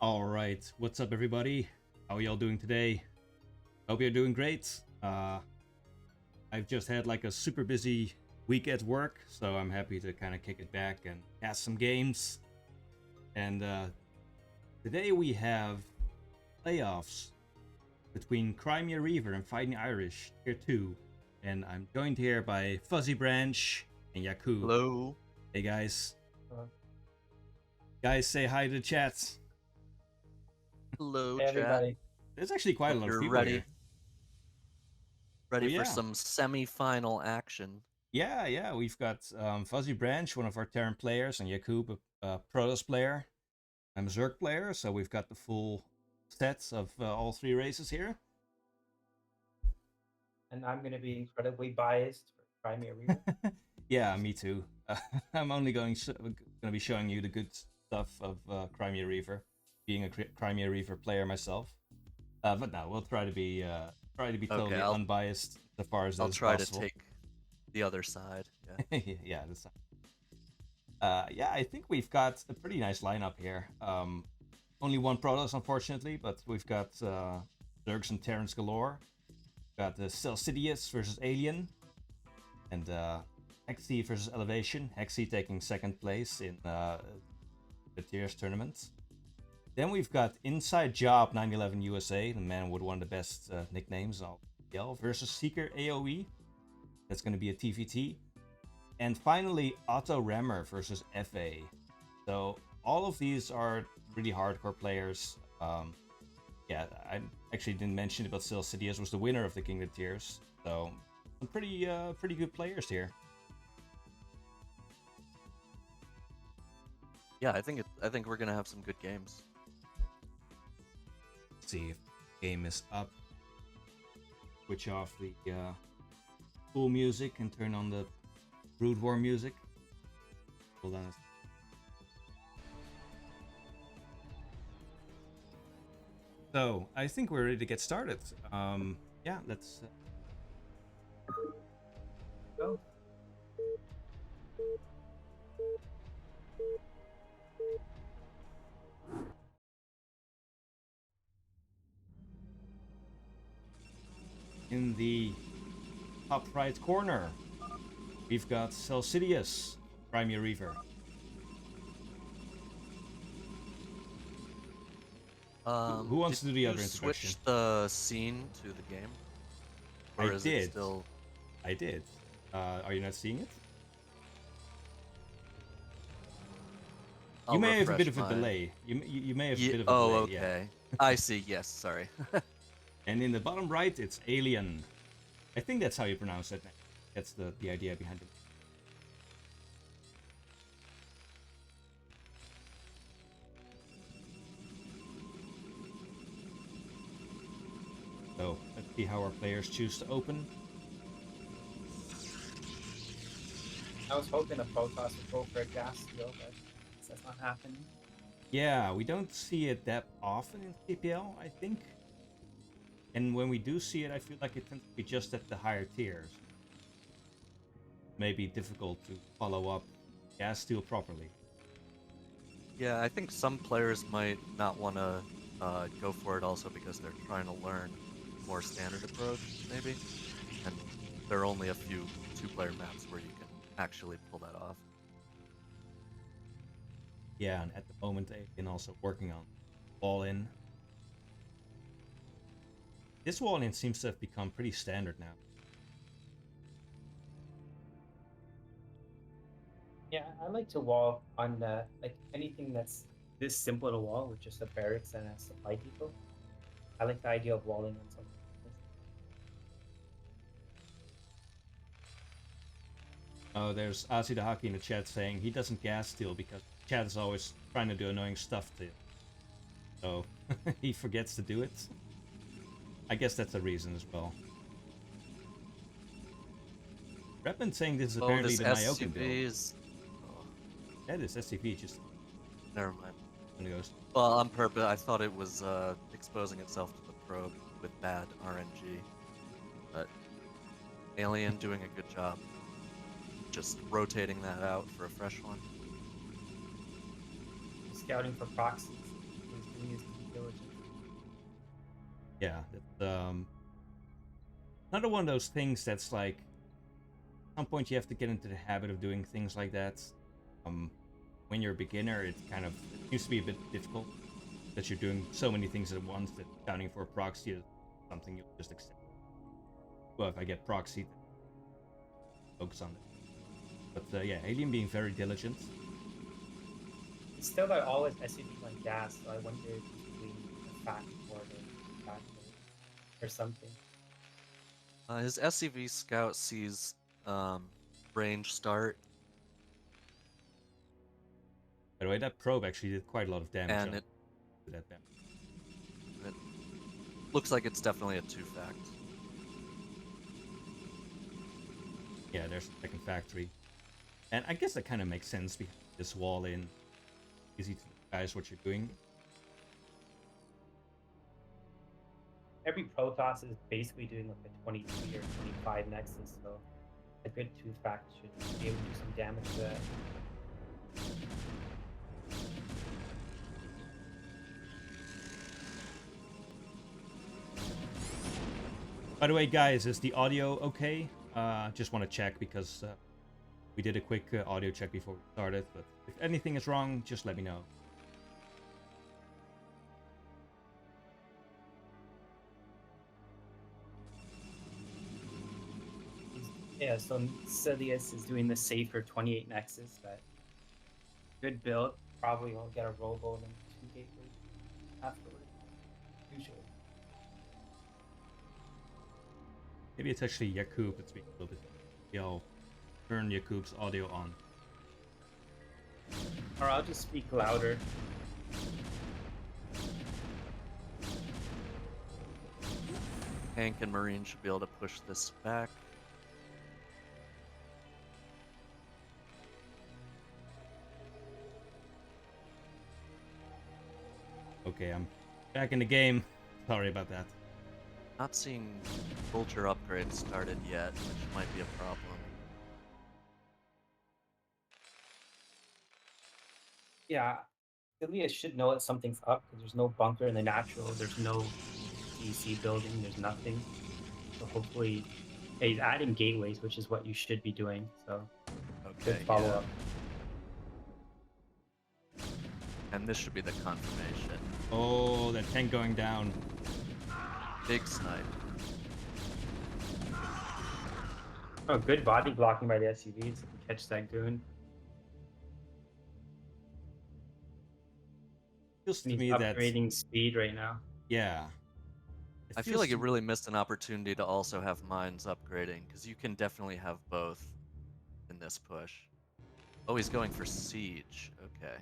All right, what's up, everybody? How are y'all doing today? Hope you're doing great. I've just had like a super busy week at work, so I'm happy to kind of kick it back and cast some games. And today we have playoffs between Reaver and Fightin Aiurish, Tier 2. And I'm joined here by FuzzyBranch and Yaqoob. Hello. Hey, guys. Guys, say hi to the chat. Hello, Hey, chat. everybody. There's actually quite a lot of people ready. here. Ready Oh, for yeah. some semi-final action. Yeah, we've got FuzzyBranch, one of our Terran players, and Yaqoob, a protoss player. I'm a zerg player, so we've got the full sets of all three races here. And I'm going to be incredibly biased for Crimea Reaver. Yeah, me too. I'm only going to be showing you the good stuff of Crimea Reaver, being a Crimea Reaver player myself. But no, we'll try to be totally unbiased as far as I'll try possible. to take the other side. Yeah, yeah, that's. Yeah, I think we've got a pretty nice lineup here. Only one protoss, unfortunately, but we've got zergs and terrans galore. Got the Cellsidus versus AeliaN, and Hexe versus Elevation. Hexe taking second place in the tiers tournament. Then we've got Inside Job 911 USA, the man with one of the best nicknames, CPL, versus Ceekeraoe. That's going to be a TVT. And finally, OttoRemmer versus Effay. So all of these are really hardcore players. Yeah, I actually didn't mention it, but Cellsidus was the winner of the King of Tiers. So some pretty good players here. Yeah, I think we're gonna have some good games. Let's see if the game is up. Switch off the cool music and turn on the Brood War music. Hold on. So I think we're ready to get started. Yeah, let's. Go. In the top right corner, we've got Cellsidus, Crimea Reaver. Who wants to do the other introduction? Switch the scene to the game? Or is it still... I did. Are you not seeing it? You may have a bit of a delay. You may have a bit of a delay. Oh, okay. Yeah. I see. Yes, sorry. And in the bottom right, it's AeliaN. I think that's how you pronounce it. That's the idea behind it. So let's see how our players choose to open. I was hoping a protoss would go for a gas steal, but that's not happening. Yeah, we don't see it that often in CPL, I think. And when we do see it, I feel like it tends to be just at the higher tiers. Maybe difficult to follow up gas steal properly. Yeah, I think some players might not want to go for it also because they're trying to learn more standard approach, maybe. And there are only a few two-player maps where you can actually pull that off. Yeah, and at the moment, AeliaN also working on wall-in. This wall-in seems to have become pretty standard now. Yeah, I like to wall on like anything that's this simple to wall with just a barracks and a supply depot. I like the idea of walling on something. Oh, there's Asi the Hockey in the chat saying he doesn't gas steal because chat is always trying to do annoying stuff to him. So he forgets to do it. I guess that's a reason as well. Redman saying this is apparently the Nyoken build. Yeah, this SCP just... Never mind. Goes. Well, on purpose, I thought it was exposing itself to the probe with bad RNG. But AeliaN doing a good job. Just rotating that out for a fresh one. Scouting for proxies. He's Yeah, it's another one of those things that's like, at some point you have to get into the habit of doing things like that. When you're a beginner, it used to be a bit difficult that you're doing so many things at once that counting for a proxy is something you'll just accept. Well, if I get proxy, focus on it. But yeah, AeliaN being very diligent. He's still got all his SCVs on gas, so I wonder if he's doing a fact or a fact or something. His SCV scout sees range start, By the way, that probe actually did quite a lot of damage and to that map. it looks like it's definitely a 2-fact. Yeah, there's the second factory. And I guess that kind of makes sense behind this wall in. Easy to disguise what you're doing. Every protoss is basically doing like a 23 or 25 nexus, so a good 2-fact should be able to do some damage to that. By the way, guys, is the audio okay? Just want to check because we did a quick audio check before we started, but if anything is wrong, just let me know. Yeah, so Cellsidus is doing the safer 28 nexus, but good build. Probably won't get a robo and then 2 gateways afterward, usually. Maybe it's actually Yaqoob that's being a little bit. Yeah, I'll turn Yakoob's audio on. Or I'll just speak louder. Tank and Marine should be able to push this back. Okay, I'm back in the game. Sorry about that. Not seeing Vulture upgrades started yet, which might be a problem. Yeah, Cellsidus should know that something's up because there's no bunker in the natural. There's no DC building. There's nothing. So hopefully, he's adding gateways, which is what you should be doing. So Okay, good follow up. And this should be the confirmation. Oh, that tank going down. Big snipe. Oh, good body blocking by the SUVs to catch that goon. Feels to And me he's that upgrading speed right now. yeah. I feel like it really missed an opportunity to also have mines upgrading, because you can definitely have both in this push. Oh, he's going for siege. Okay.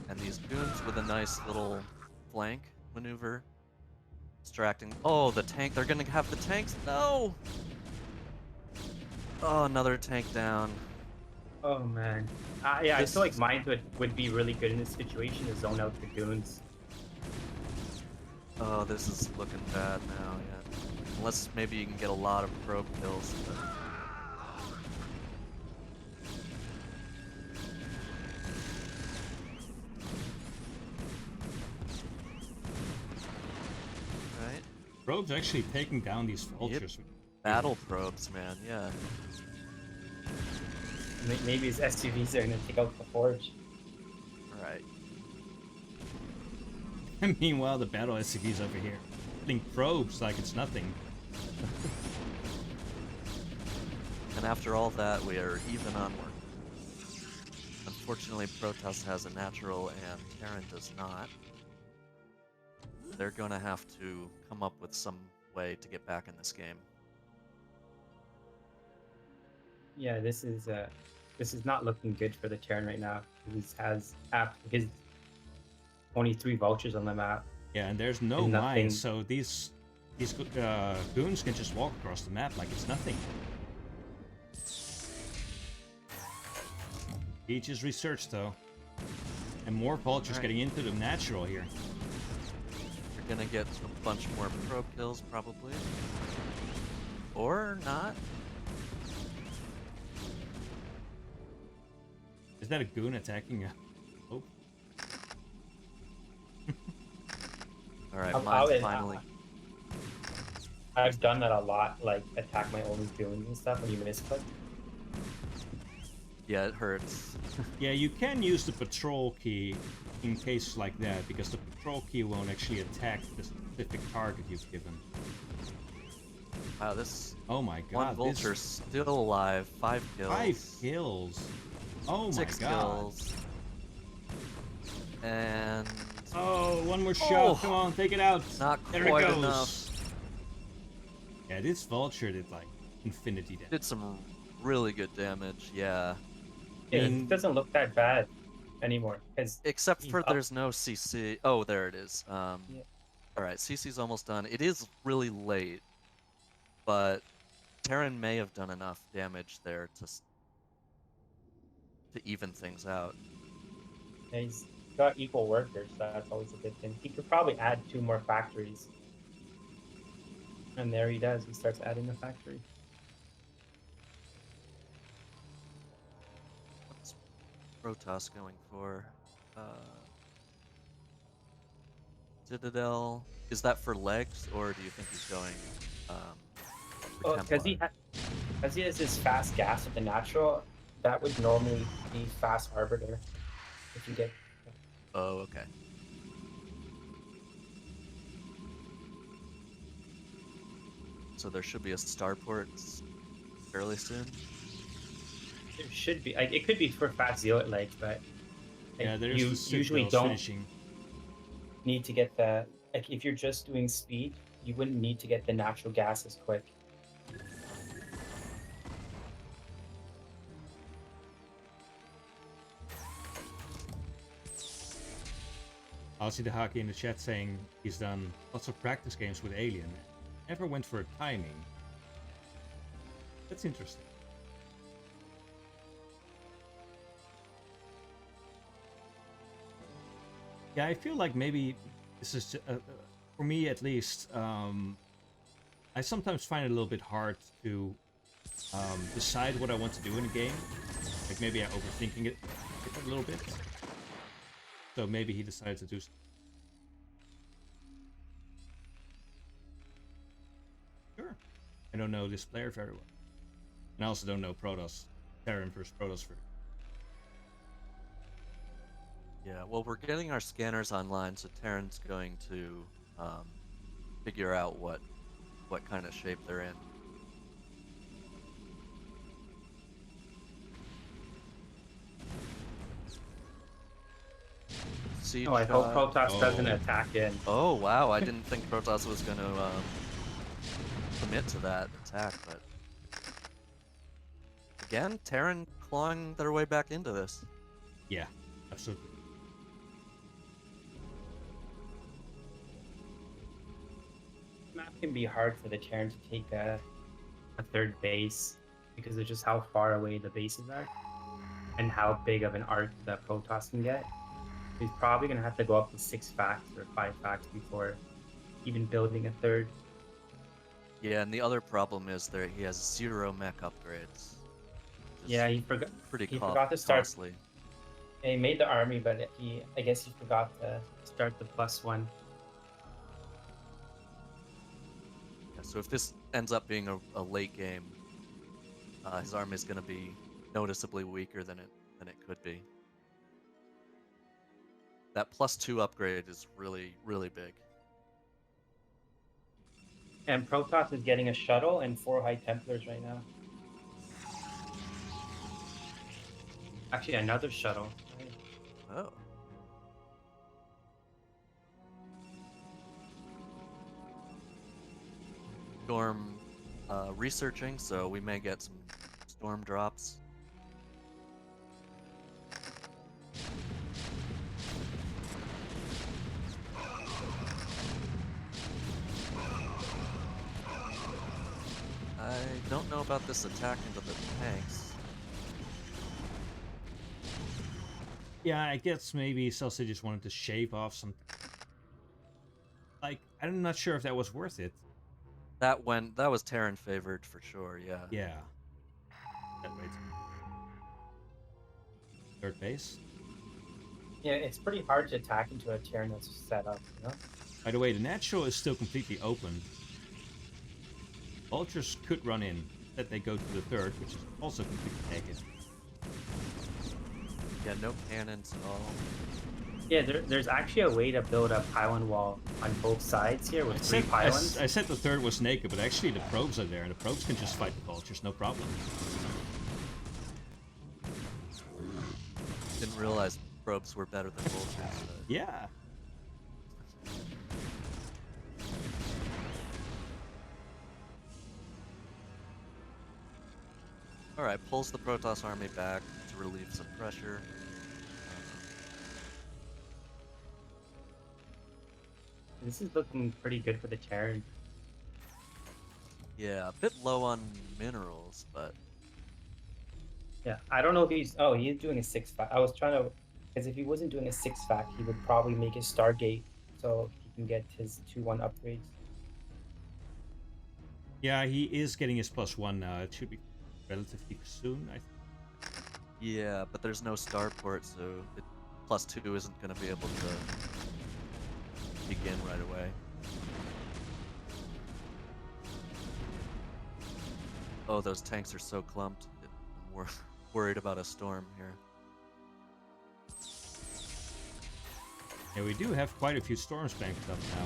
And these goons with a nice little flank maneuver. Distracting. Oh, the tank. They're going to have the tanks. No! Oh, another tank down. Oh man. Yeah, I feel like mines would be really good in this situation to zone out the goons. Oh, this is looking bad now, yeah. Unless maybe you can get a lot of probe kills. But... Right. Probe's actually taking down these vultures. Yep. Battle probes, man, yeah. Maybe his SUVs are gonna take out the forge. Right. And meanwhile, the battle SCV's over here. Hitting probes like it's nothing. And after all that, we are even onward. Unfortunately, Protoss has a natural and Terran does not. They're gonna have to come up with some way to get back in this game. Yeah, this is not looking good for the Terran right now. He has his 23 vultures on the map. Yeah, and there's no mines, so these goons can just walk across the map like it's nothing. Teaches research though, and more vultures getting into the natural here. You're gonna get a bunch more probe kills probably, or not. that a goon attacking a... Oh. Alright, I'll- mine's I'll- finally... I've done that a lot, like attack my own goons and stuff when you misclick. Yeah, it hurts. Yeah, you can use the patrol key in cases like that, because the patrol key won't actually attack the specific target you've given. Wow, this Oh my god, one vulture still alive. 5 kills. 5 kills. Oh my 6 god. kills. And Oh, one more shot. Oh, Come on, take it out. not There quite it goes. enough. Yeah, this vulture did like infinity damage. Did some really good damage, yeah. It doesn't look that bad anymore. Except he's for up. there's no CC. Oh, there it is. Yeah. Alright, CC's almost done. It is really late, but Terran may have done enough damage there to even things out. Yeah, he's got equal workers, so that's always a good thing. He could probably add 2 more factories. And there he does. He starts adding a factory. What's Protoss going for? Citadel. Is that for legs, or do you think he's going for Because he has this fast gas with the natural, that would normally be fast arbiter if you get. Oh, okay. So there should be a starport fairly soon. It should be. Like, it could be for fast zealot legs, but like, Yeah, there's you the usually Citadels don't finishing. need to get the. Like, if you're just doing speed, you wouldn't need to get the natural gas as quick. I'll see the hockey in the chat saying he's done lots of practice games with AeliaN. Never went for a timing. That's interesting. Yeah, I feel like maybe this is, for me at least, I sometimes find it a little bit hard to decide what I want to do in a game. Like maybe I'm overthinking it a little bit. So maybe he decided to do something. Sure. I don't know this player very well. And I also don't know Protoss. Terran versus Protoss. Yeah, well, we're getting our scanners online, so Terran's going to figure out what kind of shape they're in. Siege, Oh, I hope Protoss doesn't attack in. Oh, wow, I didn't think Protoss was going to commit to that attack, but... Again, Terran clawing their way back into this. Yeah, absolutely. Map can be hard for the Terran to take a third base because of just how far away the bases are and how big of an arc the Protoss can get. He's probably going to have to go up to 6 facts or 5 facts before even building a third. Yeah, and the other problem is that he has 0 mech upgrades. Yeah, he forgot. Pretty He forgot to start. costly. Yeah, he made the army, but I guess he forgot to start the +1. Yeah, so if this ends up being a late game, his army is going to be noticeably weaker than it could be. That +2 upgrade is really, really big. And Protoss is getting a shuttle and 4 High Templars right now. Actually, another shuttle. Oh. Storm researching, so we may get some storm drops. I don't know about this attack into the tanks. Yeah, I guess maybe Cellsidus wanted to shave off some... Like, I'm not sure if that was worth it. That was Terran favored for sure, yeah. Yeah. That way. third base. Yeah, it's pretty hard to attack into a Terran that's set up, you know? By the way, the natural is still completely open. Vultures could run in. That they go to the third, which is also completely naked. Yeah, no cannons at all. Yeah, there's actually a way to build a pylon wall on both sides here with three pylons. I said the third was naked, but actually the probes are there, and the probes can just fight the vultures, no problem. Didn't realize probes were better than vultures. But... Yeah. Alright, pulls the Protoss army back to relieve some pressure. This is looking pretty good for the Terran. Yeah, a bit low on minerals, but... Yeah, I don't know if he's... Oh, he is doing a 6-fac. I was trying to... Because if he wasn't doing a 6-fac, he would probably make his Stargate so he can get his 2-1 upgrades. Yeah, he is getting his +1 now. It should be relatively soon, I think. Yeah, but there's no starport, so it, +2 isn't going to be able to begin right away. Oh, those tanks are so clumped. I'm worried about a storm here. Yeah, we do have quite a few storms banked up now.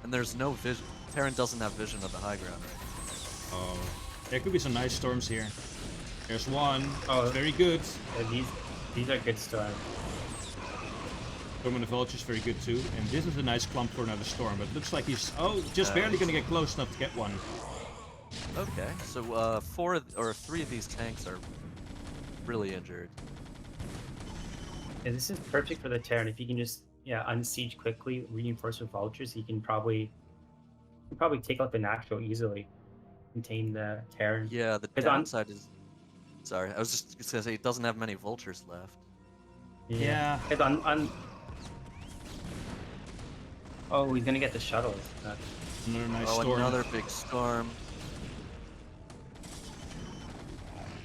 And there's no vision. Terran doesn't have vision of the high ground right now. Oh, there could be some nice storms here. There's one. Oh, very good. Yeah, these are good storms. Storm on the Vulture's very good too. And this is a nice clump for another storm, but it looks like he's just barely gonna get close enough to get one. Okay, so 3 of these tanks are really injured. Yeah, this is perfect for the Terran. If he can just unsiege quickly, reinforce with vultures, he can probably take out the natural easily, contain the Terran. Yeah, the downside is... Sorry, I was just gonna say he doesn't have many vultures left. Yeah. Oh, he's gonna get the shuttles. Another nice storm. Another big storm.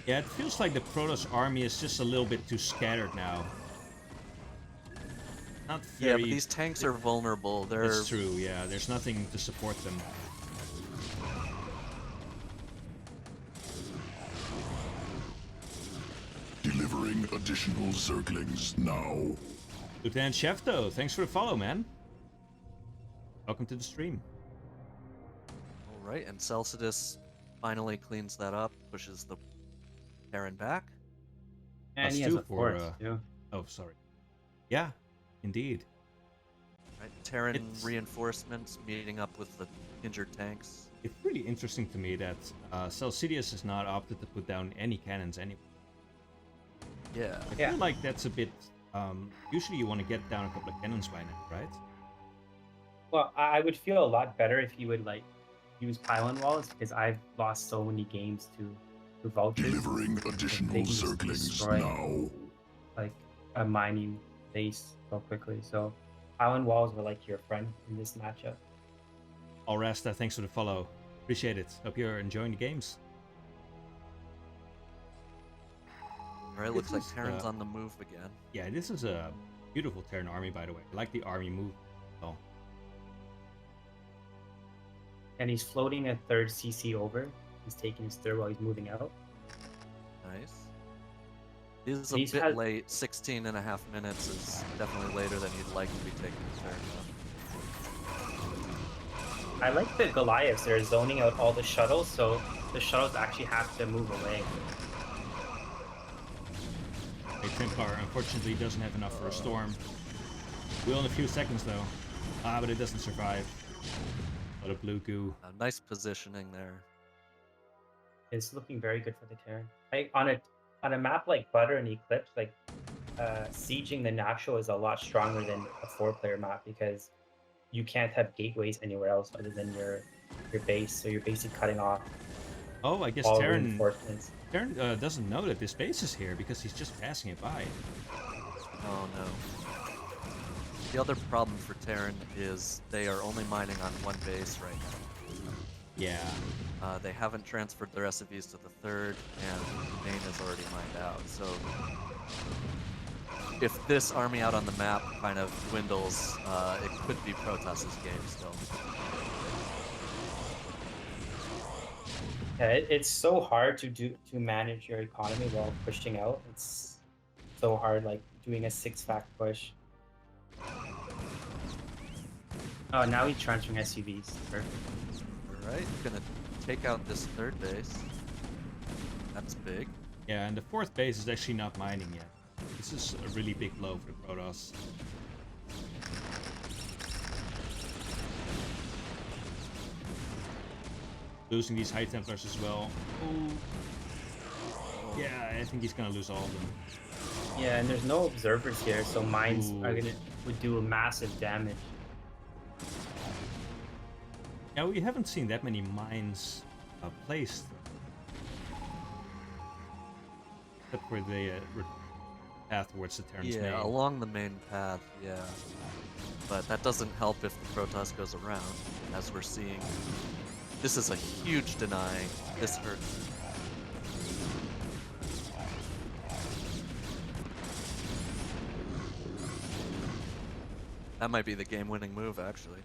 Yeah, it feels like the Protoss army is just a little bit too scattered now. Not very... Yeah, but these tanks are vulnerable. That's true, yeah. There's nothing to support them. Delivering additional zerglings now. Lieutenant Shefto, thanks for the follow, man. Welcome to the stream. Alright, and Cellsidus finally cleans that up, pushes the Terran back. And he has a force, too. Oh, sorry. Yeah, indeed. Right, Terran reinforcements meeting up with the injured tanks. It's really interesting to me that Cellsidus has not opted to put down any cannons anyway. Yeah. I feel like that's a bit... usually you want to get down a couple of cannons by now, right? Well, I would feel a lot better if you would, like, use pylon walls, because I've lost so many games to vultures. Delivering additional zerglings now. Like, a mining base so quickly. So, pylon walls were like your friend in this matchup. All Rasta, thanks for the follow. Appreciate it. Hope you're enjoying the games. Alright, looks like Terran's on the move again. Yeah, this is a beautiful Terran army, by the way. I like the army move. Oh. And he's floating a third CC over. He's taking his third while he's moving out. Nice. This is a bit late. 16 and a half minutes is definitely later than you'd like to be taking the turn. I like the Goliaths. They're zoning out all the shuttles, so the shuttles actually have to move away. Hey, Templar unfortunately doesn't have enough for a storm. Will in a few seconds though. But it doesn't survive. A lot of blue goo. Nice positioning there. It's looking very good for the Terran. Like on a map like Butter and Eclipse, like sieging the natural is a lot stronger than a 4-player map because you can't have gateways anywhere else other than your base. So you're basically cutting off. Oh, I guess all Terran reinforcements. Terran doesn't know that this base is here because he's just passing it by. Oh no. The other problem for Terran is they are only mining on one base right now. Yeah. They haven't transferred their SCVs to the third, and the main is already mined out. So if this army out on the map kind of dwindles, it could be Protoss's game still. Yeah, it's so hard to manage your economy while pushing out. It's so hard, like doing a 6-fact push. Oh, now he's transferring SUVs. Perfect. Alright, gonna take out this third base. That's big. Yeah, and the fourth base is actually not mining yet. This is a really big blow for the Protoss. Losing these High Templars as well. Oh. Yeah, I think he's gonna lose all of them. Yeah, and there's no observers here, so mines would do a massive damage. Yeah, we haven't seen that many mines placed. Except for the path towards the Terran's main. Yeah, along the main path, yeah. But that doesn't help if the Protoss goes around, as we're seeing. This is a huge deny. This hurts. That might be the game-winning move, actually.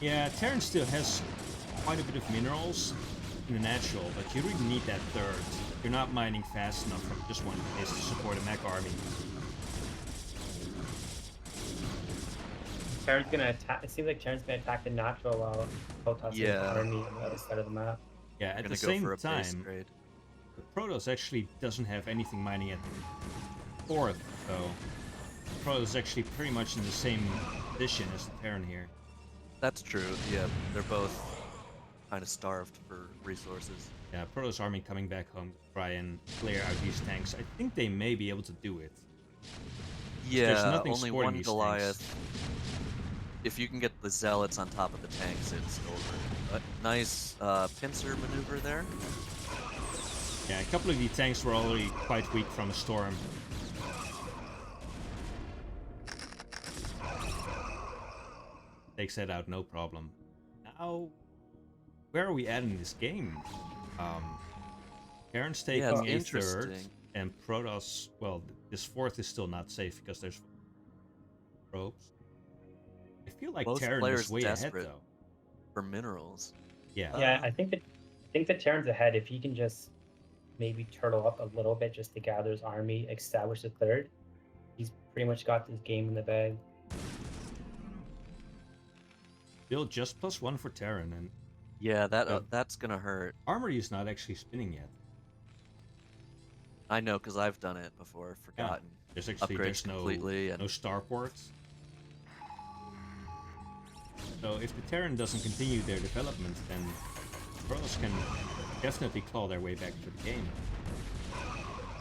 Yeah, Terran still has quite a bit of minerals in the natural, but you really need that third. You're not mining fast enough from just one base to support a mech army. Terran's gonna attack. It seems like Terran's gonna attack the natural while Protoss army on the other side of the map. Yeah, at the same time, the Protoss actually doesn't have anything mining at the fourth, so Protoss is actually pretty much in the same position as the Terran here. That's true, yeah. They're both kind of starved for resources. Yeah, Protoss army coming back home to try and clear out these tanks. I think they may be able to do it. Yeah, only one Goliath. Tanks. If you can get the Zealots on top of the tanks, it's over. A nice pincer maneuver there. Yeah, a couple of the tanks were already quite weak from a storm. Takes that out, no problem. Now, where are we at in this game? Terran's taking a third, and Protoss, well, this fourth is still not safe because there's probes. I feel like Terran is way ahead, though. For minerals. Yeah. Yeah, I think that Terran's ahead. If he can just maybe turtle up a little bit just to gather his army, establish the third, he's pretty much got this game in the bag. Still just +1 for Terran, and yeah, that's gonna hurt. Armory is not actually spinning yet. I know, because I've done it before. Forgotten. Yeah. There's no starports. So if the Terran doesn't continue their development, then Protoss can definitely claw their way back to the game.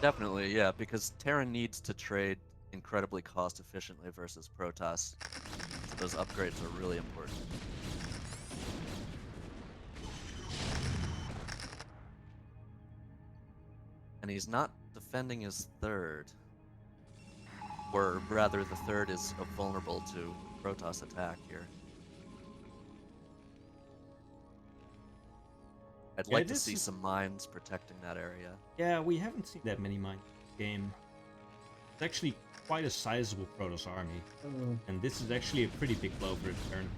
Definitely, yeah, because Terran needs to trade incredibly cost efficiently versus Protoss. So those upgrades are really important. And he's not defending his third. Or rather, the third is vulnerable to Protoss attack here. I'd like to see some mines protecting that area. Yeah, we haven't seen that many mines in the game. It's actually quite a sizable Protoss army. And this is actually a pretty big blow for the turn.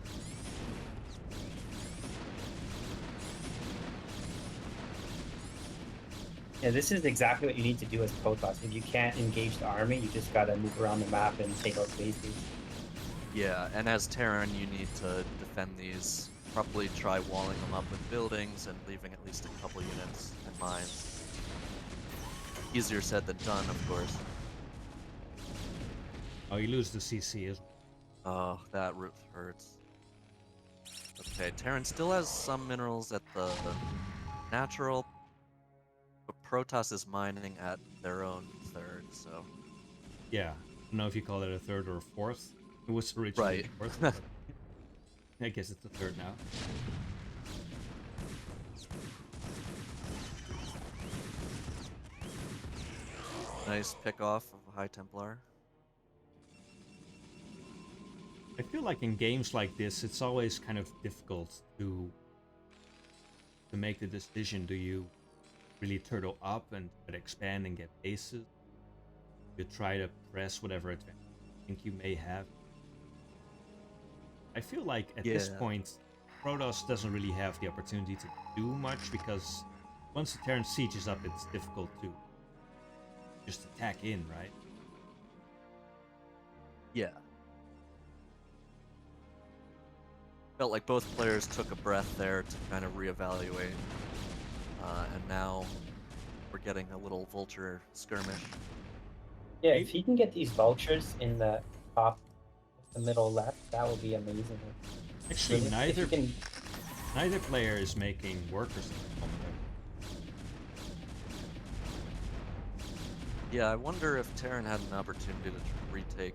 Yeah, this is exactly what you need to do as Protoss. If you can't engage the army, you just gotta move around the map and take out bases. Yeah, and as Terran, you need to defend these. Probably try walling them up with buildings and leaving at least a couple units and mines. Easier said than done, of course. Oh, you lose the CC as well. Oh, that hurts. Okay, Terran still has some minerals at the natural, but Protoss is mining at their own third, so... Yeah, I don't know if you call it a third or a fourth. It was originally a fourth, but I guess it's the third now. Nice pick off of a High Templar. I feel like in games like this, it's always kind of difficult to make the decision. Do you really turtle up and expand and get bases? you try to press whatever advantage you think you may have. I feel like at this point, Protoss doesn't really have the opportunity to do much, because once the Terran siege is up, it's difficult to just attack in, right? Yeah. Felt like both players took a breath there to kind of reevaluate. And now we're getting a little vulture skirmish. Yeah, if he can get these vultures in the top, the middle left, that would be amazing. Actually, Really, neither player is making workers at the moment. Yeah, I wonder if Terran had an opportunity to retake.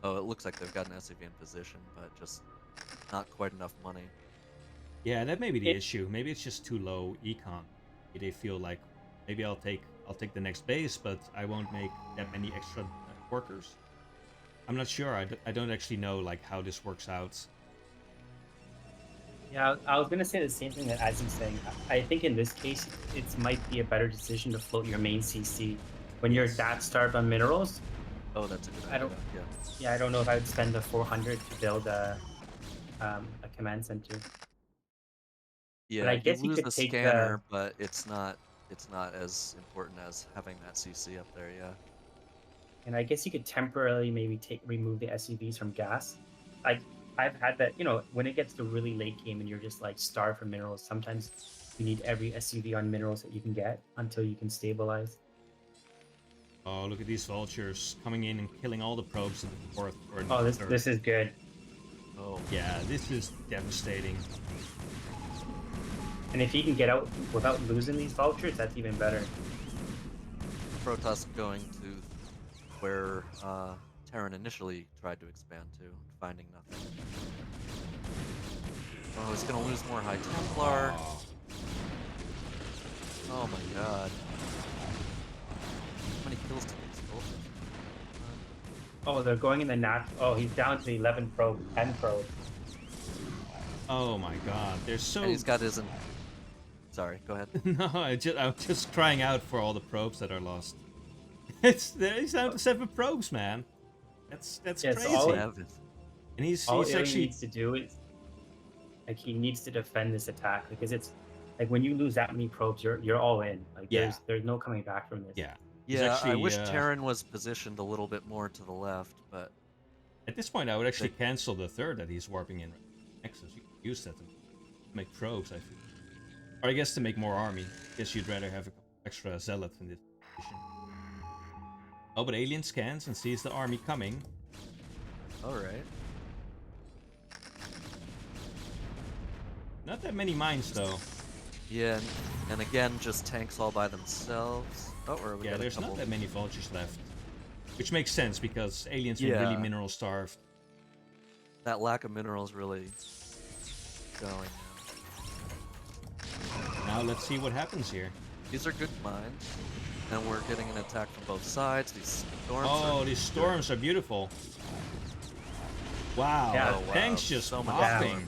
Oh, it looks like they've got an SCV in position, but just not quite enough money. Yeah, that may be the issue. Maybe it's just too low econ. They feel like maybe I'll take the next base, but I won't make that many extra workers. I'm not sure. I don't actually know like how this works out. Yeah, I was gonna say the same thing that as he's saying. I think in this case, it might be a better decision to float your main CC when you're that starved on minerals. Oh, that's a good idea. Yeah, I don't know if I would spend the 400 to build a command center. Yeah, but I guess you you lose could the take scanner, but it's not as important as having that CC up there. Yeah. And I guess you could temporarily maybe remove the SUVs from gas. I've had that, when it gets to really late game and you're just like starved for minerals, sometimes you need every SUV on minerals that you can get until you can stabilize. Oh, look at these vultures coming in and killing all the probes in the fourth. Oh, this is good. Oh. Yeah, this is devastating. And if he can get out without losing these vultures, that's even better. Protoss going to where Terran initially tried to expand to, finding nothing. Oh, he's gonna lose more High Templar. Oh my god. How many kills to these vultures? Oh, they're going in the nat. Oh, he's down to 11 probe, 10 probe. Oh my god, they're so. And he's got his. Sorry, go ahead. No, I'm just crying out for all the probes that are lost. He's down to 7 probes, man. That's crazy. And he's actually needs to do is like he needs to defend this attack, because it's like when you lose that many probes, you're all in. Like there's no coming back from this. Yeah. Yeah, actually, I wish Terran was positioned a little bit more to the left, but at this point I would actually cancel the third that he's warping in. Nexus, you can use that to make probes, I feel. Or I guess to make more army. I guess you'd rather have a couple extra zealots in this position. Oh, but AeliaN scans and sees the army coming. Alright. Not that many mines, though. Yeah, and again, just tanks all by themselves. Oh, or we got there's a couple. not that many vultures left. Which makes sense, because AeliaN's been really mineral starved. That lack of minerals really going now. Now let's see what happens here. These are good mines, and we're getting an attack from both sides. These storms these storms are beautiful. Wow, Yeah, tanks just so much popping. power.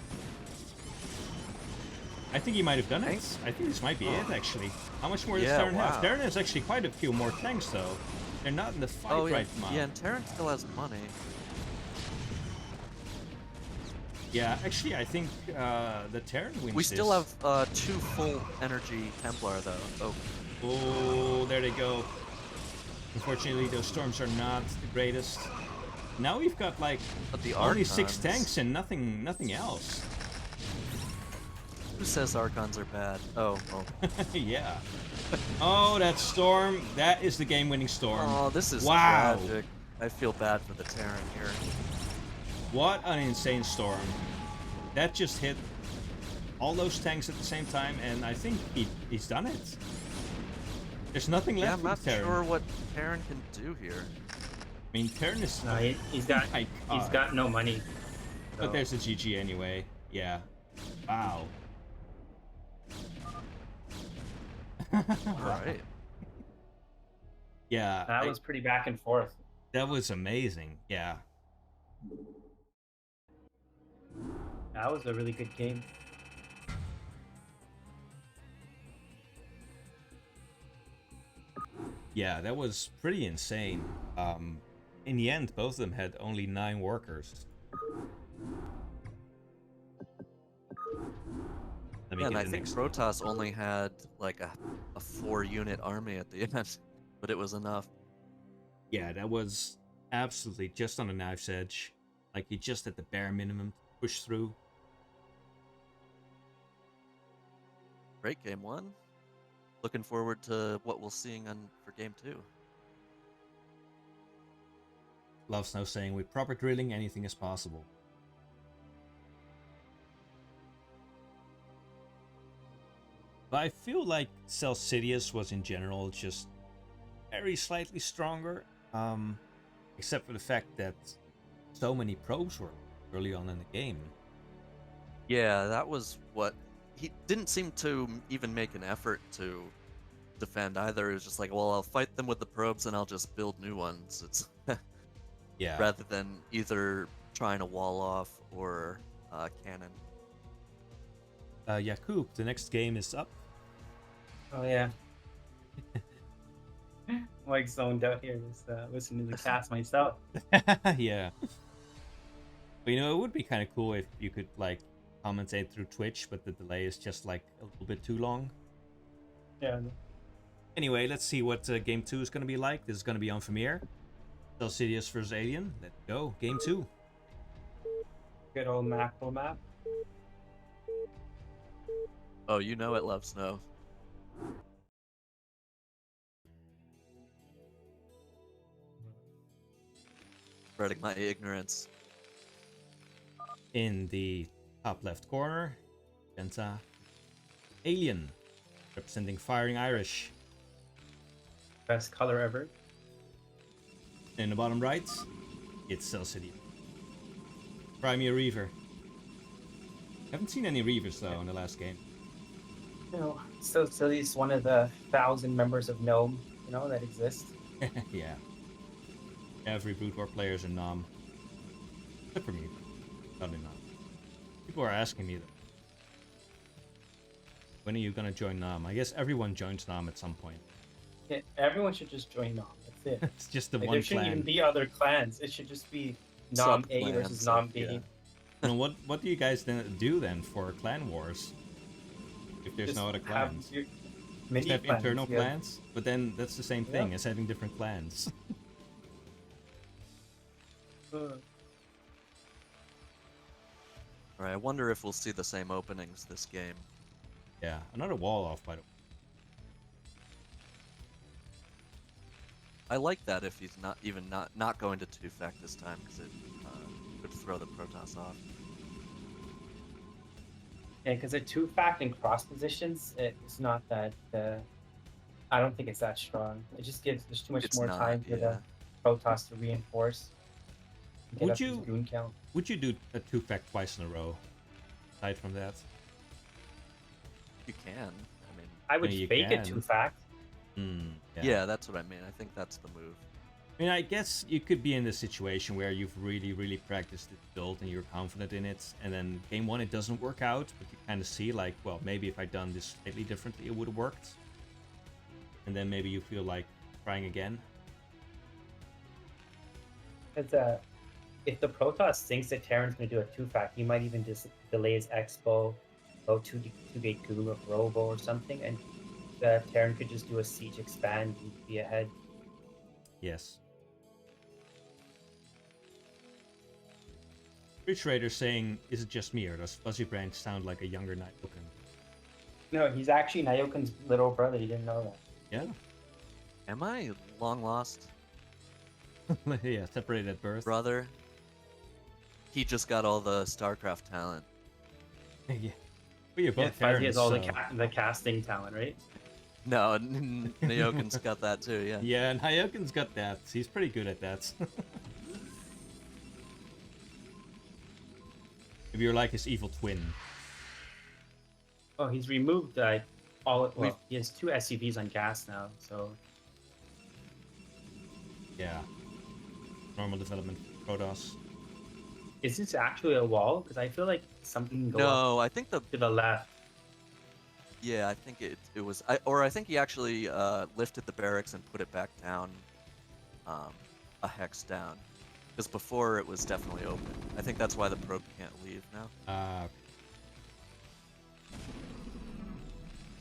I think he might have done it. I think this might be it, actually. How much more does Terran have? Terran has actually quite a few more tanks, though. They're not in the fight right now. Yeah, and Terran still has money. Yeah, actually, I think the Terran wins. We still have 2 full energy Templar, though. Oh, there they go. Unfortunately, those storms are not the greatest. Now we've got like only 6 tanks and nothing else. Who says Archons are bad? Oh, well. Yeah. Oh, that storm. That is the game-winning storm. Oh, this is tragic. I feel bad for the Terran here. What an insane storm. That just hit all those tanks at the same time, and I think he's done it. There's nothing left I'm not for Terran. sure what Terran can do here. I mean, Terran is... No, he's got no money. So. But there's a GG anyway. Yeah. Wow. Alright. Yeah. That was pretty back and forth. That was amazing. Yeah. That was a really good game. Yeah, that was pretty insane. In the end, both of them had only 9 workers. Yeah, and I think Protoss only had like a 4-unit army at the end, but it was enough. Yeah, that was absolutely just on the knife's edge. Like, he just at the bare minimum to push through. Great game 1. Looking forward to what we'll seeing for game 2. Love Snow saying, with proper drilling, anything is possible. But I feel like Cellsidus was in general just very slightly stronger. Except for the fact that so many probes were early on in the game. Yeah, that was what... He didn't seem to even make an effort to defend either. It was just like, well, I'll fight them with the probes and I'll just build new ones. It's yeah. Rather than either trying to wall off or cannon. Yaqoob, the next game is up. Oh yeah. I'm like zoned out here, just listening to the cast myself. Yeah. But you know, it would be kind of cool if you could like commentate through Twitch, but the delay is just like a little bit too long. Yeah. Anyway, let's see what game 2 is going to be like. This is going to be on Premiere. Cellsidus versus AeliaN. Let's go. Game 2. Good old macro map. Oh, you know it loves snow. Spreading my ignorance. In the top left corner, Penta AeliaN, representing Fightin Aiurish. Best color ever. In the bottom right, it's Cellsidus. Primary Reaver. Haven't seen any Reavers though in the last game. You know, Cellsidus is one of the 1,000 members of Gnome, you know, that exist. Yeah. Every Brood War player is a nom. Except for me. Probably not. People are asking me that. When are you gonna join Nom? I guess everyone joins Nom at some point. Yeah, everyone should just join Nom. That's it. It's just the Like, one there shouldn't clan. even be other clans. It should just be Nom A Sub-clans, versus Nom B. yeah. And what do you guys then do then for clan wars? If there's Just no other have clans. your Just mini have clans, internal yeah. clans, but then that's the same thing Yeah. as having different clans. Alright, I wonder if we'll see the same openings this game. Yeah, another wall off by the way. I like that if he's not going to 2-fact this time, because it could throw the Protoss off. Yeah, because a 2-fact in cross positions, it's not that. I don't think it's that strong. It just gives there's too much It's more not, time for yeah. the Protoss to reinforce. Get Would up his you- goon count? Would you do a 2-fact twice in a row? Aside from that. You can. I mean, I would you fake a can. 2-fact. yeah, that's what I mean. I think that's the move. I mean, I guess you could be in this situation where you've really practiced this build and you're confident in it, and then game 1 it doesn't work out, but you kind of see like, well, maybe if I'd done this slightly differently, it would have worked. And then maybe you feel like trying again. Because if the Protoss thinks that Terran's going to do a 2-fact, he might even just delay his Expo, go 2-gate Goo of Robo or something, and the Terran could just do a siege expand and be ahead. Yes. Rich Raider saying, is it just me or does FuzzyBranch sound like a younger Nyoken? No, he's actually Nyoken's little brother. You didn't know that. Yeah. Am I long lost, Yeah, separated at birth. brother? He just got all the Starcraft talent. Yeah. Well, you're both Fuzzy has parents, all so... the casting talent, right? No, Nyoken's got that too, yeah. Yeah, Nyoken's got that. He's pretty good at that. If you're like his evil twin. Oh, he's removed all. Well, he has 2 SCVs on gas now, so Yeah. Normal development protoss. is this actually a wall? Because I feel like something can go up No, I think the to the left. Yeah, I think it was, or I think he actually lifted the barracks and put it back down, a hex down, because before it was definitely open. I think that's why the probe can't leave now.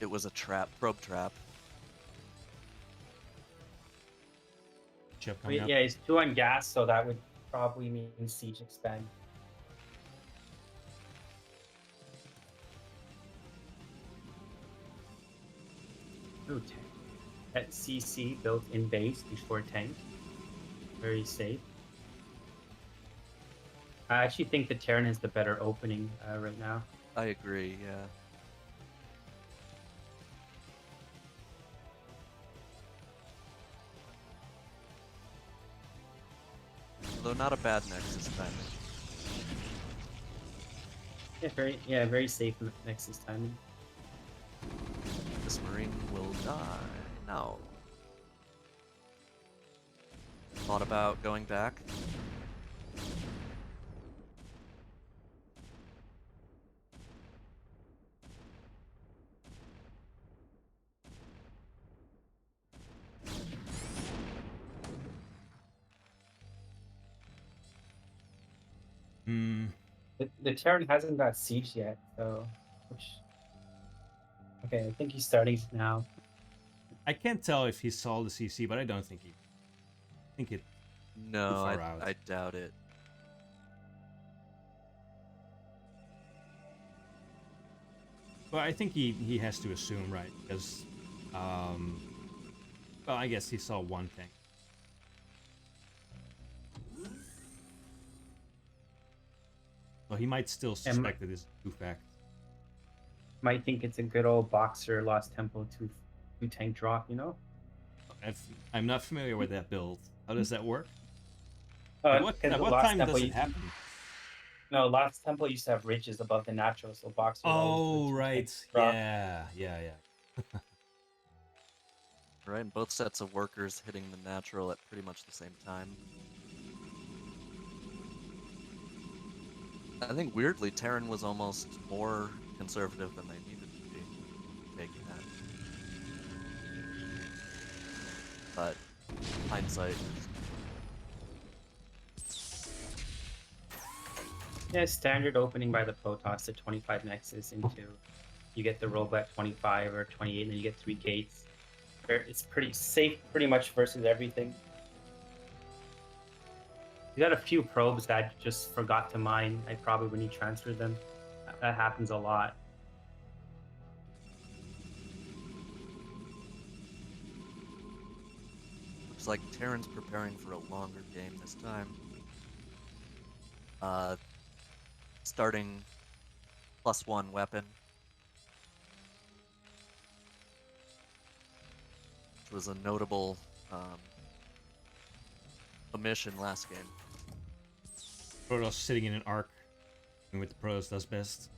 It was a trap, probe trap. Chip coming up. Yeah, he's 2 on gas, so that would probably mean siege expand. Ooh, tank. At CC built in base before tank. Very safe. I actually think the Terran has the better opening right now. I agree, yeah. Although not a bad Nexus timing. Yeah, very safe Nexus timing. This Marine will die. No. Thought about going back. The Terran hasn't got siege yet, so okay, I think he's starting now. I can't tell if he saw the CC, but I don't think he. I think it. No, far out. I doubt it. Well, I think he has to assume, right? Because, well, I guess he saw one thing. So he might still suspect that it's two facts. Might think it's a good old boxer lost tempo to tank drop, you know? I'm not familiar with that build. How does that work? At What time does it happen? No, last tempo used to have ridges above the natural, so boxer. Oh, right. Yeah. Right, and both sets of workers hitting the natural at pretty much the same time. I think weirdly, Terran was almost more conservative than they needed to be making that. But hindsight. Yeah, standard opening by the protoss at 25 Nexus into you get the robot at 25 or 28, and then you get 3 gates. It's pretty safe, pretty much versus everything. You got a few probes that just forgot to mine. I probably when you transfer them, that happens a lot. Looks like Terran's preparing for a longer game this time. Starting +1 weapon. Which was a notable omission last game. Protoss sitting in an arc, doing what the Protoss does best.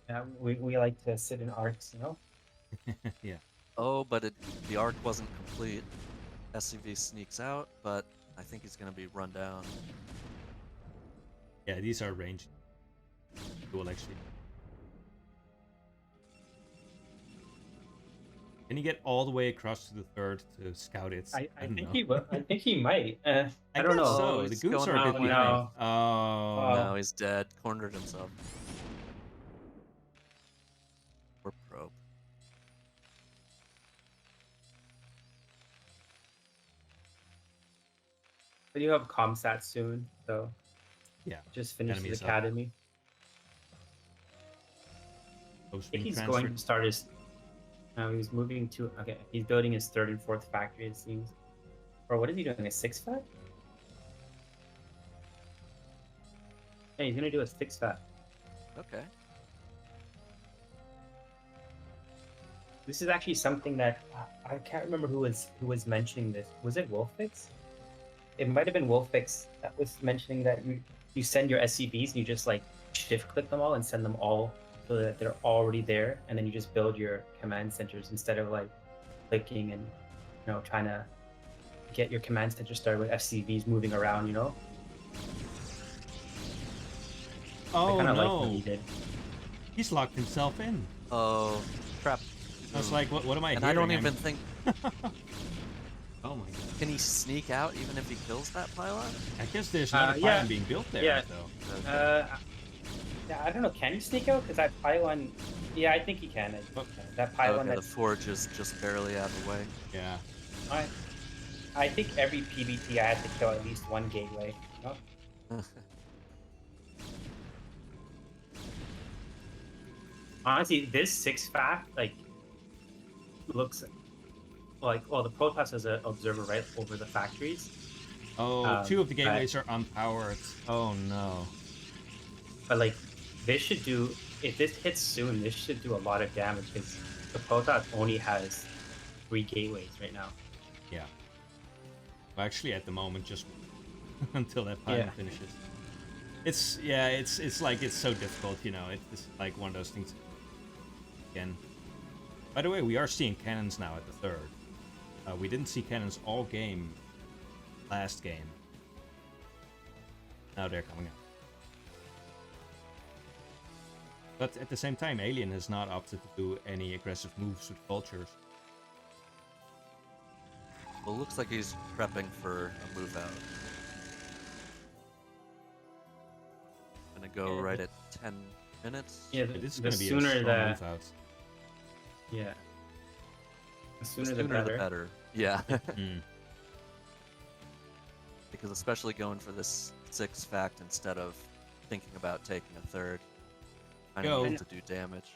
Yeah, we like to sit in arcs, you know? Yeah. Oh, but the arc wasn't complete. SCV sneaks out, but I think he's going to be run down. Yeah, these are ranged. Cool, actually. Can you get all the way across to the third to scout it? I think he will. I think he might. I don't know. So the goons are a bit behind. No. Oh. No, he's dead. Cornered himself. Or probe. But you have Comsat soon, so Yeah. just finished his Enemies up. academy. I think he's going to start his. No, he's moving to. Okay, he's building his 3rd and 4th factory, it seems. Or what is he doing? A 6-fat? Yeah, he's gonna do a 6-fat. Okay. This is actually something that I can't remember who was mentioning this. Was it Wolfix? It might have been Wolfix that was mentioning that you send your SCVs and you just like shift click them all and send them all so that they're already there, and then you just build your command centers instead of like clicking and trying to get your command center started with FCVs moving around, you know? Oh I kinda no! like what he did. He's locked himself in. Oh, crap. I was like, what am I And hearing? I don't even think... Oh my god. Can he sneak out even if he kills that pylon? I guess there's not a pylon being built there, Yeah. though. Okay. Yeah, I don't know. Can he sneak out? Because that pylon. Yeah, I think he can. That pylon. Okay, the forge is just barely out of the way. Yeah. I think every PBT I had to kill at least one gateway. Oh. Honestly, this 6-fact like looks like, well, the protoss has an observer right over the factories. Oh, 2 of the gateways are unpowered. Oh no. But like, this should do, if this hits soon, this should do a lot of damage because the protoss only has 3 gateways right now. Yeah. Well, actually, at the moment, just until that pylon finishes. It's like it's so difficult, you know. It's like one of those things. Again. By the way, we are seeing cannons now at the 3rd. We didn't see cannons all game last game. Now they're coming up. But at the same time, AeliaN has not opted to do any aggressive moves with vultures. Well, it looks like he's prepping for a move out. Gonna go right at 10 minutes. Yeah, This is the going to be a sooner strong the move out. yeah, the The sooner the better. Yeah. Mm. Because especially going for this 6-fact instead of thinking about taking a 3rd. I Yo. need to do damage.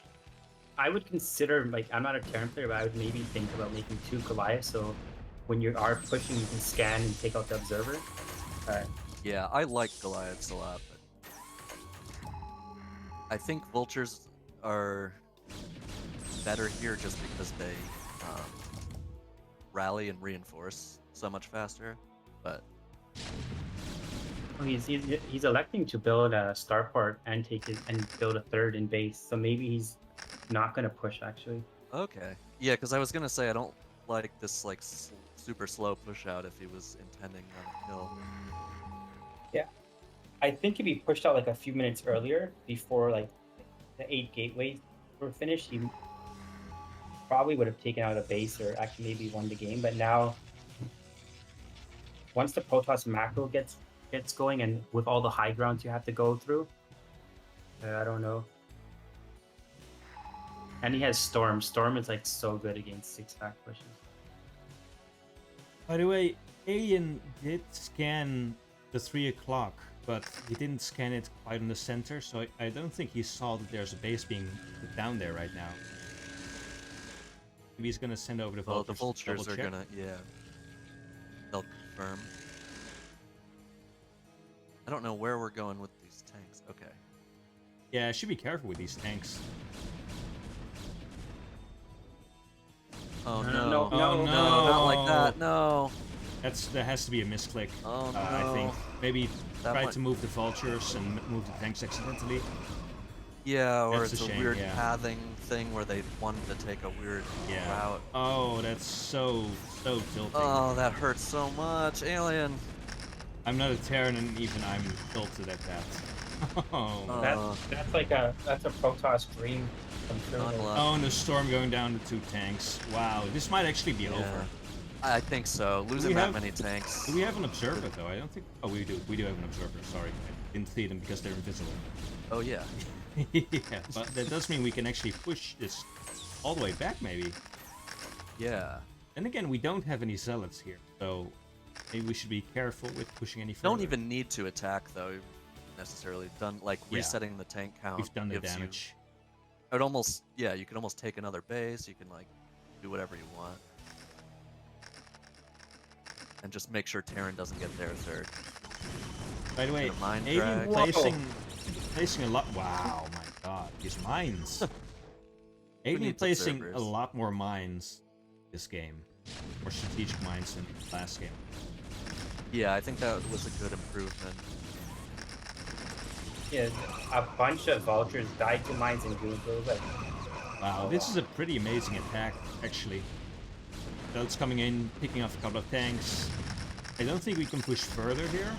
I would consider, like, I'm not a Terran player, but I would maybe think about making 2 Goliaths, so when you are pushing, you can scan and take out the observer. Yeah, I like Goliaths a lot, but I think vultures are better here just because they rally and reinforce so much faster. But Oh, he's electing to build a starport and take it and build a 3rd in base, so maybe he's not gonna push actually. okay, yeah, because I was gonna say I don't like this like super slow push out if he was intending on a kill. Yeah, I think if he pushed out like a few minutes earlier before like the 8 gateways were finished, he probably would have taken out a base or actually maybe won the game. But now, once the Protoss macro gets going and with all the high grounds you have to go through, I don't know. And he has Storm. Storm is like so good against 6-fact pushes. By the way, AeliaN did scan the 3 o'clock, but he didn't scan it quite in the center, so I don't think he saw that there's a base being put down there right now. Maybe he's gonna send over the vultures. Well, the vultures to are double gonna, yeah, they'll confirm. I don't know where we're going with these tanks. Okay. Yeah, I should be careful with these tanks. Oh No, no! no, no, Not like that! No! There has to be a misclick. Oh no! I think maybe That try might- to move the vultures and move the tanks accidentally. Yeah, or That's it's a a shame, weird yeah. pathing thing where they wanted to take a weird route. Oh, that's so tilting. Oh, that hurts so much, AeliaN. I'm not a Terran, and even I'm tilted at that. Oh. That's like a Protoss dream come true. Unlucky. Oh, and the storm going down to 2 tanks. Wow, this might actually be over. I think so. Losing that many tanks. Do we have an observer though? I don't think. Oh, we do. We do have an observer. Sorry, I didn't see them because they're invisible. Oh yeah. Yeah, but that does mean we can actually push this all the way back, maybe. Yeah. And again, we don't have any zealots here, so maybe we should be careful with pushing any further. Don't even need to attack though, necessarily. Done like resetting the tank count. We've done the gives damage. It almost, yeah, you can almost take another base. You can like do whatever you want, and just make sure Terran doesn't get there third. By the way, Mind AeliaN drag. placing a lot. Wow, my God, these mines. AeliaN needs placing observers? a lot more mines this game, more strategic mines than last game. Yeah, I think that was a good improvement. Yeah, a bunch of vultures died to mines and green fields. Like, Wow, this is a pretty amazing attack, actually. Builds coming in, picking off a couple of tanks. I don't think we can push further here.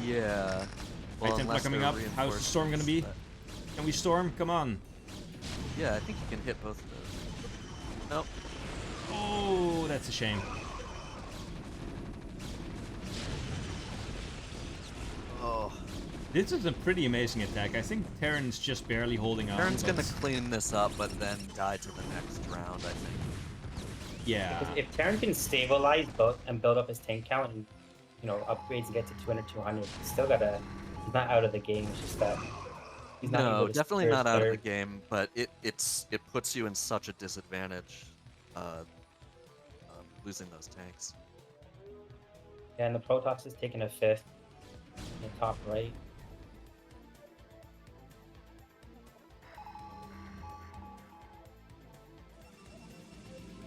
Yeah. Templar unless coming they're up. How's the storm gonna be? reinforcements, Can we storm? Come on. Yeah, I think you can hit both of those. Nope. Oh, that's a shame. Oh. This is a pretty amazing attack. I think Terran's just barely holding on. Terran's but- gonna clean this up, but then die to the next round, I think. Yeah. Because if Terran can stabilize and build up his tank count and, you know, upgrades and get to 200, 200, he's still gotta. He's not out of the game. It's just that he's not able No, to definitely secure not his out of the third. game, but it puts you in such a disadvantage losing those tanks. Yeah, and the Protoss is taking a fifth in the top right.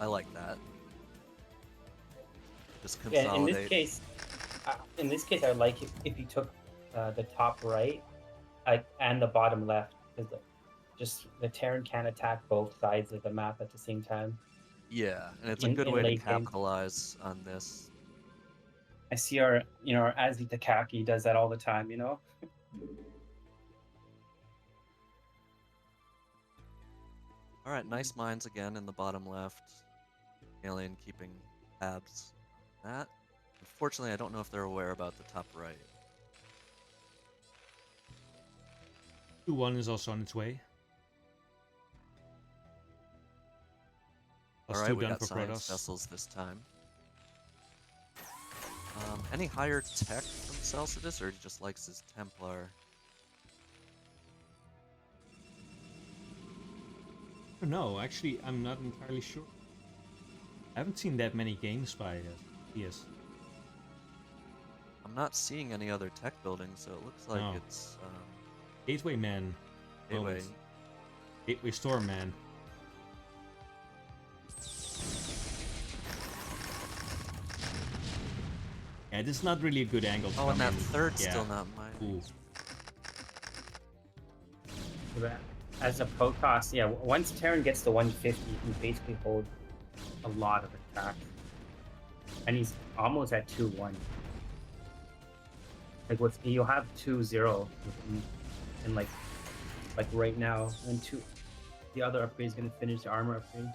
I like that. Just Yeah, consolidate. in this case, I would like it if you took the top right and the bottom left, because just the Terran can attack both sides of the map at the same time. Yeah, and it's a in- good in way to late game. capitalize on this. I see our Azzy Takaki does that all the time, you know? All right, nice mines again in the bottom left. AeliaN keeping tabs on that. Unfortunately, I don't know if they're aware about the top right. 2-1 is also on its way. All Plus right, 2 we done got for science Protoss. vessels this time. Any higher tech from Cellsidus, or he just likes his Templar? No, actually, I'm not entirely sure. I haven't seen that many games by PS. I'm not seeing any other tech buildings, so it looks like No. it's Gateway Man. Gateway. Moment. Gateway Storm Man. Yeah, this is not really a good angle to Oh, come and that in. third's Yeah. still not mine. Ooh. But as a Protoss, yeah, once Terran gets to 150, he can basically hold a lot of attack. And he's almost at 2-1. Like you'll have 2-0 and like right now, and the other upgrade is gonna finish the armor upgrade.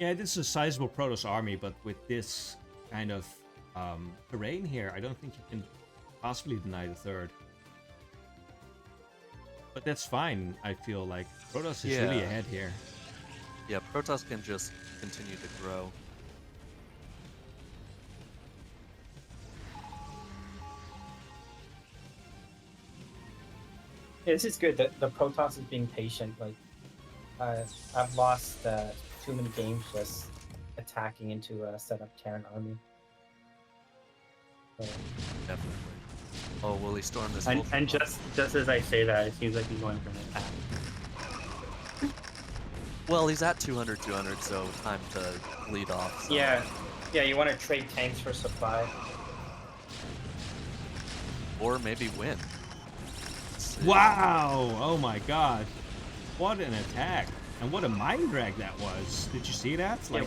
Yeah, this is a sizable Protoss army, but with this kind of terrain here, I don't think you can possibly deny the third. But that's fine, I feel like. Protoss is really Yeah. ahead here. Yeah, Protoss can just continue to grow. Yeah, this is good. The Protoss is being patient. Like, I've lost too many games just attacking into a set up Terran army. So, Definitely. Oh, will he storm this? and wolf? and just as I say that, it seems like he's going for an attack. Well, he's at 200, 200, so time to lead off. So. Yeah, you want to trade tanks for supply. Or maybe win. Let's see. Wow! Oh my god. What an attack. And what a mind drag that was. Did you see that? It's like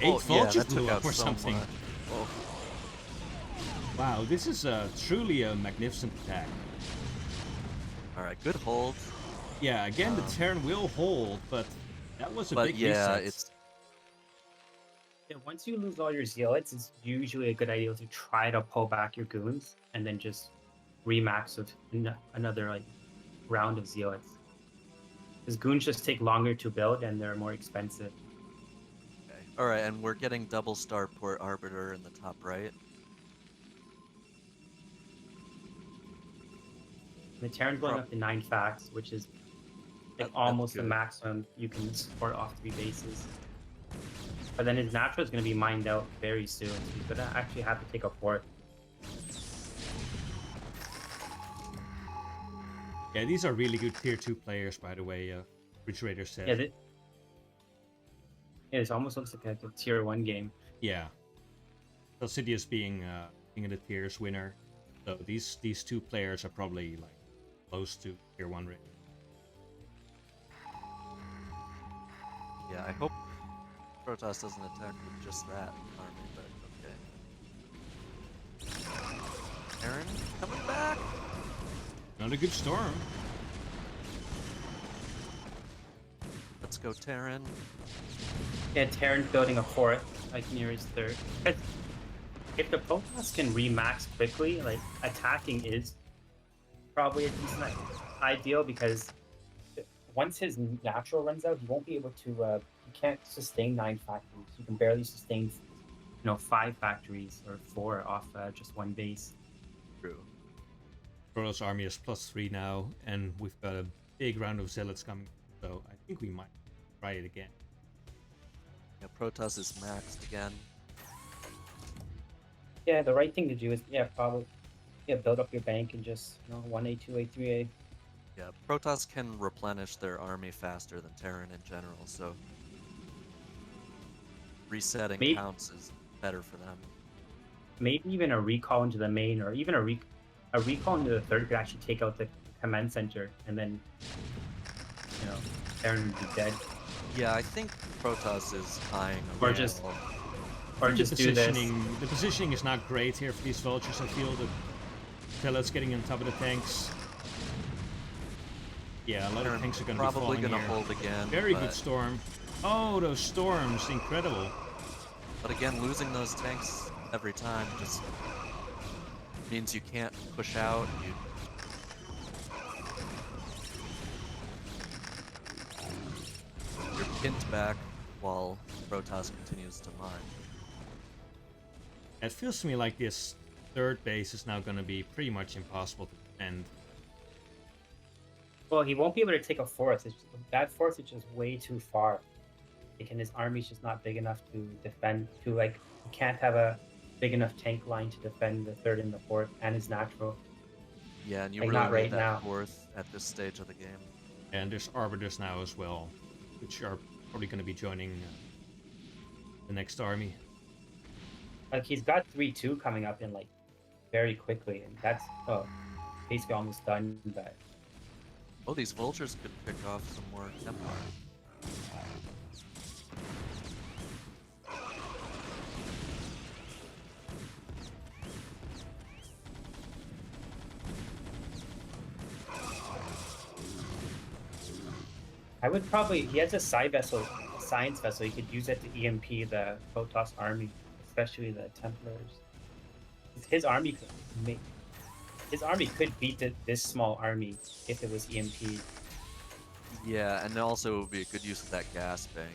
Yeah. 8 Oh, vultures that blew took up out or so something. much. Oh. Wow, this is truly a magnificent attack. All right, good hold. Yeah, again, the Terran will hold, but that was a But big yeah, reset. it's Yeah, once you lose all your zealots, it's usually a good idea to try to pull back your goons and then just remax with another like round of zealots. Because goons just take longer to build and they're more expensive. okay. All right, and we're getting double starport arbiter in the top right. The Terran's going up to 9 facts, which is like That's almost the good. maximum you can support off 3 bases. But then his natural is going to be mined out very soon, so he's going to actually have to take a port. Yeah, these are really good tier 2 players, by the way, Refrigerator said. Yeah, it almost looks like a tier 1 game. Yeah. Cellsidus being in the tiers winner. So these 2 players are probably like close to tier 1 rate. Yeah, I hope Protoss doesn't attack with just that army, but okay. Terran coming back. Not a good storm. let's go Terran. Yeah, Terran's building a fourth, like near his third. If the protoss can remax quickly, like attacking is probably a decent ideal, because once his natural runs out, he won't be able to. He can't sustain 9 factories. You can barely sustain, 5 factories or 4 off just one base. True. Protoss army is +3 now, and we've got a big round of zealots coming, so I think we might try it again. Yeah, Protoss is maxed again. Yeah, the right thing to do is probably build up your bank and just 1A, 2A, 3A. Yeah, Protoss can replenish their army faster than Terran in general, so resetting counts is better for them. Maybe even a recall into the main, or even a recall into the third could actually take out the command center, and then Terran would be dead. Yeah, I think Protoss is eyeing a Or just do this. The positioning is not great here for these vultures. I feel that Zealots getting on top of the tanks. Yeah, a lot of tanks are going to be falling here. Probably going to hold again. Very good storm. Oh, those storms, incredible. But again, losing those tanks every time just means you can't push out. You're pinned back while Protoss continues to mine. It feels to me like this third base is now going to be pretty much impossible to defend. Well, he won't be able to take a fourth. That fourth is just way too far. And his army's just not big enough to defend. He can't have a big enough tank line to defend the third and the fourth, and his natural. Yeah, and you Like, really not right need that now. fourth at this stage of the game. And there's Arbiters now as well, which are probably going to be joining the next army. Like, he's got 3-2 coming up in very quickly, and that's basically almost done. But Oh, these vultures could pick off some more Empire. I would probably, he has a science vessel. He could use it to EMP the Protoss army, especially the Templars. His army could beat this small army if it was EMP. Yeah, and also it would be a good use of that gas bank.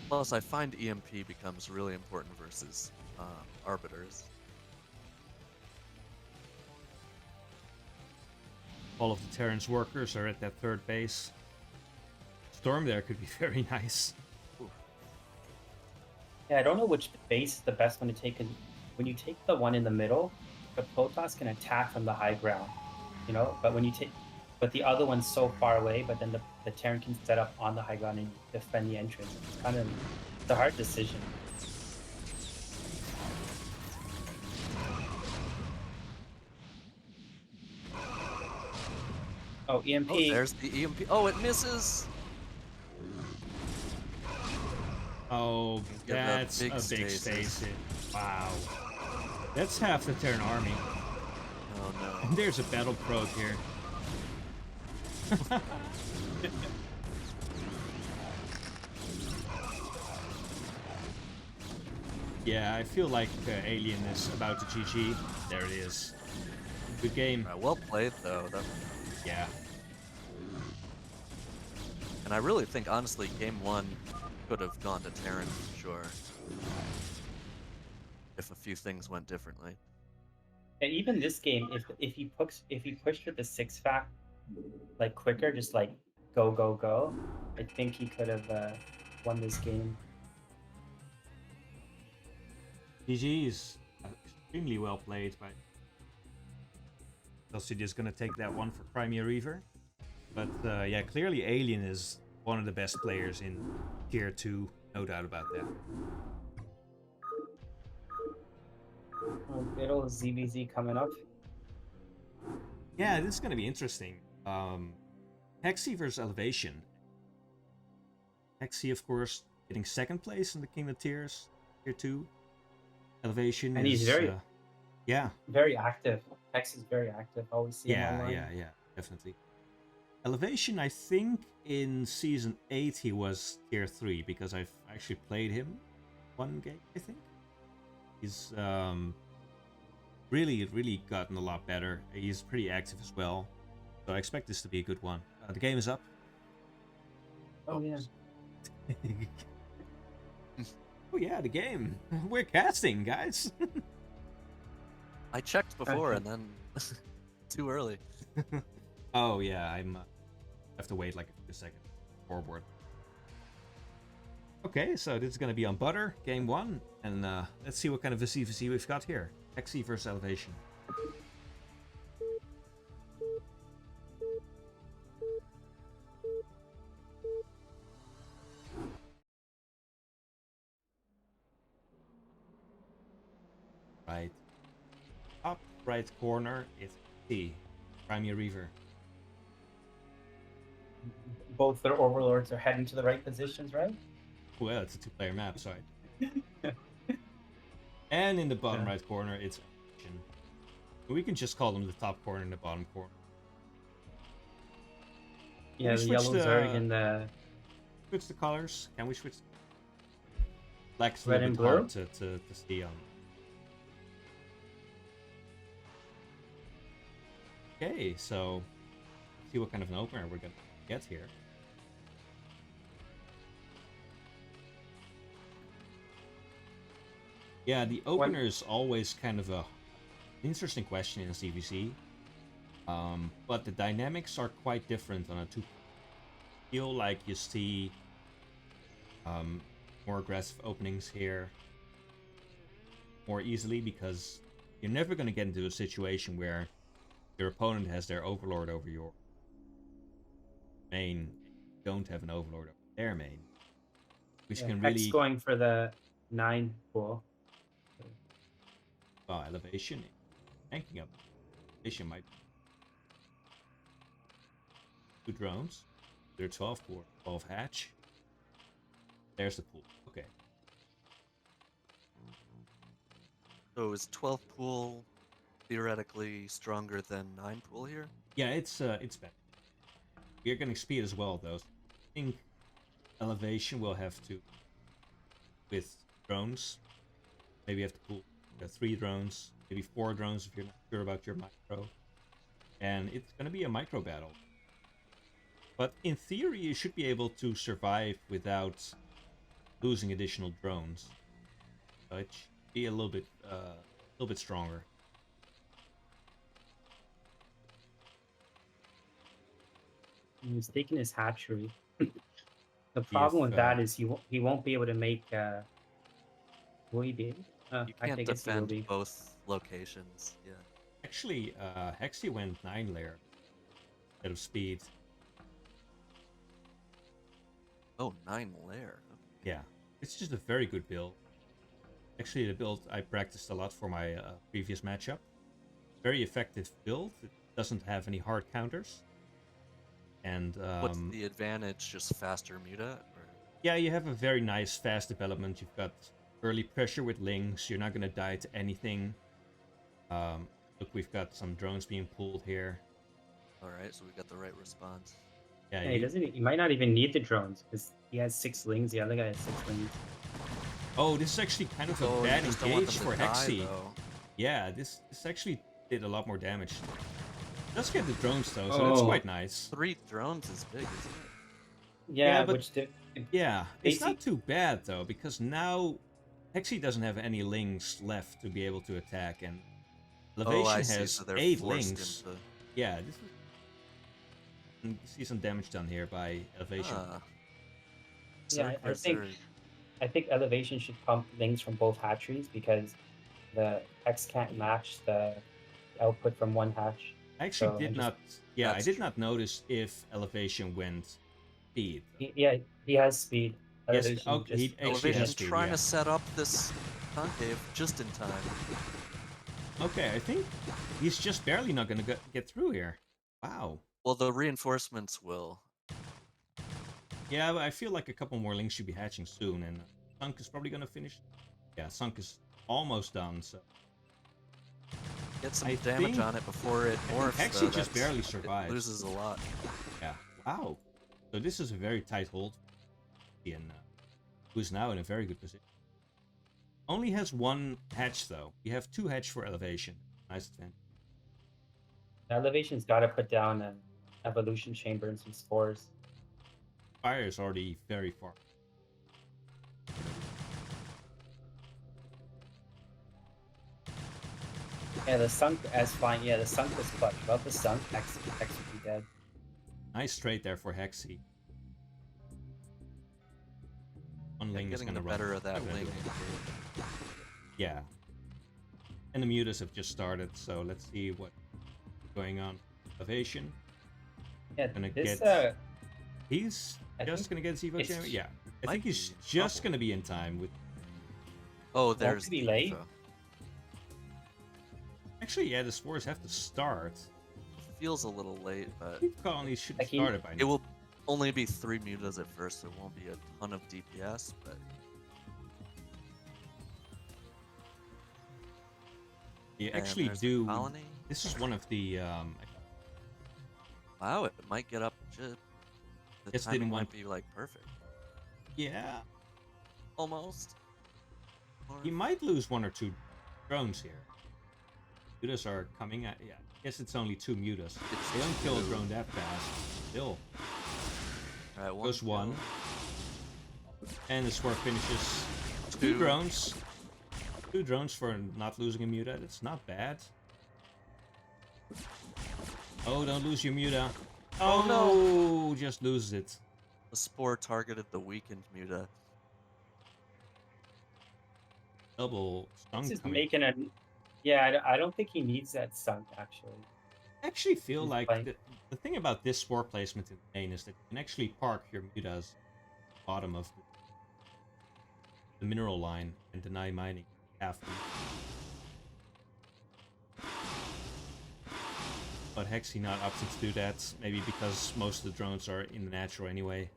Plus, I find EMP becomes really important versus Arbiters. All of the Terran's workers are at that third base. Storm there could be very nice. Yeah, I don't know which base is the best one to take. Cause when you take the one in the middle, the Protoss can attack from the high ground, but the other one's so far away. But then the Terran can set up on the high ground and defend the entrance. It's a hard decision. Oh, EMP. Oh, there's the EMP. Oh, it misses! Oh, that's a big stasis. Wow. That's half the Terran army. Oh no. And there's a battle probe here. Yeah, I feel like AeliaN is about to GG. There it is. Good game. Well played, though. Yeah. And I really think, honestly, game 1 could have gone to Terran for sure. If a few things went differently. And even this game, if he pushed with the 6-fact quicker, just go, I think he could have won this game. GG is extremely well played by Cellsidus. Gonna take that one for Crimea Reaver. But yeah, clearly AeliaN is one of the best players in Tier 2, no doubt about that. Good old ZBZ coming up. Yeah, this is gonna be interesting. Hexe versus Elevation. Hexe, of course, getting 2nd place in the King of Tiers, Tier 2. Elevation and is, he's very yeah, very active. Hexe is very active. I always see him Yeah, online. yeah, definitely. Elevation, I think in Season 8 he was Tier 3, because I've actually played him one game, I think. He's really gotten a lot better. He's pretty active as well. So I expect this to be a good one. The game is up. Oh, yeah. Oh yeah, the game. We're casting, guys. I checked before and then too early. Oh yeah, I have to wait like a second forward. Okay, so this is going to be on Butter, game 1, and let's see what kind of VC we've got here. Hexe versus Elevation. Right. Top right corner is T. Primary Reaver. Both their overlords are heading to the right positions, right? Well, it's a 2-player map, sorry. And in the bottom right corner, it's Elevation. We can just call them the top corner and the bottom corner. Yeah, the yellow zerg and the... Switch the colors. Can we switch? Black's a Red little and bit blue? hard to see on. Okay, so see what kind of an opener we're gonna get here. Yeah, the opener is always kind of a interesting question in a CVC. But the dynamics are quite different on a 2. Feel like you see more aggressive openings here more easily, because you're never going to get into a situation where your opponent has their overlord over your main, don't have an overlord over their main, which can Hexe really going for the 9 pool. Elevation tanking up. Elevation might 2 drones. They're 12 pool, 12 hatch. There's the pool. Okay. So is 12 pool theoretically stronger than 9 pool here? Yeah, it's better. We're getting speed as well, though. So I think Elevation will have to, with drones, maybe have to pull 3 drones, maybe 4 drones if you're not sure about your micro. And it's going to be a micro battle. But in theory, you should be able to survive without losing additional drones. So it should be a little bit stronger. He's taking his hatchery. The problem with that is he won't be able to make. Will he be? You can't defend both locations. Yeah. Actually, Hexe went 9 layer instead of speed. Oh, 9 layer. Okay. Yeah, it's just a very good build. Actually, the build I practiced a lot for my previous matchup. Very effective build. It doesn't have any hard counters. And what's the advantage? Just faster muta? Or? Yeah, you have a very nice fast development. You've got early pressure with links. You're not going to die to anything. Look, we've got some drones being pulled here. All right, so we got the right response. Yeah, he might not even need the drones because he has 6 lings. The other guy has 6 lings. Oh, this is actually kind of a bad engage for Hexe. Though. Yeah, this actually did a lot more damage. Let's get the drones though, so that's quite nice. 3 drones is big, isn't it? Yeah, but which did, yeah, it's not too bad though, because now Hexe doesn't have any lings left to be able to attack, and Elevation has so 8 lings. Into... Yeah, this is... You see some damage done here by Elevation. Yeah, I think Elevation should pump lings from both hatcheries because the Hexe can't match the output from one hatch. I actually did not. Yeah, I did not notice if Elevation went speed. He has speed. Yes, he actually has speed. Trying to set up this concave just in time. Okay, I think he's just barely not going to get through here. Wow. Well, the reinforcements will. Yeah, but I feel like a couple more links should be hatching soon, and Sunk is probably going to finish. Yeah, Sunk is almost done, so... Get some I damage think- on it before it I morphs. think Hexe though, just that's- barely it survives. loses a lot. Yeah. Wow. So this is a very tight hold. And who's now in a very good position. Only has one hatch though. You have 2 hatch for elevation. Nice advantage. Elevation's got to put down an evolution chamber and some spores. Fire is already very far. Yeah, the sunk as fine. Yeah, the sunk was clutch. Without the sunk, Hexe would be dead. Nice trade there for Hexe. One Yeah, Ling is getting gonna the run. better of that Not gonna Ling. do it. Yeah. And the mutas have just started, so let's see what's going on. Elevation. Yeah, Gonna this get- He's I just think gonna get Evo it's- Chamber? Yeah. I might think he's be just double. gonna be in time with. Oh, there's be the late. Evo. Actually, yeah, the spores have to start. Feels a little late, but Keep colonies should have Like he- started by it now. will only be 3 mutas at first, so it won't be a ton of DPS, but You and actually there's the do. colony. This is one of the. Wow, it might get up just. The Just timing didn't might want- be like perfect, Yeah. almost. Or- You might lose 1 or 2 drones here. Mutas are coming at. Yeah. I guess it's only 2 mutas. It's They don't kill a 2. drone that fast. Still. Alright, Goes 1. And the spore finishes. 2 Two. drones. 2 drones for not losing a muta. That's not bad. Oh, don't lose your muta. Oh, no! Just loses it. The spore targeted the weakened muta. Double This stung is coming. making a. Yeah, I don't think he needs that sunk actually. I actually feel He's like playing- the thing about this spore placement in the main is that you can actually park your mutas bottom of the mineral line and deny mining half them. But Hexe not opting to do that, maybe because most of the drones are in the natural anyway.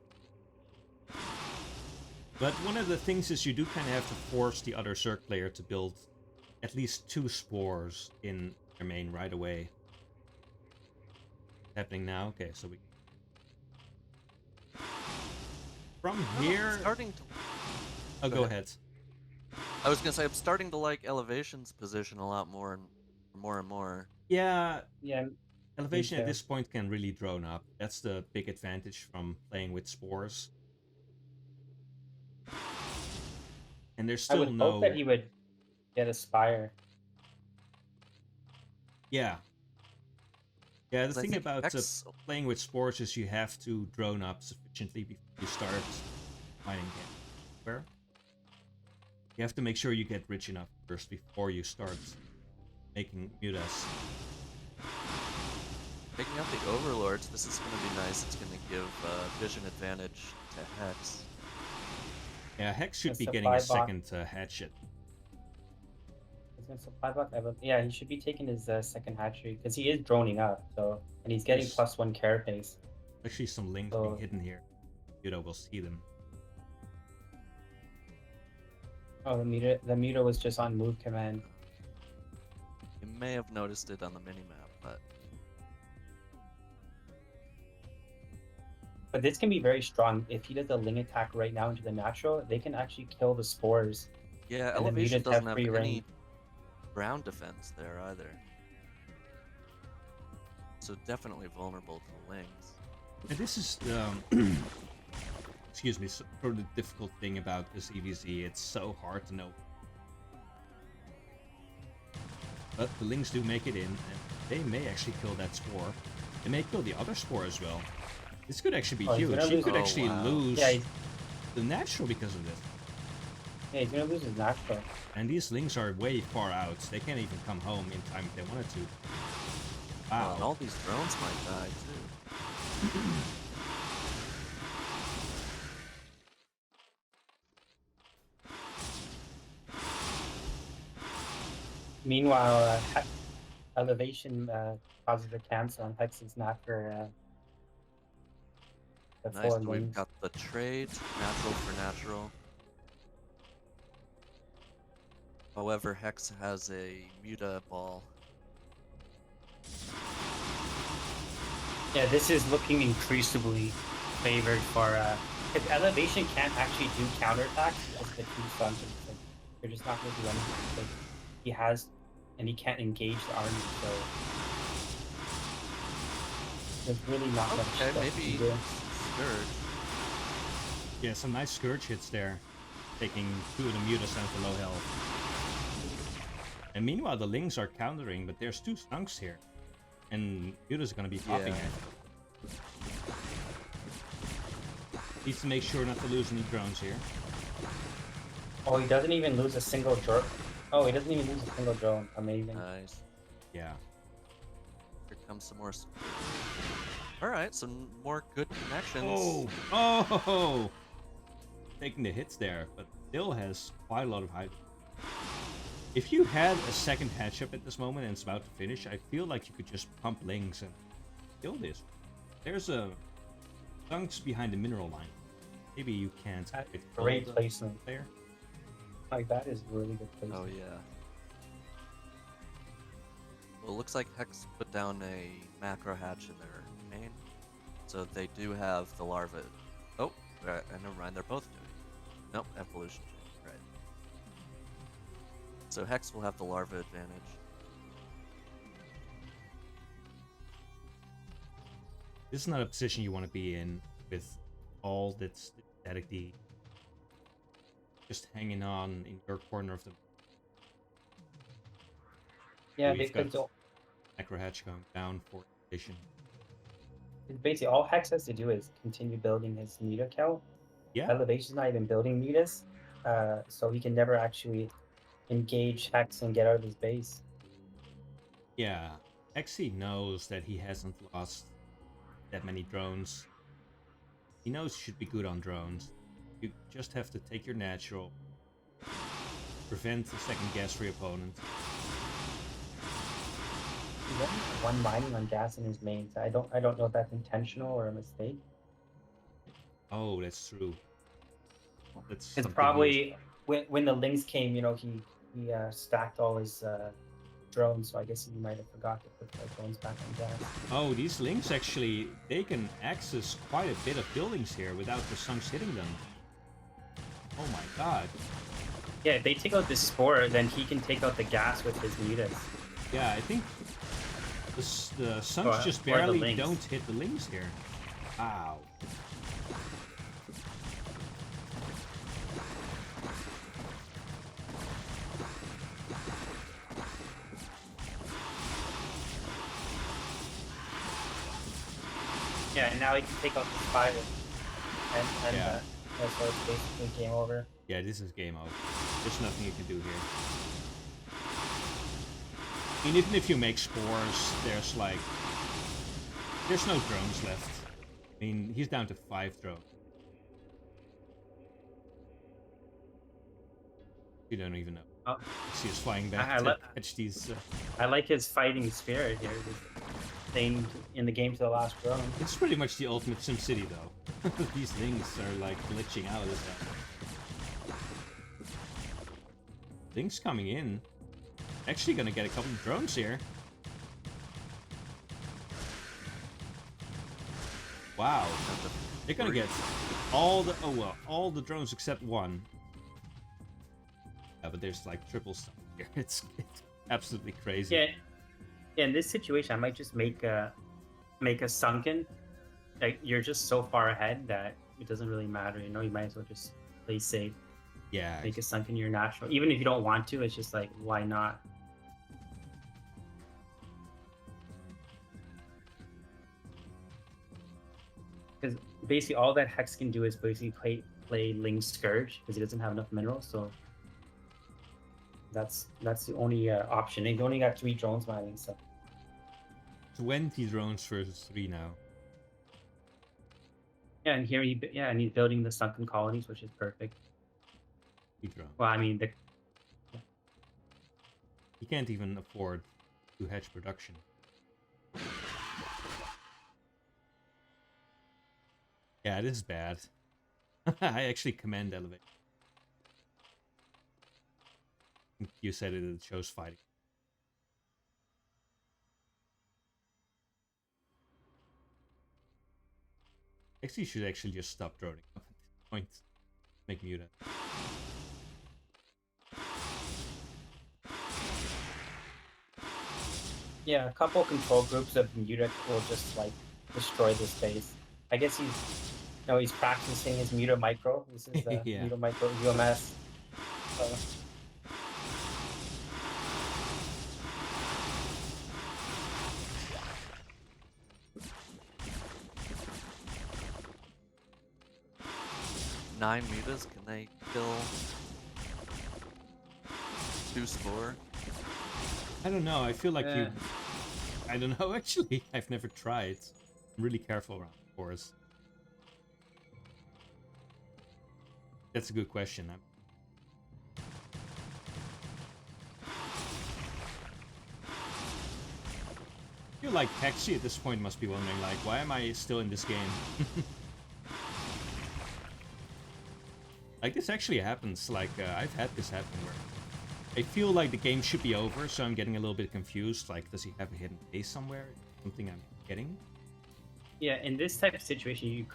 But one of the things is you do kind of have to force the other Zerg player to build at least 2 spores in their main right away. Happening now? Okay, so we... From I'm here... starting to. Oh, go go ahead. ahead. I was gonna say I'm starting to like Elevation's position a lot more and more. Yeah, Yeah, elevation at too. this point can really drone up. That's the big advantage from playing with spores. And there's I still would no... hope that he would get a spire. Yeah. Yeah, the 'Cause I thing think about Hexe- playing with spores is you have to drone up sufficiently before you start mining game. Where? You have to make sure you get rich enough first before you start making mutas. Picking up the Overlords, this is gonna be nice. It's gonna give vision advantage to Hexe. Yeah, Hex should A be getting a supply box. second hatchet. He's gonna supply block. Yeah, he should be taking his second hatchery because he is droning up. So and he's getting Yes. +1 carapace. Actually, some links So- being hidden here. Muta will see them. Oh, the meter was just on move command. You may have noticed it on the minimap, but But this can be very strong. If he does a ling attack right now into the natural, they can actually kill the spores. yeah, And the Elevation mutants doesn't have have free any reign. ground defense there either. So definitely vulnerable to Lings. And this is excuse me, sort of the difficult thing about this EVZ. It's so hard to know. But the Lings do make it in, and they may actually kill that spore. They may kill the other spore as well. This could actually be Oh, he's huge. gonna He lose- could Oh, actually wow. lose Yeah, the natural because of this. he's gonna lose his natural. And these Lings are way far out. They can't even come home in time if they wanted to. Wow, and Wow. all these drones might die too. Meanwhile, elevation causes a cancel on Hex's not for the Nice, 4 so we've lings. got the trade, natural for natural. However, Hexe has a Muta ball. Yeah, this is looking increasingly favored for if elevation can't actually do counterattacks because the two sons are like, they're just not going to do anything. Like, he has, and he can't engage the army, so there's really not much Okay, stuff to maybe do. Scourge. Yeah, some nice Scourge hits there. Taking 2 of the mutas down to low health. And meanwhile, the Lings are countering, but there's 2 Skunks here. And mutas are going to be popping it. Needs to make sure not to lose any drones here. Oh, he doesn't even lose a single drone. Oh, he doesn't even lose a single drone. Amazing. Nice. Yeah. Here comes some more. Alright, some more good connections. Oh! Oh! Taking the hits there, but still has quite a lot of height. If you had a second hatch-up at this moment and it's about to finish, I feel like you could just pump Lings and kill this. There's a Skunks behind the mineral line. Maybe you can't. Great placement there. Like, that is really good placement. Oh, yeah. Well, it looks like Hexe put down a macro hatch in their main. So they do have the larva. Oh, never mind, they're both doing it. Nope, evolution. Right. So Hexe will have the larva advantage. This is not a position you want to be in with all that's statically just hanging on in your corner of the. Yeah, We've because got Macro Hatch going down for addition. basically all Hex has to do is continue building his muta count. Yeah. Elevation's not even building mutas, so he can never actually engage Hex and get out of his base. Yeah. Hexe knows that he hasn't lost that many drones. He knows he should be good on drones. You just have to take your natural, prevent the second gas for your opponent. He has one mining on gas in his main, so I don't know if that's intentional or a mistake. Oh, that's true. That's It's probably when the Lings came, you know, he stacked all his drones, so I guess he might have forgot to put the drones back on gas. Oh, these Lings actually, they can access quite a bit of buildings here without the Sunks hitting them. Oh my god. Yeah, if they take out this spore, then he can take out the gas with his mutas. Yeah, I think the Sunks just barely don't hit the Lings here. Wow. Yeah, and now he can take out the spider. And yeah. So it's basically game over. Yeah, this is game over. There's nothing you can do here. I mean, even if you make spores, there's no drones left. I mean, he's down to 5 drones. You don't even know. Oh. See us flying back to catch these. I like his fighting spirit here. Staying in the game to the last drone. It's pretty much the ultimate SimCity, though. These things are like glitching out of this. Things coming in. Actually, gonna get a couple of drones here. Wow, they're gonna get all the drones except one. Yeah, but there's like triple stuff here. It's absolutely crazy. Yeah. In this situation, I might just make a sunken. Like, you're just so far ahead that it doesn't really matter. You know, you might as well just play safe. Yeah. Make a sunken your natural, even if you don't want to. It's just like, why not? Because basically all that Hex can do is basically play Ling's Scourge because he doesn't have enough minerals. So that's the only option. And he only got 3 drones mining, so 20 drones versus 3 now. Yeah, and here and he's building the sunken colonies, which is perfect. Well, I mean, he can't even afford to hedge production. Yeah, this is bad. I actually commend Elevate. You said it shows fighting. Hexe should actually just stop droning up at this point. Make Muta. Yeah, a couple control groups of Muta will just like destroy this base. I guess he's practicing his Muta micro. This is the Yeah. Muta micro UMS. So. 9 mutas, can they kill 2 score? I don't know. I feel like you. I don't know. Actually, I've never tried. I'm really careful around cores. That's a good question. I feel like Hexe at this point must be wondering, like, why am I still in this game? Like, this actually happens. Like, I've had this happen where I feel like the game should be over, so I'm getting a little bit confused. Like, does he have a hidden base somewhere? Something I'm getting? Yeah, in this type of situation, you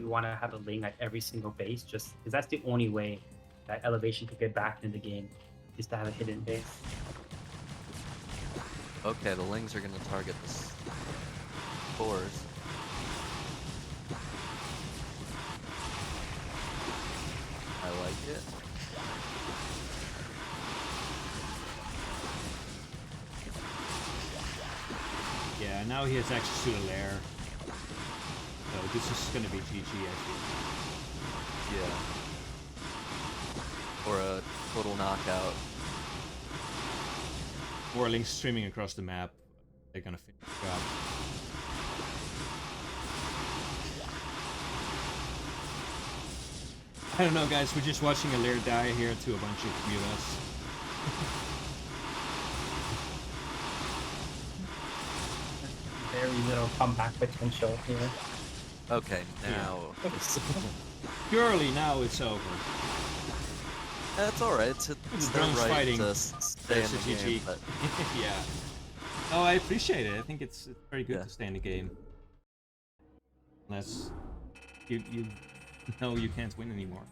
want to have a Ling at every single base, just because that's the only way that Elevation could get back in the game, is to have a hidden base. Okay, the Lings are going to target the cores. I like it. Yeah, now he has access to the lair. So this is gonna be GG, I feel. Yeah. Or a total knockout. Warlings streaming across the map. They're gonna finish the job. I don't know, guys. We're just watching a lair die here to a bunch of mutas. Very little comeback potential here. Okay, now... Purely now it's over. That's alright, it's The their drones right fighting. to stay in the GG. game, but... Yeah. Oh, I appreciate it. I think it's very good Yeah. to stay in the game. Unless you know you can't win anymore.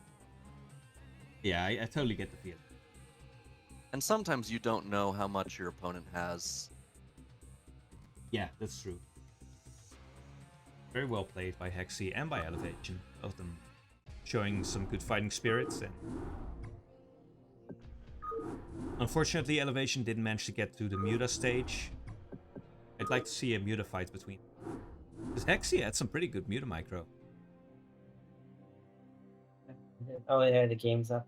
Yeah, I totally get the feel. And sometimes you don't know how much your opponent has. Yeah, that's true. Very well played by Hexe and by Elevation. Both of them showing some good fighting spirits. And unfortunately, Elevation didn't manage to get to the Muta stage. I'd like to see a Muta fight between them. Because Hexe had some pretty good Muta micro. Oh yeah, the game's up.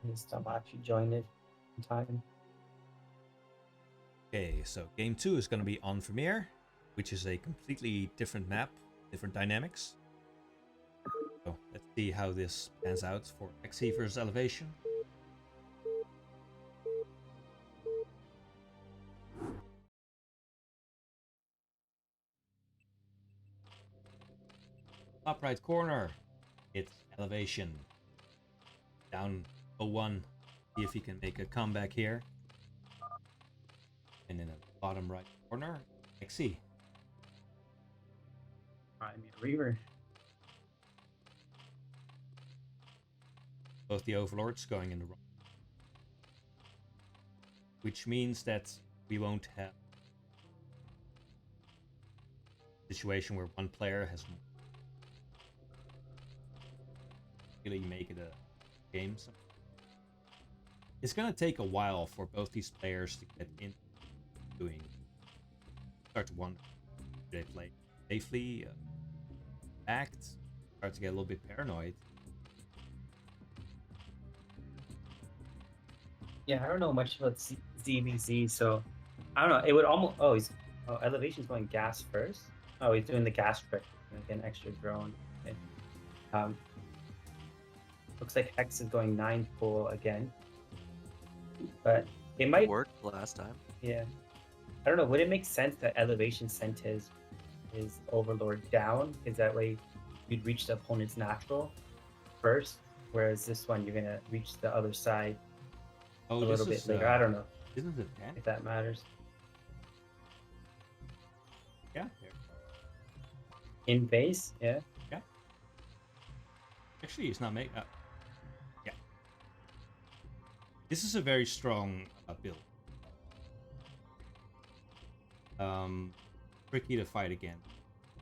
I'm actually joined it in time. Okay, so game 2 is going to be on Vermeer, which is a completely different map, different dynamics. So let's see how this pans out for Hexe versus Elevation. Top right corner, it's Elevation. Down 0-1. See if he can make a comeback here. And in the bottom right corner, Hexe. I mean, Reaver. Both the Overlords going in the wrong. Which means that we won't have a situation where one player has really make it a game. So it's gonna take a while for both these players to get in doing. Start to wonder, do they play safely, act, start to get a little bit paranoid. Yeah, I don't know much about ZVZ, so I don't know. It would almost. Elevation's going gas first. Oh, he's doing the gas trick, like an extra drone. Okay. Looks like Hexe is going 9 pull again, but it might work last time. Yeah, I don't know. Would it make sense that Elevation sent his Overlord down? Because that way you'd reach the opponent's natural first, whereas this one you're gonna reach the other side a little bit later. I don't know Isn't it 10? if that matters. Yeah, there. In base, yeah. Yeah. Actually, he's not making. Yeah. This is a very strong build. Tricky to fight again.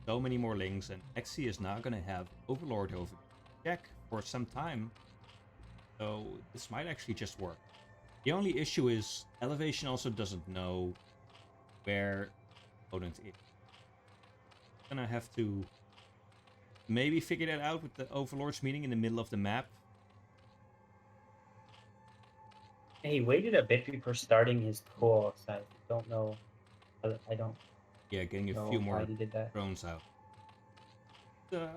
So many more links, and Hexe is now gonna have Overlord over check for some time. So this might actually just work. The only issue is Elevation also doesn't know where opponent is. Gonna have to maybe figure that out with the Overlords meeting in the middle of the map. He waited a bit before starting his pull, so I don't know. I don't Yeah, getting a know few why more he did that. drones out. Not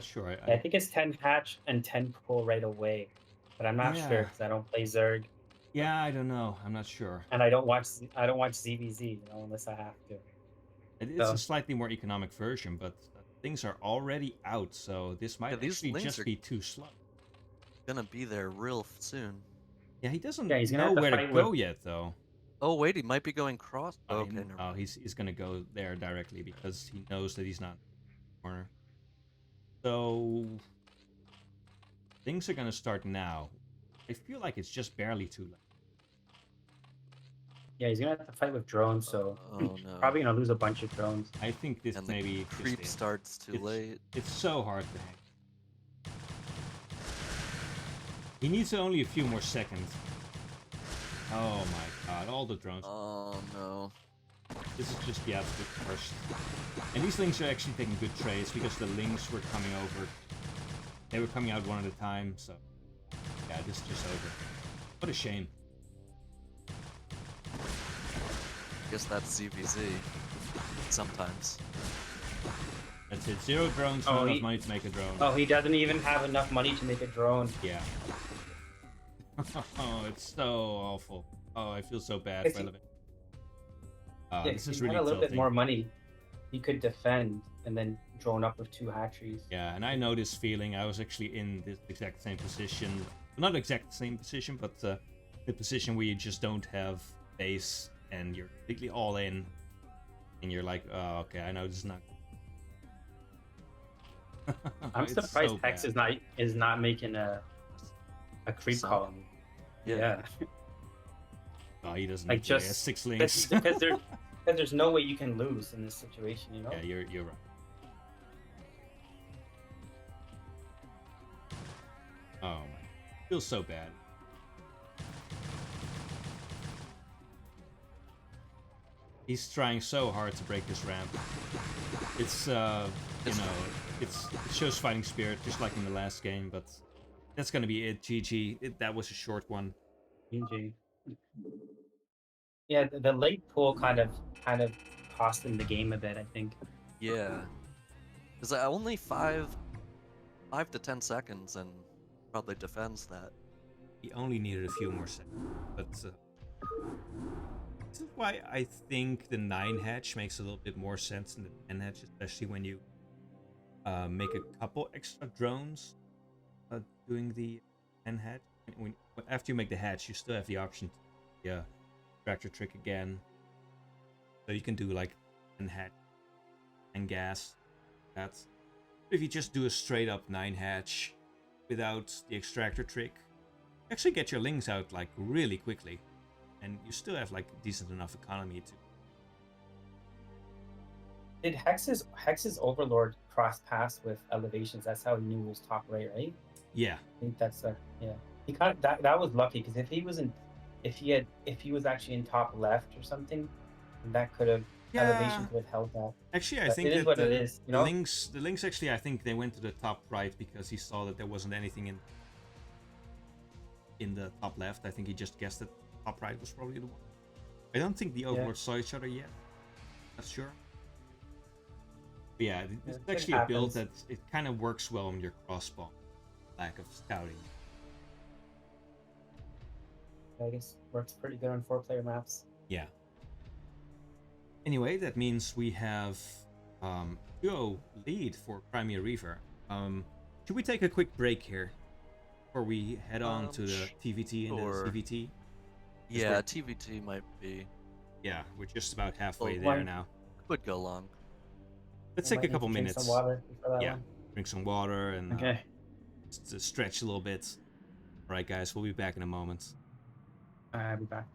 sure. I think it's 10 hatch and 10 pull right away, but I'm not sure because I don't play Zerg Yeah, I don't know. I'm not sure. and I don't watch ZVZ, you know, unless I have to. It's a slightly more economic version, but things are already out, so this might actually just be too slow. Gonna be there real soon. Yeah, he doesn't he's gonna know have to where to fight go with... yet, though. Oh wait, he might be going cross. Oh, okay, never mind. He's gonna go there directly because he knows that he's not in the corner. So things are gonna start now. I feel like it's just barely too late. Yeah, he's gonna have to fight with drones, so no. probably gonna lose a bunch of drones. I think this and maybe the creep starts too late. It's so hard to hang. He needs only a few more seconds. Oh my god, all the drones. Oh no. This is just the absolute worst. And these links are actually taking good trades because the links were coming over. They were coming out one at a time, so yeah, this is just over. What a shame. I guess that's ZVZ. Sometimes. That's it. 0 drones, not enough money to make a drone. Oh, he doesn't even have enough money to make a drone. Yeah. Oh, it's so awful. Oh, I feel so bad for Elevation. This is really a little tilting. bit more money. He could defend and then drone up with 2 hatcheries. Yeah, and I know this feeling. I was actually in this exact same position. Not exact same position, but the position where you just don't have base and you're completely all in. And you're like, oh, okay, I know this is not... I'm surprised Hexe is not making a creep column. Yeah. Oh, he doesn't like just 6 links. because there's no way you can lose in this situation, you know? Yeah, you're right. Oh my, feels so bad. He's trying so hard to break this ramp. It's it shows fighting spirit just like in the last game, but that's gonna be it. GG. That was a short one. GG. Yeah, the late pull kind of cost him the game a bit, I think. Yeah, because only 5 to 10 seconds and probably defends that. He only needed a few more seconds, but this is why I think the 9 hatch makes a little bit more sense than the 10 hatch, especially when you make a couple extra drones doing the 10 hatch. After you make the hatch, you still have the option to tractor trick again. So you can do like 10 hatch and gas. That's if you just do a straight up 9 hatch without the extractor trick, you actually get your lings out like really quickly. And you still have like decent enough economy to. Did Hexe's Overlord cross pass with elevations? That's how he knew he was top right? Yeah. I think that's yeah. He kind of that was lucky because if he was actually in top left or something, that could have elevation could have held that. Actually, I but think it is what it is. You know? The links actually I think they went to the top right because he saw that there wasn't anything in the top left. I think he just guessed that top right was probably the one. I don't think the Overlords saw each other yet. Not sure. But yeah, it's actually a build that it kind of works well on your cross spawn. Lack of scouting. I guess works pretty good on 4-player maps. Yeah. Anyway, that means we have duo lead for Crimea Reaver. Should we take a quick break here before we head on to the TVT and the CVT? Yeah, TVT might be. Yeah, we're just about halfway Well, there now. Could go long. Let's I take might a need couple to drink minutes. some water before that Yeah, one. drink some water and Okay. just to stretch a little bit. All right, guys, we'll be back in a moment. I'll be back.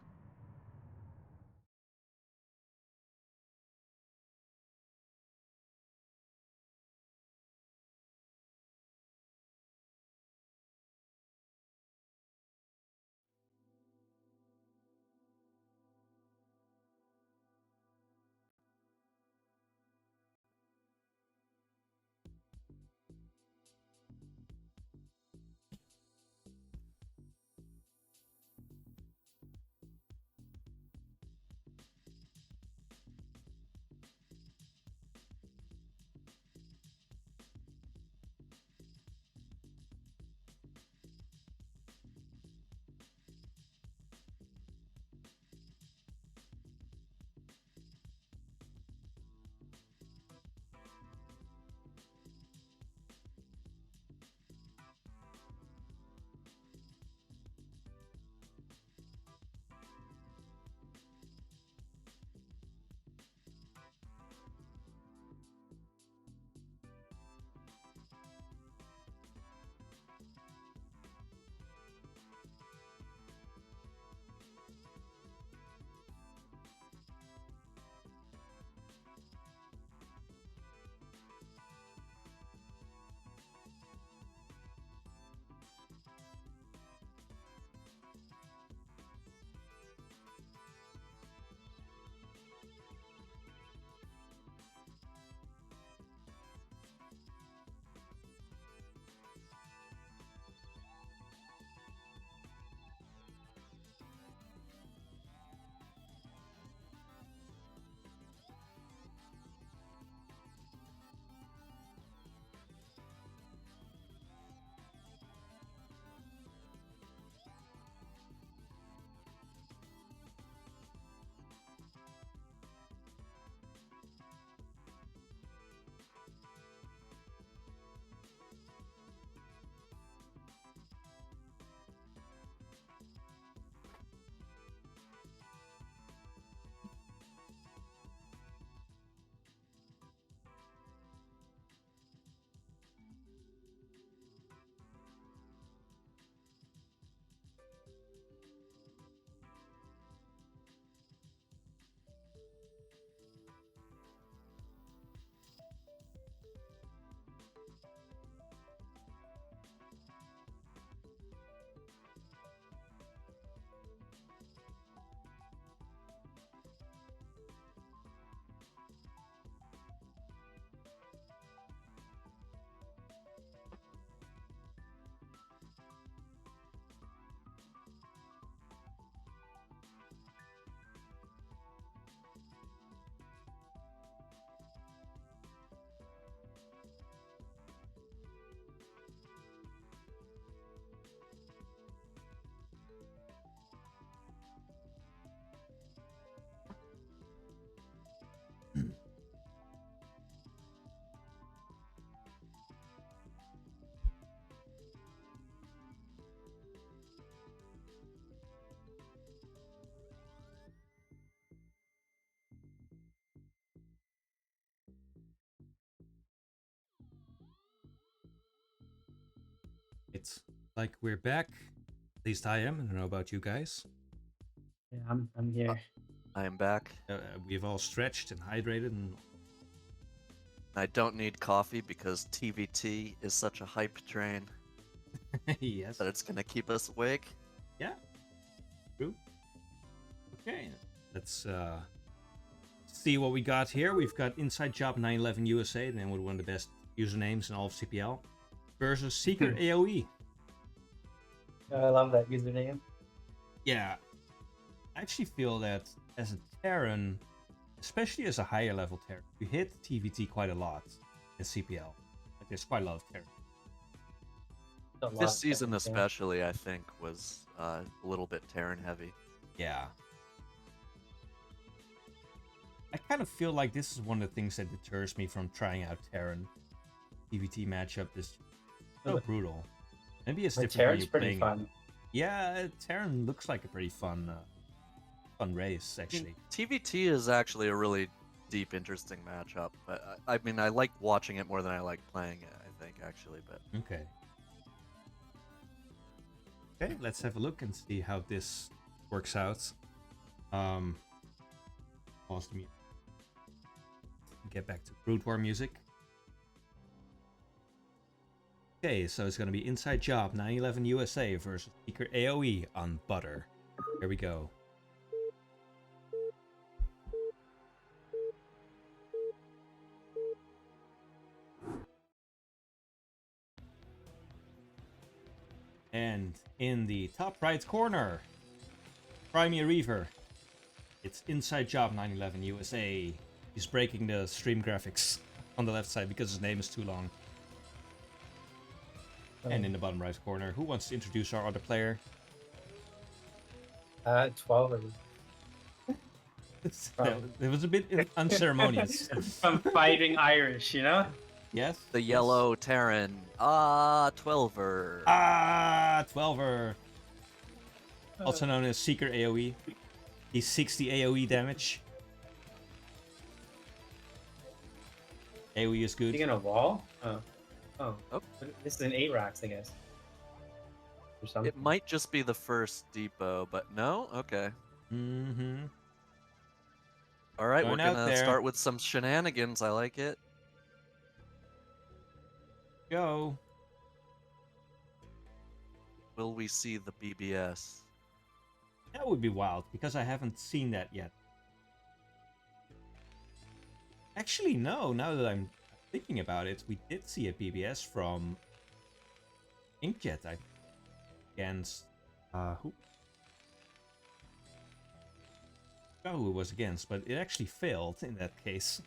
It's like we're back. At least I am. I don't know about you guys. Yeah, I'm here. I am back. We've all stretched and hydrated and I don't need coffee because TVT is such a hype train yes. that it's gonna keep us awake. Yeah. True. Okay. Let's see what we got here. We've got Inside Job 911 USA, then with one of the best usernames in all of CPL, versus seekeraoe. I love that username. Yeah. I actually feel that as a Terran, especially as a higher level Terran, you hit TVT quite a lot in CPL. Like, there's quite a lot of Terran. A lot This of season different things. especially, I think, was a little bit Terran heavy. Yeah. I kind of feel like this is one of the things that deters me from trying out Terran. TVT matchup is so But- brutal. Maybe it's But different when Terran's you're pretty playing fun. it. Yeah, Terran looks like a pretty fun fun race, actually. TVT is actually a really deep, interesting matchup. But I mean, I like watching it more than I like playing it, I think, actually. But Okay. Okay, let's have a look and see how this works out. Pause the music. Get back to Brood War music. Okay, so it's gonna be Inside Job 9/11 USA versus seekeraoe on Butter. Here we go. And in the top right corner, Primary Reaver. It's Inside Job 9/11 USA. He's breaking the stream graphics on the left side because his name is too long. And in the bottom right corner, who wants to introduce our other player? 12 of It was a bit unceremonious. From Fightin Aiurish, you know? Yes? the yes. yellow Terran, 12er. 12er. Also known as seekeraoe. He's 60 AoE damage. AoE is good. You gonna wall? Oh. Oh. This is an 8 racks, I guess. Or something. It might just be the first depot, but no? Okay. Mm-hmm. Alright, Going we're out gonna there. start with some shenanigans. I like it. Go. Will we see the BBS? That would be wild, because I haven't seen that yet. Actually, no, now that I'm thinking about it, we did see a BBS from Inkjet, I think, against, who? I don't know who it was against, but it actually failed in that case.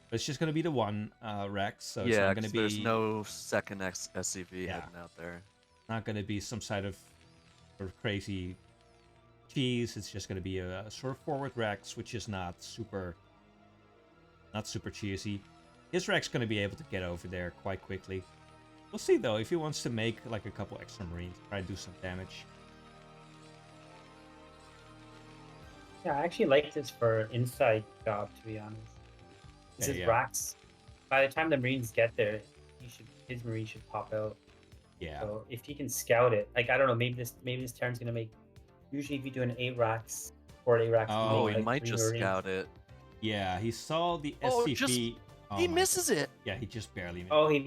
But it's just going to be the one, Rex, so it's Yeah, not going to 'cause be... there's no second SCV Yeah. heading out there. Not going to be some sort of crazy cheese. It's just going to be a sort of forward Rex, which is not super cheesy. His Rex going to be able to get over there quite quickly. We'll see though if he wants to make like a couple extra Marines, try to do some damage. Yeah, I actually like this for inside job, to be honest. This is racks. By the time the Marines get there, his Marines should pop out. Yeah. So if he can scout it, like I don't know, maybe this Terran's gonna make. Usually, if you do an 8 racks or 8 racks, Oh, he might just scout it. Yeah, he saw the Oh, SCP. He misses it. Yeah, he just barely missed. Oh, he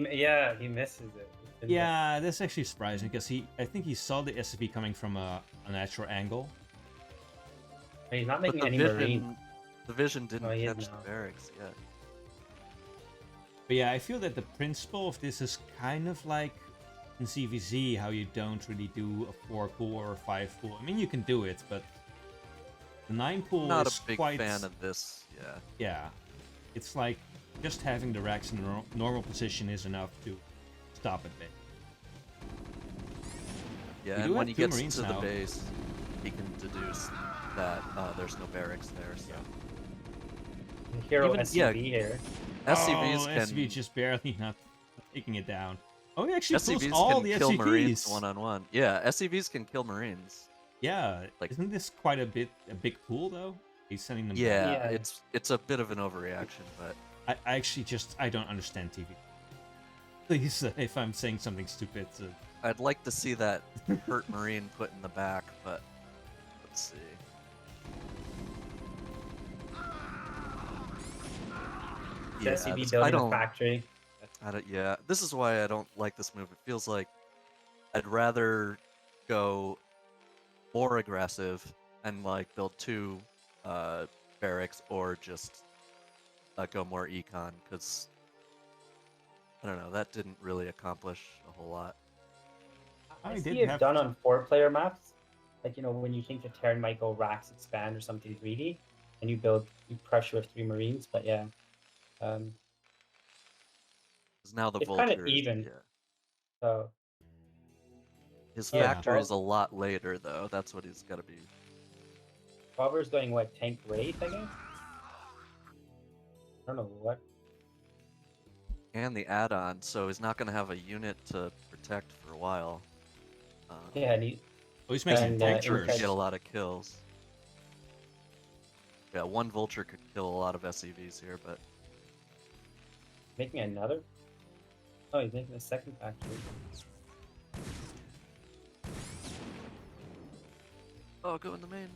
misses it. Yeah, that's actually surprising because I think he saw the SCP coming from a natural angle. He's not But making any Marines. the vision didn't Oh, he is catch the now. barracks yet. But yeah, I feel that the principle of this is kind of like in CVZ, how you don't really do a 4 pool or a 5 pool. I mean, you can do it, but the 9 pool Not is a big quite... fan of this, yeah. Yeah, it's like just having the racks in the normal position is enough to stop it. Yeah, We and do when have he 2 gets Marines to the now. base, he can deduce that there's no barracks there, so... Hero Even- SCV yeah. here. SCVs oh, can... SCV just barely not taking it down. Oh, he actually pulls SCVs all can the kill SCVs. Marines one-on-one. Yeah, SCVs can kill Marines. Yeah, Like- isn't this quite a big pool though? He's sending them. Yeah, Yeah. it's a bit of an overreaction, but... I actually I don't understand TV. Please, if I'm saying something stupid, I'd like to see that hurt Marine put in the back, but... Let's see. Yeah, SCV this- building a factory. yeah, this is why I don't like this move. It feels like I'd rather go more aggressive and like build 2 barracks or just go more econ, because I don't know, that didn't really accomplish a whole lot. I I see did it have done on 4-player maps. Like, you know, when you think the Terran might go racks expand or something greedy, and you pressure with 3 Marines, but yeah. 'Cause now the It's vultures, kinda even. yeah. So His Yeah. factory's a lot later though. That's what he's got to be. Prover's going what, tank Wraith, I guess? I don't know what. And the add-on, so he's not going to have a unit to protect for a while. Yeah, and he, Oh, he's making And, tank Sure, Inside- get a lot of kills. Yeah, one vulture could kill a lot of SEVs here, but Making another? Oh, he's making a second factory. oh, go in the main.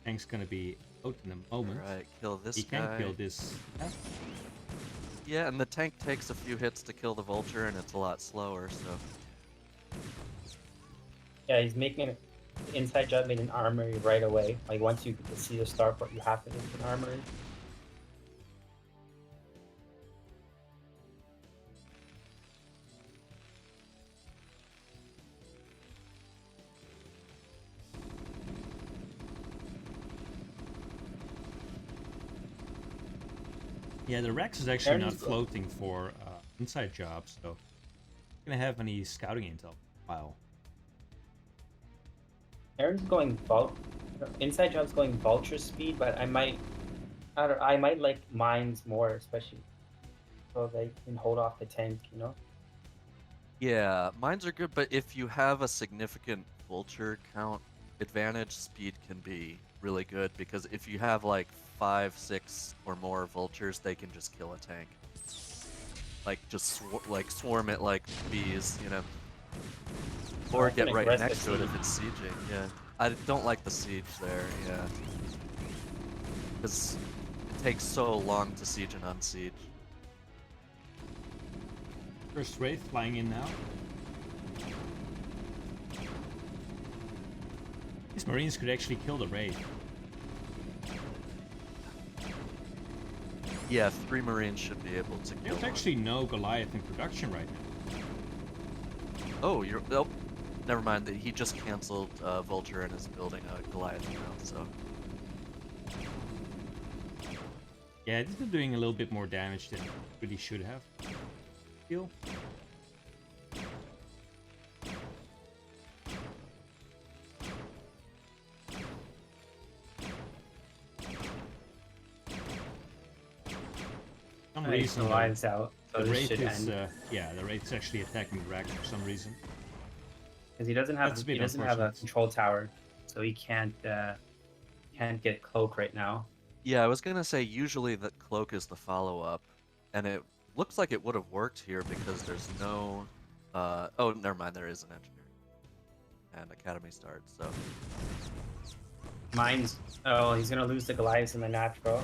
Tank's gonna be out in a moment. Alright, kill this He guy. can kill this. Yeah, and the tank takes a few hits to kill the vulture, and it's a lot slower, so... Yeah, he's making an inside job made an armory right away. Like once you see the starport, you have to make an armory. Yeah, the Rex is actually not floating for inside jobs, so not gonna have any scouting intel. Wow. Aaron's going inside job's going vulture speed, but I might like mines more, especially so they can hold off the tank, you know? Yeah, mines are good, but if you have a significant vulture count advantage, speed can be really good, because if you have like 5, 6 or more vultures, they can just kill a tank. Like, just swarm it like bees, you know? Or get right next to it if it's sieging, yeah. I don't like the siege there, yeah. Because it takes so long to siege and unsiege. First Wraith flying in now. These Marines could actually kill the Wraith. Yeah, 3 Marines should be able to kill There's one. actually no Goliath in production right now. Oh, oh, never mind. He just canceled Vulture and is building a Goliath now, so... Yeah, this is doing a little bit more damage than it really should have. Feel. Some reason the lives out, so the this Wraith should is end. yeah, the Wraith's actually attacking the Rack for some reason. Because he doesn't have That's a bit have a unfortunate. control tower, so he can't get cloak right now. Yeah, I was gonna say usually that Cloak is the follow-up, and it looks like it would have worked here because there's no... oh, never mind, there is an engineer. And Academy starts, so... Mine's he's gonna lose the Goliaths in the natural.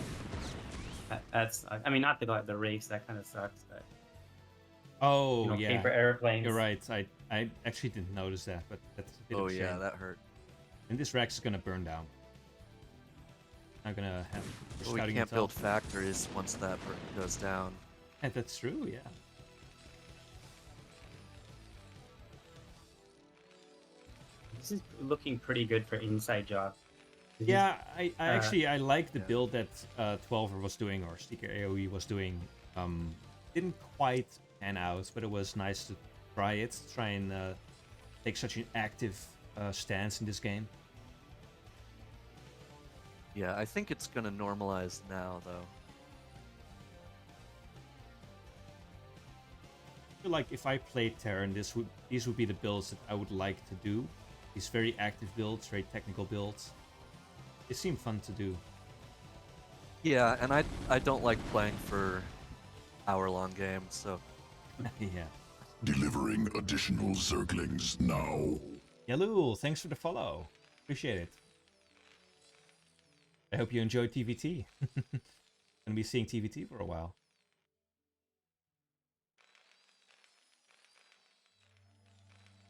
That's I mean not the Goliath, the Wraiths, that kind of sucks. But Oh, you know, yeah. paper airplanes. You're right. I actually didn't notice that, but that's a bit Oh of a yeah, shame. that hurt. And this Rack's gonna burn down. Not gonna have Oh, we scouting can't intel. build factories once that goes down. Yeah, that's true, yeah. This is looking pretty good for inside job. Yeah, I actually I like the yeah. build that 12er was doing, or CPL was doing. Didn't quite pan out, but it was nice to try it. Try and take such an active stance in this game. Yeah, I think it's gonna normalize now, though. I feel like if I played Terran, these would be the builds that I would like to do. These very active builds, very technical builds. They seem fun to do. Yeah, and I don't like playing for hour-long games, so... Yeah. Delivering additional zerglings now. Yaqoob, thanks for the follow. Appreciate it. I hope you enjoyed TVT. Gonna be seeing TVT for a while.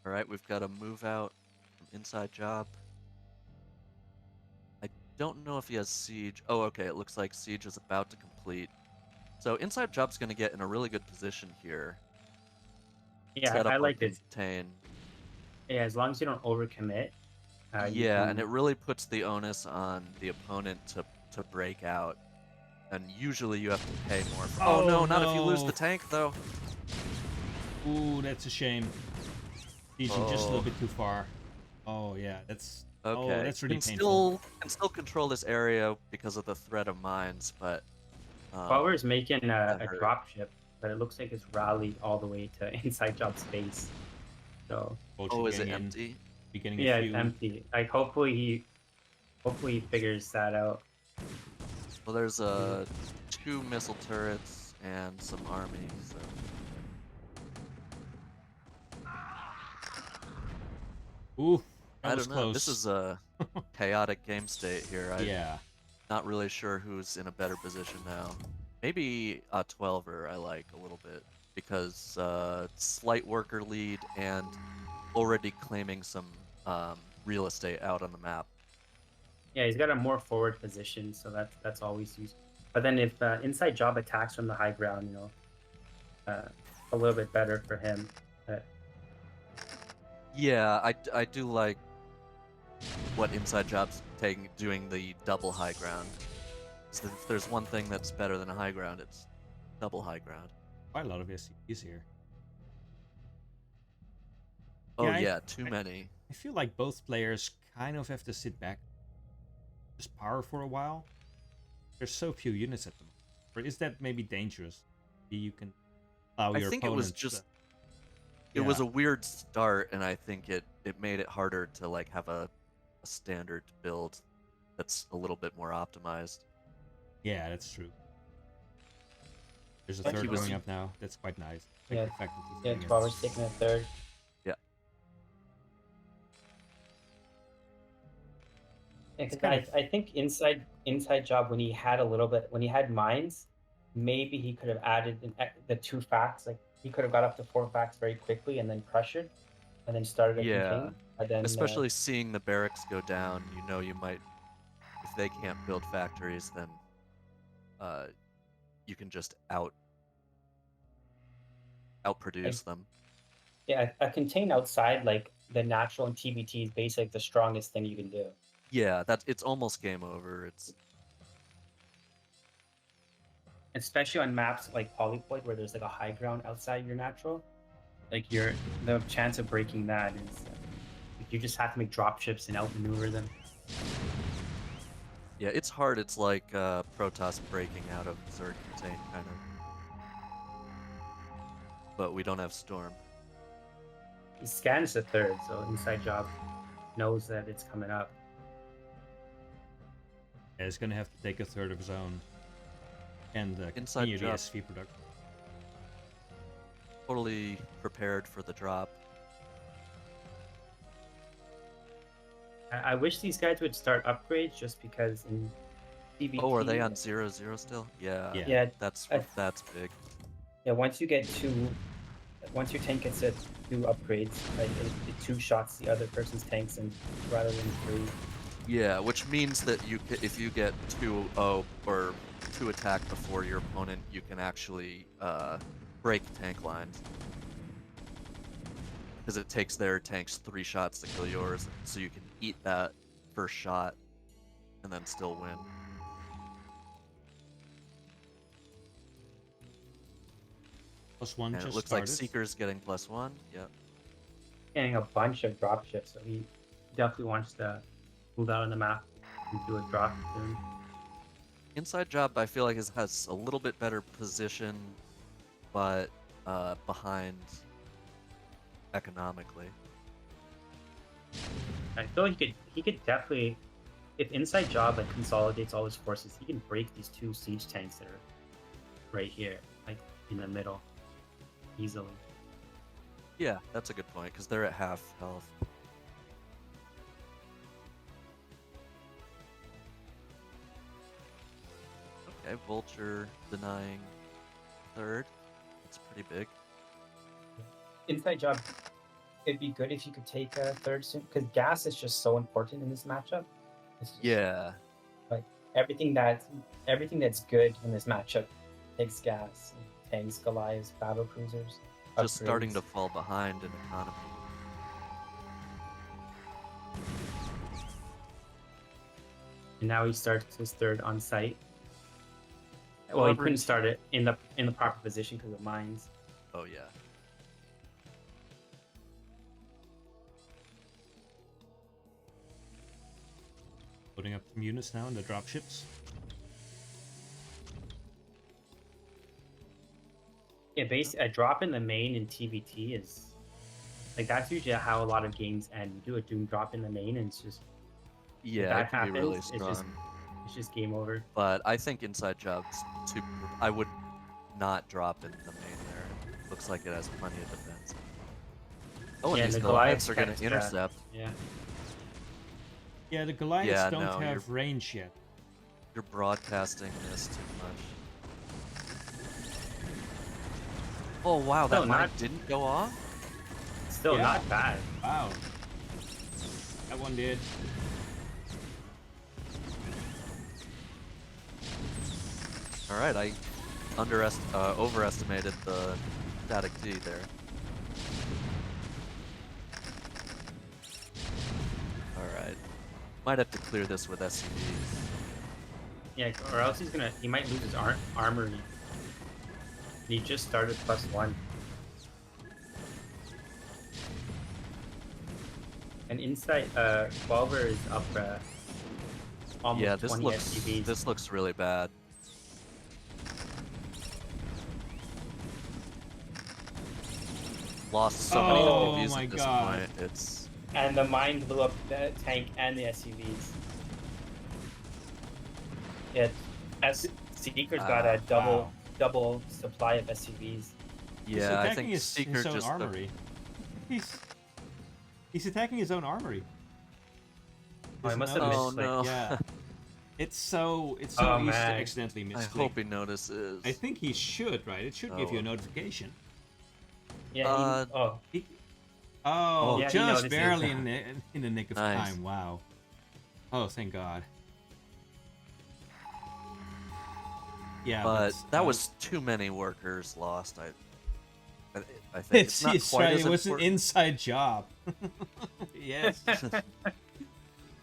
Alright, we've got a move out from inside job. I don't know if he has siege. Oh, okay, it looks like siege is about to complete. So inside job's gonna get in a really good position here. Yeah, Set up I or like this. contain. Yeah, as long as you don't overcommit. You Yeah, can- and it really puts the onus on the opponent to break out. And usually you have to pay more for... Oh, no, not if you lose no. the tank, though. Ooh, that's a shame. Sieging just a little bit too far. Oh yeah, that's Okay, oh, that's really can painful. still control this area because of the threat of mines, but... Power's making a hurt. drop ship, but it looks like it's rallied all the way to inside job space. So Oh, is it Getting in, empty? Beginning yeah, a it's few. empty. Like hopefully he figures that out. Well, there's 2 missile turrets and some army. So Ooh, that I was don't know. close. This is a chaotic game state here. I'm Yeah. not really sure who's in a better position now. Maybe OttoRemmer I like a little bit because slight worker lead and already claiming some real estate out on the map. Yeah, he's got a more forward position, so that's always used. But then if inside job attacks from the high ground, you know, a little bit better for him. But Yeah, I do like what inside jobs doing the double high ground. So if there's one thing that's better than a high ground, it's double high ground. Quite a lot of SCPs here. Oh Yeah, yeah, too many. I feel like both players kind of have to sit back, just power for a while. There's so few units at them. Or is that maybe dangerous? You can allow your I think opponents. it was just Yeah. it was a weird start, and I think it made it harder to like have a standard build that's a little bit more optimized. Yeah, that's true. There's a But third he was- going up now. That's quite nice. Like Yeah, the fact that he's yeah, getting a- Twelver's taking a third. Yeah. Yeah, It's 'cause kind of- I think inside job when he had mines, maybe he could have added the 2 facts. Like he could have got up to 4 facts very quickly and then pressured, and then started a Yeah. contain. And then Especially seeing the barracks go down, you might, if they can't build factories, then you can just outproduce them. yeah, a contain outside like the natural and TBT is basically the strongest thing you can do. Yeah, it's almost game over. It's Especially on maps like Polyploid where there's like a high ground outside your natural, like the chance of breaking that is you just have to make dropships and outmaneuver them. yeah, it's hard. It's like protoss breaking out of zerg contain kind of, but we don't have storm. He scans the third, so inside job knows that it's coming up. Yeah, he's gonna have to take a third of his own. And Inside continue the job. SV production. Totally prepared for the drop. I wish these guys would start upgrades just because in CBT. Oh, are they on 0-0 still? Yeah. Yeah. Yeah, That's big. yeah. Once your tank gets it 2 upgrades, like it 2 shots the other person's tanks, and rather than 3. Yeah, which means that if you get 2-0 or 2 attack before your opponent, you can actually break tank lines. Because it takes their tanks 3 shots to kill yours, so you can eat that first shot and then still win. +1 And just it looks started. like Seeker's getting +1. Yep. Getting a bunch of dropships, so he definitely wants to move out on the map and do a drop soon. Inside job, I feel like has a little bit better position, but behind economically. I feel like he could definitely, if inside job like consolidates all his forces, he can break these 2 siege tanks that are right here, like in the middle, easily. Yeah, that's a good point, because they're at half health. Okay, Vulture denying third. That's pretty big. Inside job, it'd be good if you could take a third soon, because gas is just so important in this matchup. It's just, Yeah, like everything that's good in this matchup takes gas. Tanks, Goliaths, battle cruisers. just starting to upgrades. fall behind in economy. And now he starts his third on site. Well, he However, couldn't start it in the proper position because of mines. Oh yeah. Putting up some units now in the dropships. Yeah, basically, a drop in the main in TBT is like that's usually how a lot of games end. You do a doom drop in the main, and it's just Yeah, that it can be really happens, it's just- strong. it's just game over. But I think inside job's super. I would not drop in the main there. Looks like it has plenty of defense. Oh, and Yeah, these the Goliaths are Goliaths gonna intercept. Yeah. Yeah, the Goliaths Yeah, don't no, have range yet. You're broadcasting this too much. Oh wow, that No, mine not- didn't go off? Still Yeah. not bad. Wow. That one did. Alright, I overestimated the static D there. Alright. Might have to clear this with SCVs. Yeah, or else he might lose his armory. He just started +1. And inside, Qualver is up almost Yeah, 20 SCVs. this looks really bad. Lost so many Oh SCVs my at this God. point. It's And the mine blew up the tank and the SCVs. Yeah, Seeker's got a Wow. double supply of SCVs. He's yeah, I attacking think his Seeker own just armory. He's attacking his own armory. Oh, I Isn't must that have a- missed, like, no. Yeah. It's so Oh, easy to man. accidentally I miss. hope he notices. I think he should, right? It should give you a notification. Yeah, He, oh, Yeah, he just notices. barely in the nick of Nice. time. Wow. Oh, thank God. Yeah, but that was too many workers lost. I think it's not quite right, as it was an important. inside job. Yes.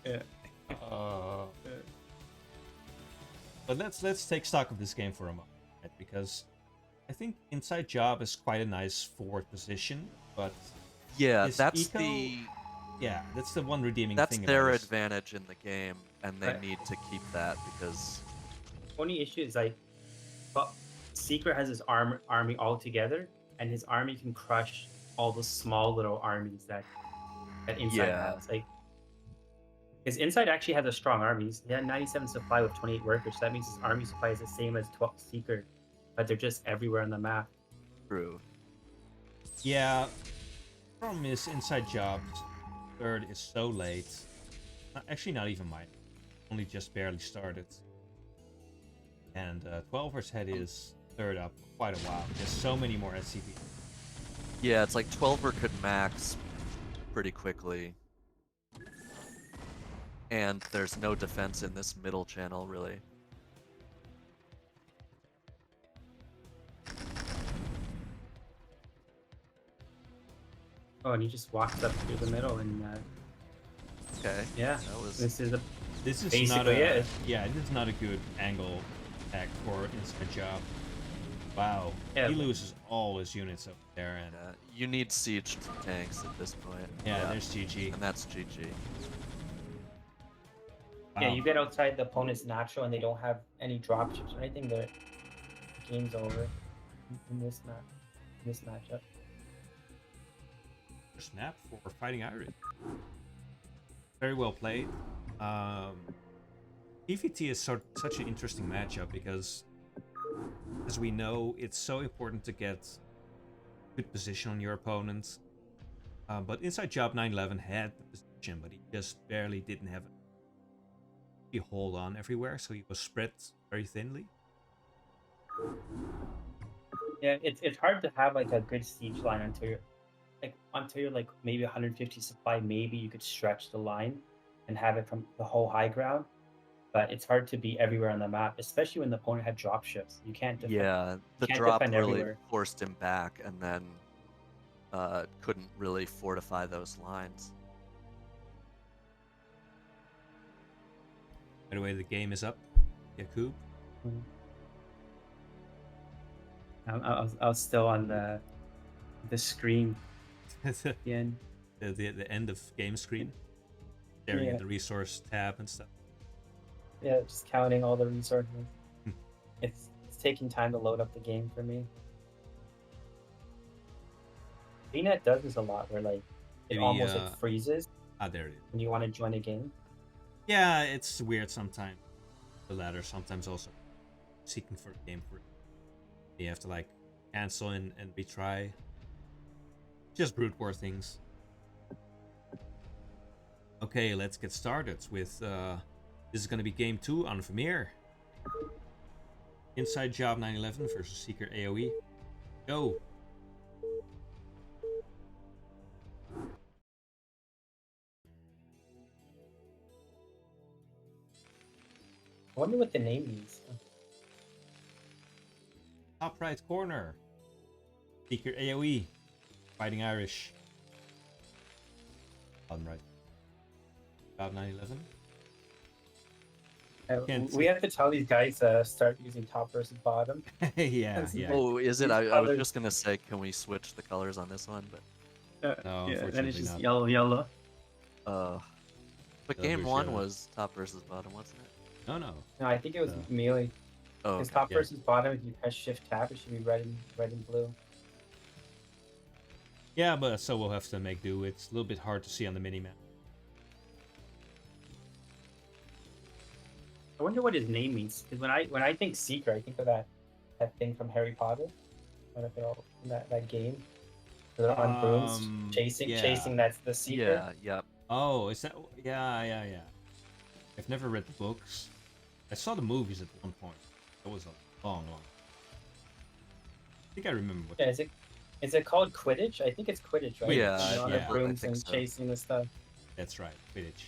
Yeah. But let's take stock of this game for a moment, right? Because I think inside job is quite a nice forward position, but Yeah, is that's eco- the yeah, that's the one redeeming that's thing. their about this. advantage in the game, and they Right. need to keep that because Only issue is like, but Seeker has his army all together, and his army can crush all the small little armies that Inside Yeah. has. Like, his Inside actually has a strong army. He had 97 supply with 28 workers. So that means his army supply is the same as 12 Seeker, but they're just everywhere on the map. true. Yeah. Problem is inside jobs. Third is so late. Actually, not even mine. Only just barely started. And 12er's head is third up for quite a while. There's so many more SCV. Yeah, it's like 12er could max pretty quickly. And there's no defense in this middle channel, really. Oh, and he just walks up through the middle, and Okay. yeah, That was this is a This is Basically not a it. yeah. This is not a good angle attack for inside job. Wow, Yeah, he but- loses all his units up there, and you need siege tanks at this point. yeah, there's GG. And that's GG. Yeah, Wow. you get outside the opponent's natural and they don't have any dropships or anything, the game's over in this matchup. Snap for Fighting Irish. Very well played. EVT is such an interesting matchup because, as we know, it's so important to get good position on your opponent. But inside job 911 had the position, but he just barely didn't have a hold on everywhere, so he was spread very thinly. Yeah, it's hard to have like a good siege line until you're like maybe 150 supply. Maybe you could stretch the line and have it from the whole high ground, but it's hard to be everywhere on the map, especially when the opponent had drop ships. You can't defend. Yeah, the can't drop defend really everywhere. forced him back, and then couldn't really fortify those lines. By the way, the game is up. Yaqoob. I was still on the screen the, again. the end of game screen. Staring Yeah. at the resource tab and stuff. Yeah, just counting all the resources. It's taking time to load up the game for me. VNet does this a lot, where like it Maybe, almost like freezes Ah, there it is. when you want to join a game. Yeah, it's weird sometimes. the ladder, sometimes also seeking for the game for you have to like cancel and retry. Just brute war things. Okay, let's get started with this is gonna be game 2 on Vermeer. Inside Job 911 versus Seeker AoE. Go! I wonder what the name means. Top right corner. Seeker AoE. Fightin Aiurish. Bottom right. Job 911. We have to tell these guys start using top versus bottom. yeah, yeah. Oh, is it? These I was colors- just gonna say, can we switch the colors on this one? But No, yeah, then unfortunately it's just not. yellow. but Those game were 1 shadow. was top versus bottom, wasn't it? No, no. No, I think it was melee. Oh, Because okay. top yeah. versus bottom, if you press shift tab, it should be red and blue. Yeah, but so we'll have to make do. It's a little bit hard to see on the minimap. I wonder what his name means. Because when I think Seeker, I think of that thing from Harry Potter. I don't know if they're all in that game. They're on brooms chasing. That's the Seeker. Yeah, yeah. Oh, is that? Yeah. I've never read the books. I saw the movies at one point. That was a long. I think I remember what. Yeah, is it called Quidditch? I think it's Quidditch, right? Yeah, You know, on yeah, the I brooms think and so. chasing the stuff. That's right, Quidditch.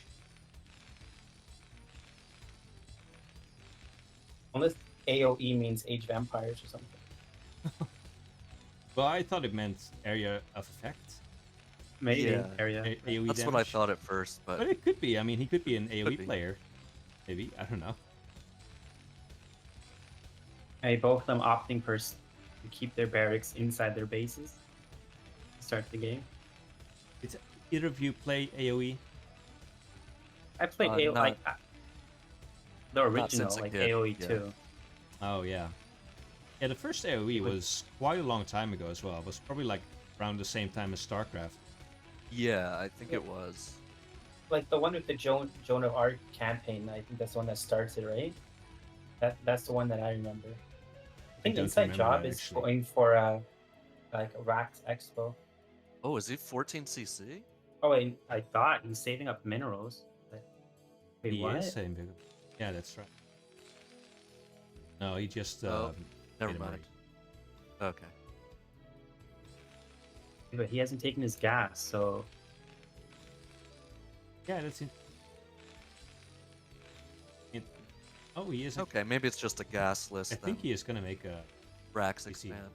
Unless AoE means Age of Empires or something. Well, I thought it meant area of effect. Maybe Yeah. area. AoE That's damage. what I thought at first, But but it could be. I mean, he could be an AoE be. player. Maybe. I don't know. Hey, both of them opting to keep their barracks inside their bases to start the game. Did either of you play AoE? I played AoE, not- the original, since a like kid, AoE yeah. 2. Oh, yeah. Yeah, the first AoE was quite a long time ago as well. It was probably like around the same time as Starcraft. yeah, I think it was. Like the one with the Joan of Arc campaign, I think that's the one that starts it, right? That's the one that I remember. I think don't Inside remember Job that, is actually. going for like a Rax Expo. Oh, is he 14cc? Oh wait, I thought he's saving up minerals. But... Wait, He what? is same big. Yeah, that's right. No, he just Oh, Never made a mind. break. Okay. But he hasn't taken his gas, so Yeah, that's it. Oh, he is. Okay, maybe it's just a gas list. I think he is gonna make a. Racks I see. expand.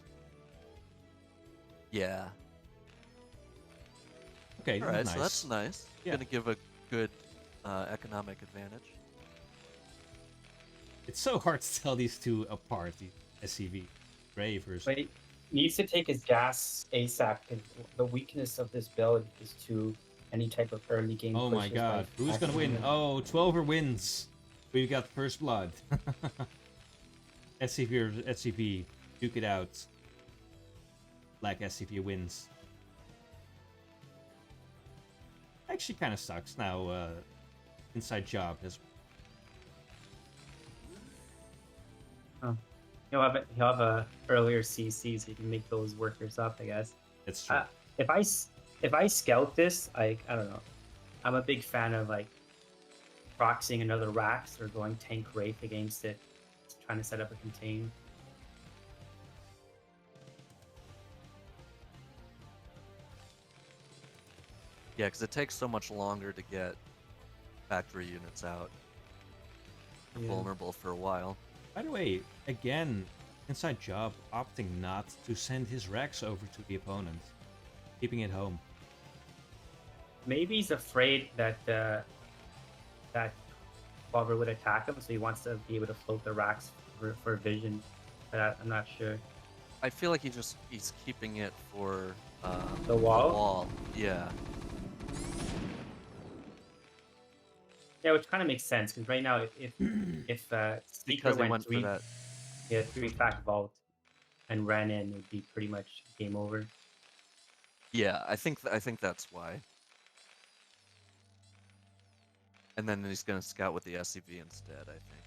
Yeah. Okay, All right, nice. so that's nice. Yeah. Gonna give a good economic advantage. It's so hard to tell these two apart. The SCV, Reavers. but he needs to take his gas ASAP. Because the weakness of this build is to any type of early game. Oh my pushes, god, like who's gonna win? Activision. Oh, 12er wins. We've got first blood. SCV versus SCV. Duke it out. Black SCV wins. Actually kind of sucks now. Inside Job has. He'll have a earlier CC, so you can make those workers up, I guess. It's true. If I scout this, I don't know. I'm a big fan of like proxying another Rax or going tank Wraith against it, trying to set up a contain. Yeah, because it takes so much longer to get factory units out. They're Yeah. vulnerable for a while. By the way, again, Inside Job opting not to send his Rex over to the opponent, keeping it home. Maybe he's afraid that that Bobber would attack him, so he wants to be able to float the Rax for vision. But I'm not sure. I feel like he's keeping it for The wall? The wall. Yeah. Yeah, which kind of makes sense because right now, if Seeker Because they went went for that. three fact vault and ran in, it would be pretty much game over. Yeah, I think that's why. And then he's gonna scout with the SCV instead, I think.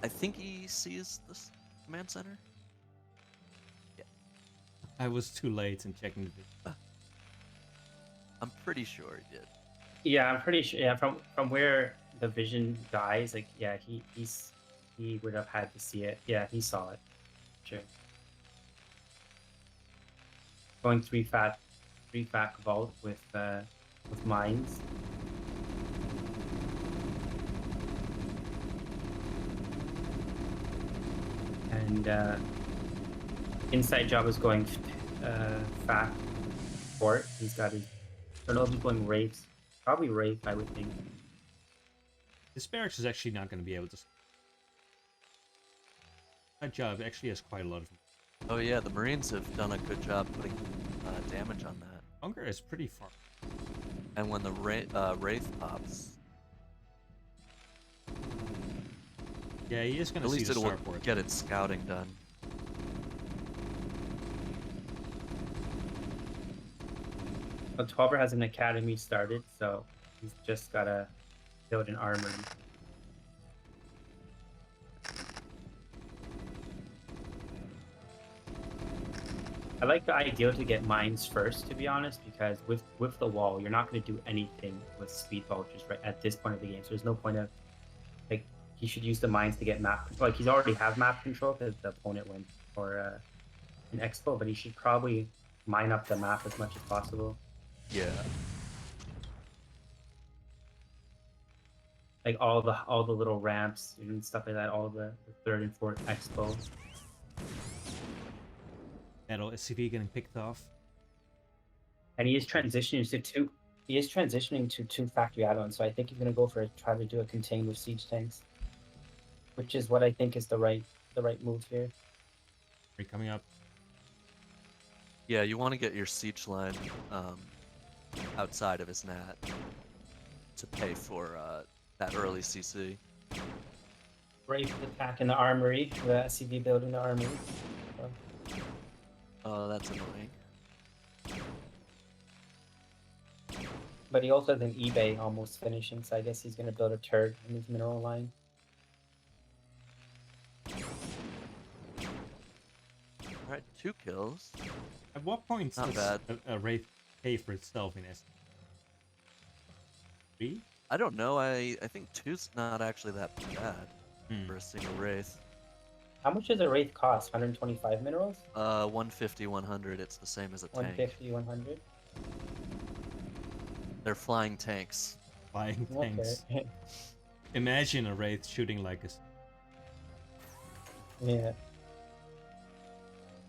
I think he sees this command center. I was too late in checking the video. I'm pretty sure he did. Yeah, I'm pretty sure. Yeah, from where the vision dies, like yeah, he would have had to see it. Yeah, he saw it. Sure. Going three fat vault with mines. And inside job is going fat fort. He's got his. I don't know if he's going wraiths. Probably wraith, I would think. This barracks is actually not going to be able to. That job actually has quite a lot of. Oh yeah, the Marines have done a good job putting damage on that. Bunker is pretty far. And when the Wraith pops, Yeah, he is going at to see least the it'll starport. get its scouting done. Well, OttoRemmer has an academy started, so he's just gotta build an armory. I like the idea to get mines first, to be honest, because with the wall, you're not going to do anything with speed vultures right at this point of the game. So there's no point of like he should use the mines to get map. Like he's already have map control because the opponent went for an expo, but he should probably mine up the map as much as possible. Yeah. Like all the little ramps and stuff like that. All the third and fourth expo. Battle SCP getting picked off. And he is transitioning to two. He is transitioning to 2 factory add-ons, so I think he's gonna go for try to do a contain with siege tanks, which is what I think is the right move here. Are you coming up? Yeah, you want to get your siege line outside of his nat to pay for that early CC. Brave attack in the armory, the SCV building the armory. So. Oh, that's annoying. But he also has an eBay almost finishing, so I guess he's gonna build a turd in his mineral line. Alright, 2 kills. At what point Not does bad. a Wraith pay for itself in S? 3? I don't know, I think 2's not actually that bad for a single Wraith. How much does a Wraith cost? 125 minerals? 150, 100, it's the same as a tank. 150, 100? They're flying tanks. Flying tanks. Okay. Imagine a Wraith shooting like a... Yeah.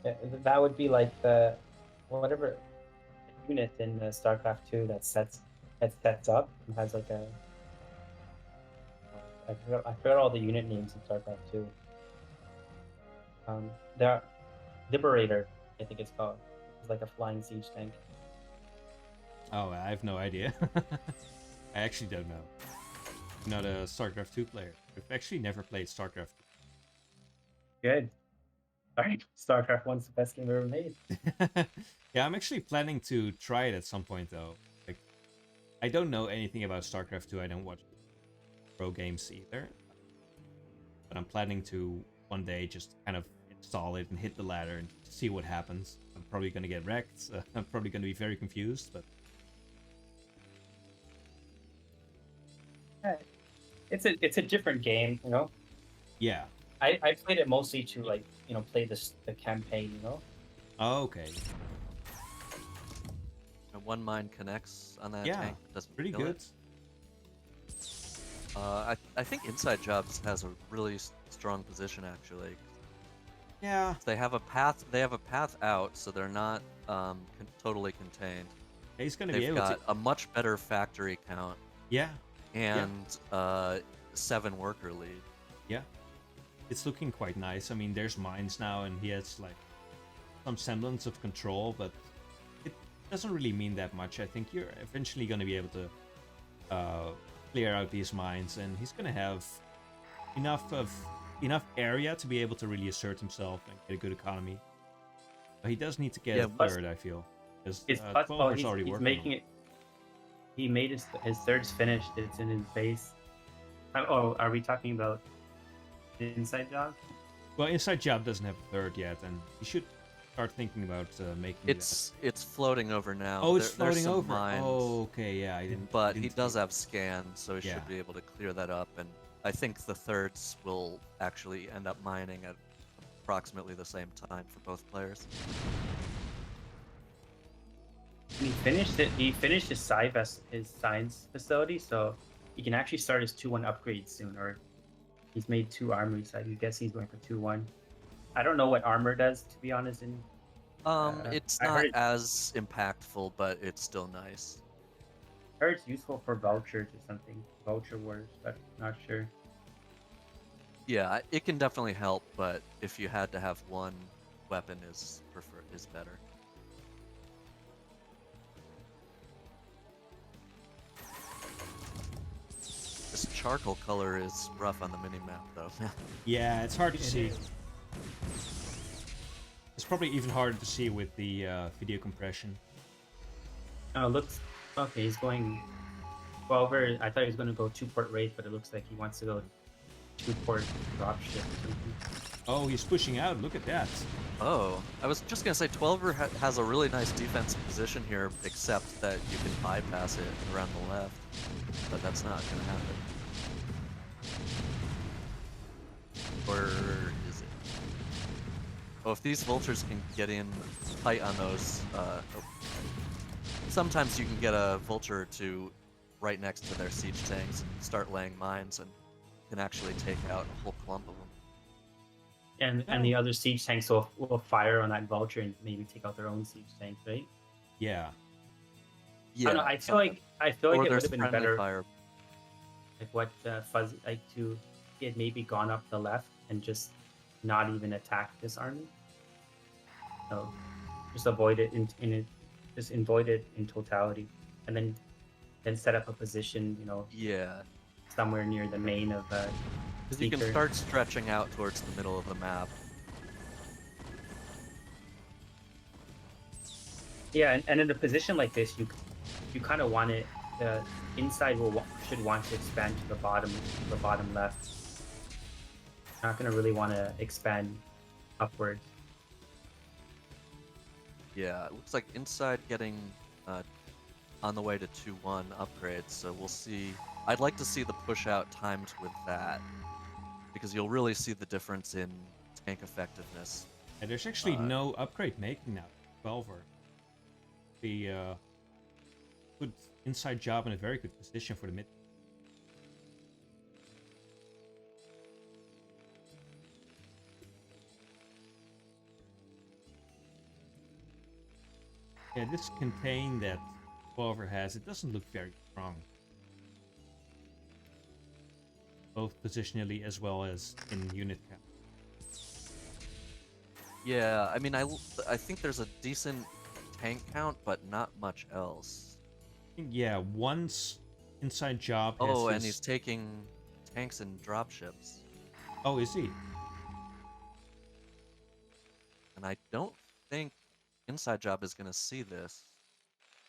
Yeah, that would be like the whatever unit in the Starcraft 2 that sets up and has like a I forgot all the unit names in Starcraft 2. The Liberator, I think it's called. It's like a flying siege tank. Oh, I have no idea. I actually don't know. I'm not a StarCraft 2 player. I've actually never played StarCraft 2. Good. Alright, StarCraft 1's the best game ever made. Yeah, I'm actually planning to try it at some point though. Like, I don't know anything about StarCraft 2. I don't watch pro games either. But I'm planning to one day just kind of install it and hit the ladder and see what happens. I'm probably going to get wrecked. I'm probably going to be very confused, but... Yeah. It's a different game, you know? Yeah. I played it mostly to like, you know, play the campaign, you know? Oh, okay. And 1 mine connects on that Yeah, tank. Doesn't pretty kill good. it. I think Inside Jobs has a really strong position actually. Yeah. They have a path. They have a path out, so they're not totally contained. He's going to be They've able got to... a much better factory count Yeah. and 7 worker lead. Yeah. It's looking quite nice. I mean, there's mines now, and he has, like, some semblance of control, but it doesn't really mean that much. I think you're eventually going to be able to clear out these mines, and he's going to have enough area to be able to really assert himself and get a good economy. But he does need to get a third, I feel. Because 12 is already he's working making on it. He made his third's finished. It's in his base. Oh, are we talking about inside job. Well, Inside Job doesn't have a third yet, and you should start thinking about making It's floating over now. Oh, it's There's floating some over. mines, Oh, okay, yeah, I didn't. but I he didn't does see- have scan, so he Yeah. should be able to clear that up. And I think the thirds will actually end up mining at approximately the same time for both players. He finished it. He finished his his science facility, so he can actually start his 2-1 upgrade soon. Or he's made 2 armories, so I guess he's going for 2-1. I don't know what armor does, to be honest. It's I not heard it- as impactful, but it's still nice. I heard it's useful for vultures or something, vulture wars, but not sure. Yeah, it can definitely help, but if you had to have one weapon, is better. This charcoal color is rough on the minimap, though. Yeah, it's hard to It see. is. It's probably even harder to see with the video compression. Oh, looks okay. He's going 12er. I thought he was going to go 2-port race, but it looks like he wants to go 2-port dropship or something. Oh, he's pushing out. Look at that. Oh, I was just gonna say 12er has a really nice defensive position here, except that you can bypass it around the left, but that's not gonna happen. Or is it? Oh, if these vultures can get in tight on those, sometimes you can get a vulture or two right next to their siege tanks and start laying mines and can actually take out a whole clump of them. And the other siege tanks will fire on that vulture and maybe take out their own siege tank, right? Yeah. I don't know, I feel like or it would there's have been friendly better fire. if what Fuzzy he had maybe gone up the left and just not even attacked this army. So just avoid it just avoid it in totality, and then set up a position, Yeah. somewhere near the main of Because you can Seeker. start stretching out towards the middle of the map. Yeah, and in a position like this, you kind of want it. The inside should want to expand to the bottom left. Not gonna really want to expand upwards. Yeah, it looks like inside getting on the way to 2-1 upgrades, so we'll see. I'd like to see the push out timed with that, because you'll really see the difference in tank effectiveness. And there's actually no upgrade making now. 12er. The good inside job in a very good position for the mid. Yeah, this contain that 12er has, it doesn't look very strong. Both positionally as well as in unit count. Yeah, I mean, I think there's a decent tank count, but not much else. Yeah, once inside job has Oh, and his... he's taking tanks and dropships. Oh, is he? And I don't think inside job is going to see this.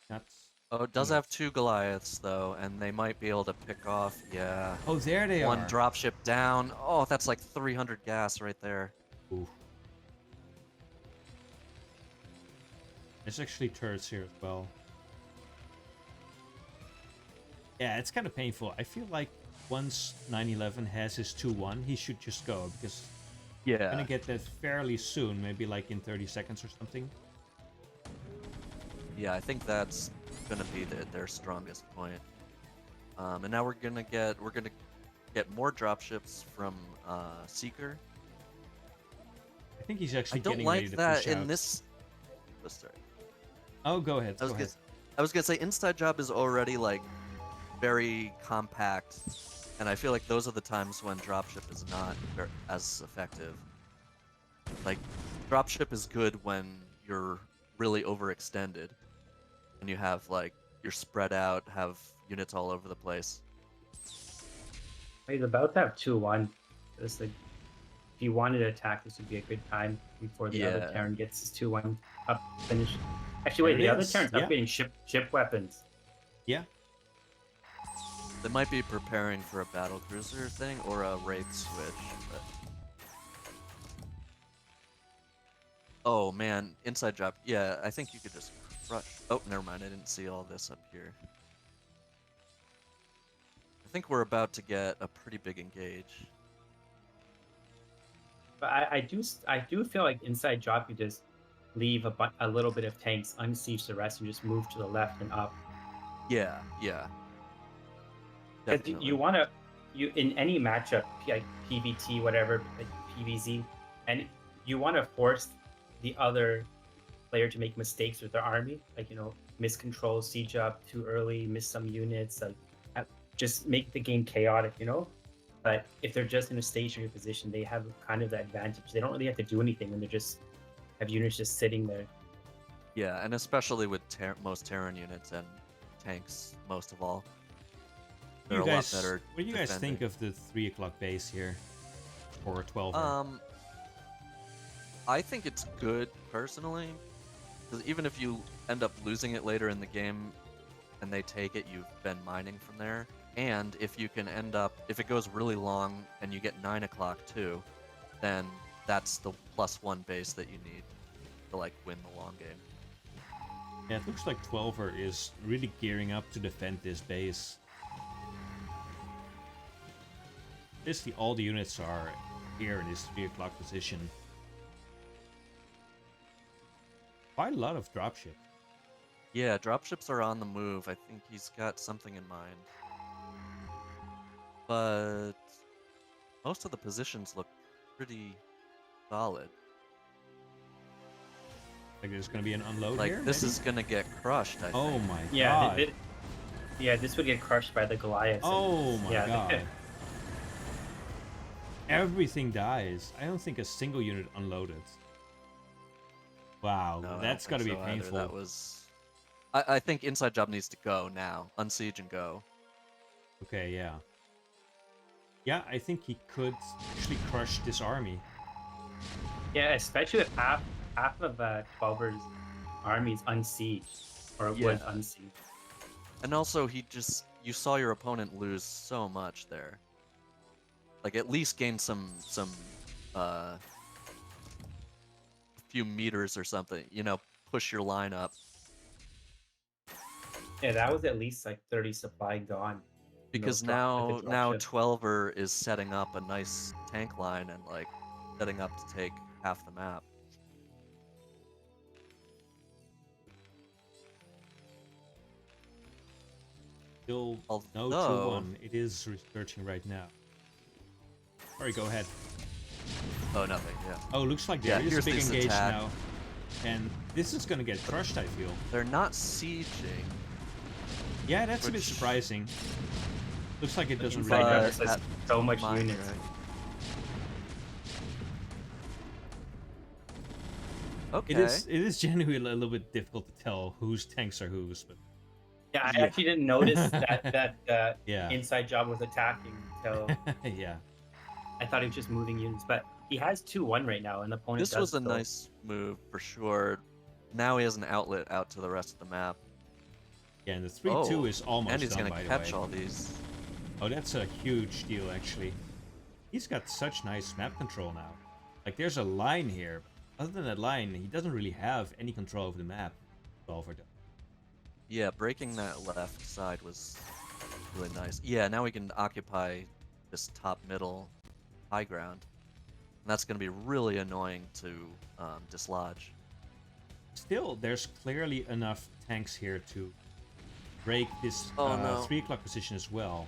That's... Oh, it does have 2 Goliaths, though, and they might be able to pick off, yeah. Oh, there they are. One dropship down. Oh, that's like 300 gas right there. Ooh. There's actually turrets here as well. Yeah, it's kind of painful. I feel like once 9/11 has his 2-1, he should just go, because Yeah. we're gonna get that fairly soon, maybe like in 30 seconds or something. Yeah, I think that's gonna be their strongest point. And now we're gonna get more dropships from Seeker. I think he's I actually don't getting like ready to that push in out. this. Oh, sorry. Oh, go ahead. Go ahead. I was gonna say inside job is already like very compact, and I feel like those are the times when dropship is not as effective. Like dropship is good when you're really overextended, and you have like you're spread out, have units all over the place. He's about to have 2-1. It's like, if you wanted to attack, this would be a good time before the other Yeah. Terran gets his 2-1 up finished. Actually, wait, There it the other is, Terran's yeah. upgrading ship weapons. Yeah. They might be preparing for a battle cruiser thing or a wraith switch, but Oh man, inside job. Yeah, I think you could just rush. Oh, never mind. I didn't see all this up here. I think we're about to get a pretty big engage. But I do feel like inside drop, you just leave a little bit of tanks, unsiege the rest, and just move to the left and up. Yeah, yeah. Because Definitely. you in any matchup, like PVT, whatever, like PVZ, and you want to force the other player to make mistakes with their army, like miscontrol, siege up too early, miss some units, like just make the game chaotic, But if they're just in a stationary position, they have kind of the advantage. They don't really have to do anything, and they just have units just sitting there. Yeah, and especially with most Terran units and tanks, most of all. They're a lot better. What do you guys think of the 3 o'clock base here? Or 12? I think it's good, personally. Because even if you end up losing it later in the game and they take it, you've been mining from there. And if you can if it goes really long and you get 9 o'clock too, then that's the +1 base that you need to win the long game. Yeah, it looks like 12er is really gearing up to defend this base. Basically, all the units are here in this 3 o'clock position. Quite a lot of dropship. Yeah, dropships are on the move. I think he's got something in mind. But most of the positions look pretty solid. Like there's gonna be an unload here? This maybe? is gonna get crushed, I think. Oh my Yeah, god. this would get crushed by the Goliaths. Oh my god. Everything dies. I don't think a single unit unloaded. Wow, No, that's gotta be painful. That was... I think inside job needs to go now. Unsiege and go. Okay, yeah. Yeah, I think he could actually crush this army. Yeah, especially if half of 12er's army is unsieged, or it was unsieged. And also, you saw your opponent lose so much there. At least gain some few meters or something. Push your line up. Yeah, that was at least 30 supply gone. Because now 12er is setting up a nice tank line and setting up to take half the map. Still no 2-1. It is researching right now. Sorry, go ahead. Oh, nothing, yeah. Oh, looks like there is a big engage attack. now. And this is gonna get crushed, I feel. They're not sieging. Yeah, that's a bit surprising. Looks like it doesn't really matter. matter. So much units. Right? Okay. It is genuinely a little bit difficult to tell whose tanks are whose, but yeah, I actually didn't notice that yeah. inside job was attacking until yeah. I thought he was just moving units, but he has 2-1 right now, and the opponent. This was a nice move for sure. Now he has an outlet out to the rest of the map. Yeah, and the 3-2 is almost and he's done, gonna by catch the way. all these. Oh, that's a huge deal, actually. He's got such nice map control now. There's a line here. Other than that line, he doesn't really have any control over the map. Yeah, breaking that left side was really nice. Yeah, now we can occupy this top middle high ground. And that's going to be really annoying to dislodge. Still, there's clearly enough tanks here to break this 3 o'clock position as well.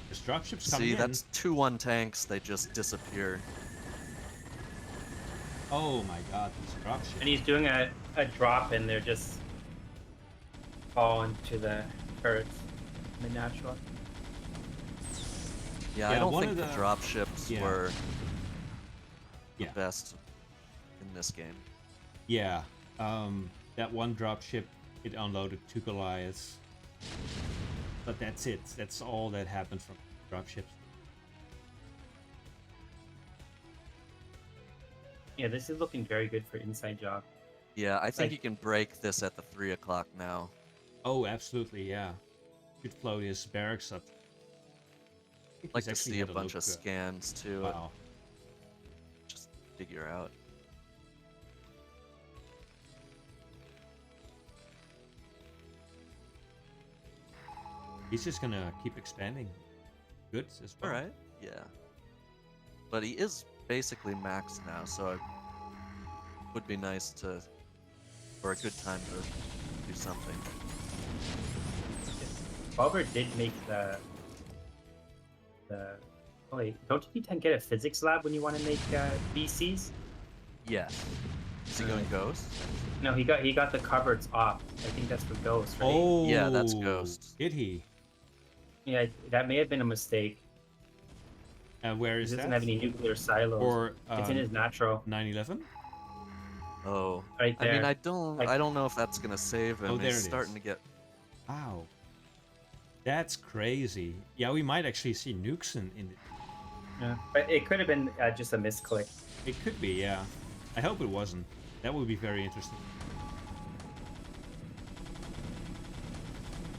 There's dropships coming in. See, that's 2-1 tanks. They just disappear. Oh my god, these dropships. And he's doing a drop, and they're just falling to the turrets in the natural. Yeah, I don't think the dropships were the Yeah. best in this game. Yeah, that one dropship, it unloaded 2 Goliaths. But that's it. That's all that happened from dropships. Yeah, this is looking very good for inside job. Yeah, I think you can break this at the 3 o'clock now. Oh, absolutely, yeah. Should float his barracks up. I'd like to see a bunch of scans too. Wow. Just figure out. He's just gonna keep expanding. Good as well. Alright, yeah. But he is basically maxed now, so it would be nice to, or a good time to do something. Bobber did make the oh wait, don't you get a physics lab when you want to make BCs? Yeah. Is he going Ghost? No, he got the cupboards off. I think that's for Ghost, right? Oh, Yeah, that's Ghost. Did he? Yeah, that may have been a mistake. Where He is doesn't that? have any nuclear silos. Or it's in his natural. 9/11? Oh. Right there. I mean, I don't know if that's gonna save him. Oh, there He's it starting is. to get. Wow. That's crazy. Yeah, we might actually see nukes in it. Yeah, but it could have been just a misclick. It could be, yeah. I hope it wasn't. That would be very interesting.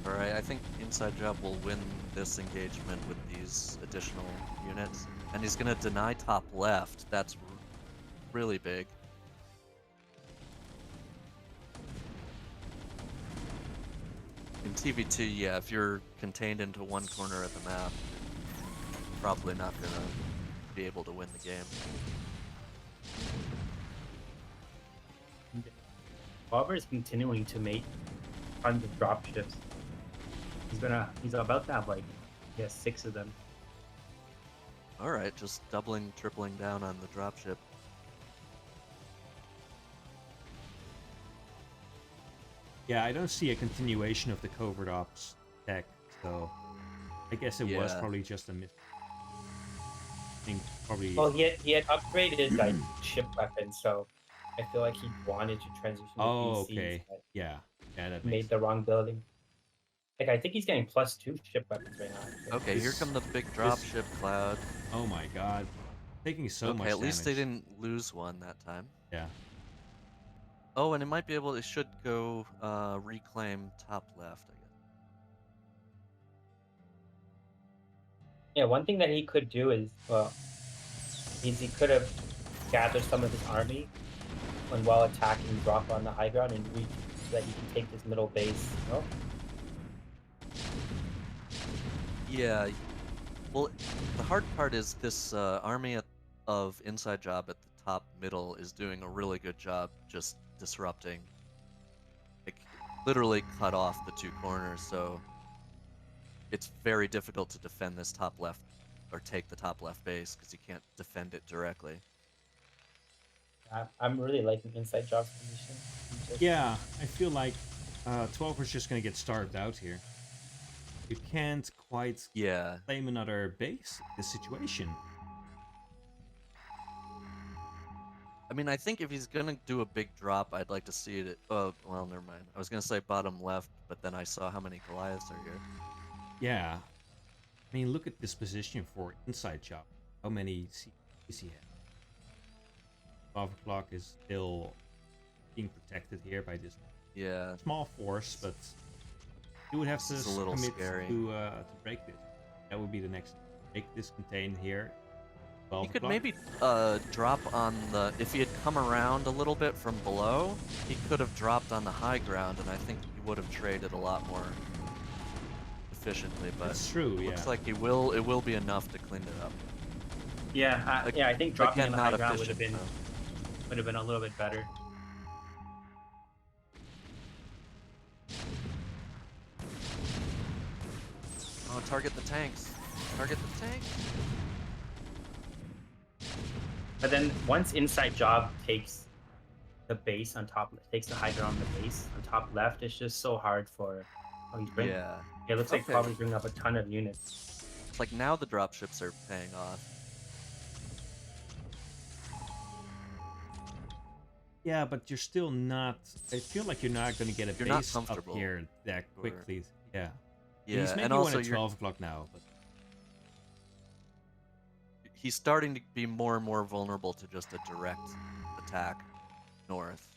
Alright, I think Inside Job will win this engagement with these additional units. And he's gonna deny top left. That's really big. In TVT, yeah, if you're contained into one corner of the map, you're probably not gonna be able to win the game. Bobber is continuing to make tons of dropships. He's about to have like, 6 of them. Alright, just doubling, tripling down on the dropship. Yeah, I don't see a continuation of the covert ops tech, so I guess it was Yeah. probably just a miss. I think probably. Well, he had upgraded like ship weapons, so I feel like he wanted to transition to Oh, BCs, okay. but Yeah, that made makes the wrong building. Like I think he's getting +2 ship weapons right now. Okay, here come the big dropship cloud. Oh my god. Taking so much Okay, at least they damage. didn't lose one that time. Yeah. Oh, and it might be able. It should go reclaim top left, I guess. Yeah, one thing that he could do is, well, he could have gathered some of his army and while attacking, drop on the high ground and reach so that you can take this middle base. You know? Yeah. Well, the hard part is this army of Inside Job at the top middle is doing a really good job just disrupting. Like, literally cut off the two corners, so it's very difficult to defend this top left, or take the top left base, because you can't defend it directly. I'm really liking Inside Job's position. Yeah, I feel like 12 is just gonna get starved out here. You can't quite claim another base in this situation. I mean, I think if he's gonna do a big drop, I'd like to see it. Oh, well, never mind. I was gonna say bottom left, but then I saw how many Goliaths are here. Yeah. I mean, look at this position for Inside Job. How many CPs he has. 12 o'clock is still being protected here by this small force, but you would have to commit to break this. That would be the next. Make this contain here. He could maybe drop on the. If he had come around a little bit from below, he could have dropped on the high ground, and I think he would have traded a lot more efficiently. But that's true. Yeah. Looks like it will be enough to clean it up. Yeah, I think dropping on the high ground would have been a little bit better. Oh, target the tanks! Target the tanks! But then once Inside Job takes the base on top, takes the high ground on the base on top left, it's just so hard for. Oh, he's bringing. Yeah, it looks like probably bringing up a ton of units. It's like now the dropships are paying off. Yeah, but you're still not. I feel like you're not going to get a base up here that quickly. Yeah. Yeah, he's maybe and also at 12 o'clock now, but he's starting to be more and more vulnerable to just a direct attack north.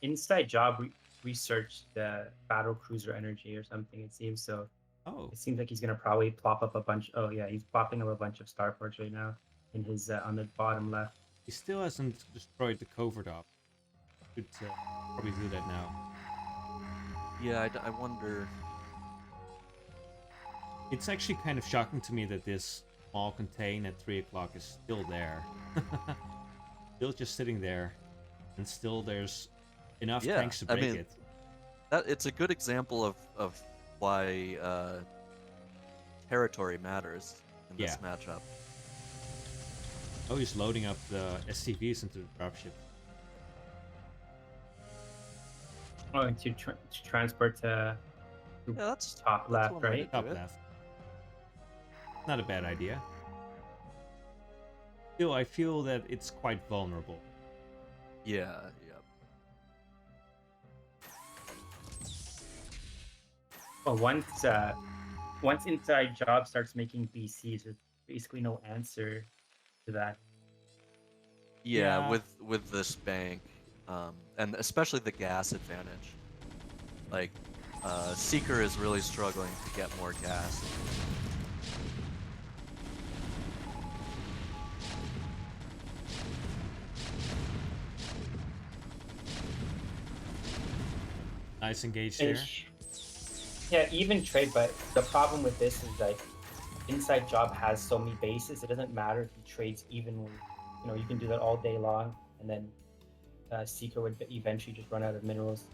Inside Job researched the battle cruiser energy or something. It seems so. Oh. It seems like he's gonna probably plop up a bunch. Oh yeah, he's plopping up a bunch of starports right now in his on the bottom left. He still hasn't destroyed the covert op. Should probably do that now. Yeah, I wonder. It's actually kind of shocking to me that this small contain at 3 o'clock is still there. Still just sitting there. And still there's enough tanks to break it. It's a good example of why territory matters in this matchup. Oh, he's loading up the SCVs into the dropship. Oh, and to transport to that's top left, right? Top left. Not a bad idea. Still, I feel that it's quite vulnerable. Yeah. Well, once Inside Job starts making BCs, there's basically no answer to that. Yeah, with this bank, and especially the gas advantage. Like, Seeker is really struggling to get more gas. Nice engage there. Yeah, even trade, but the problem with this is like Inside Job has so many bases, it doesn't matter if he trades evenly. You know, you can do that all day long, and then Seeker would eventually just run out of minerals.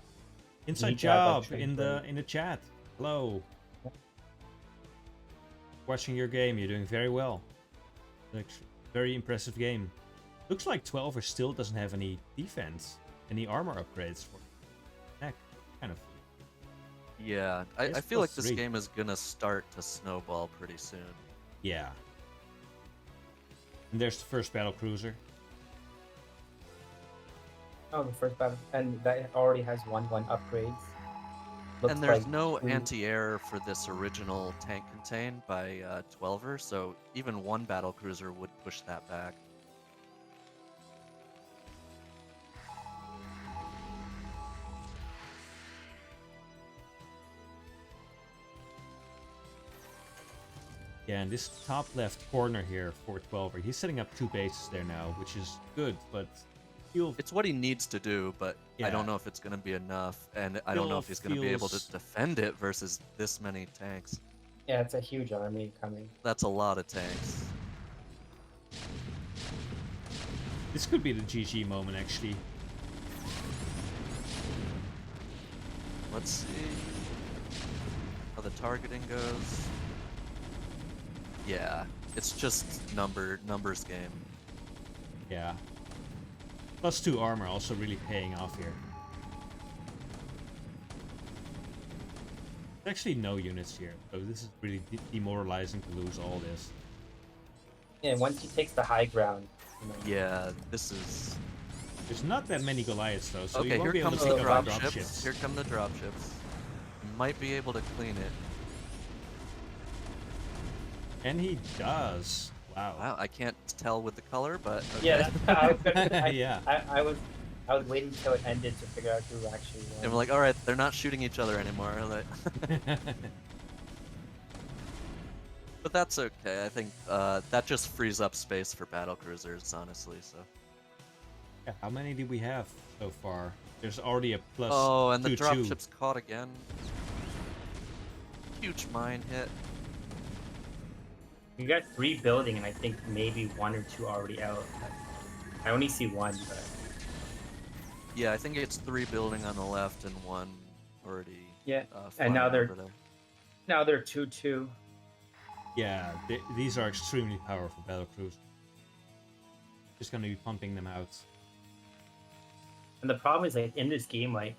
Inside Job in the chat. Hello. Watching your game, you're doing very well. Like, very impressive game. Looks like 12er still doesn't have any defense, any armor upgrades for neck. Kind of. Yeah, I feel like this game is gonna start to snowball pretty soon. Yeah. And there's the first battle cruiser. Oh, the first battle, and that already has 1/1 upgrades. Looks and there's like no anti-air for this original tank contain by 12er, so even one battle cruiser would push that back. Yeah, and this top left corner here for 12er, he's setting up 2 bases there now, which is good, but it's what he needs to do, but I don't know if it's going to be enough, and I don't know if he's going to be able to defend it versus this many tanks. Yeah, it's a huge army coming. That's a lot of tanks. This could be the GG moment, actually. Let's see how the targeting goes. Yeah, it's just numbers game. Yeah. +2 armor also really paying off here. There's actually no units here, so this is really demoralizing to lose all this. Yeah, once he takes the high ground. You know. Yeah, this is... There's not that many Goliaths though, so okay, you won't be able to the pick up dropships. Here come the dropships. Might be able to clean it. And he does. Wow. I can't tell with the color, but okay. Yeah, I was waiting until it ended to figure out who actually won. And we're like, all right, they're not shooting each other anymore. Like... but that's okay. I think that just frees up space for battle cruisers, honestly. So. Yeah, how many do we have so far? There's already a +2/2. Oh, and the dropship's caught again. Huge mine hit. You got 3 building, and I think maybe 1 or 2 already out. I only see 1, but... Yeah, I think it's 3 building on the left and 1 already. Yeah, and now they're 2/2. Yeah, these are extremely powerful battle cruisers. Just gonna be pumping them out. And the problem is, like, in this game, like,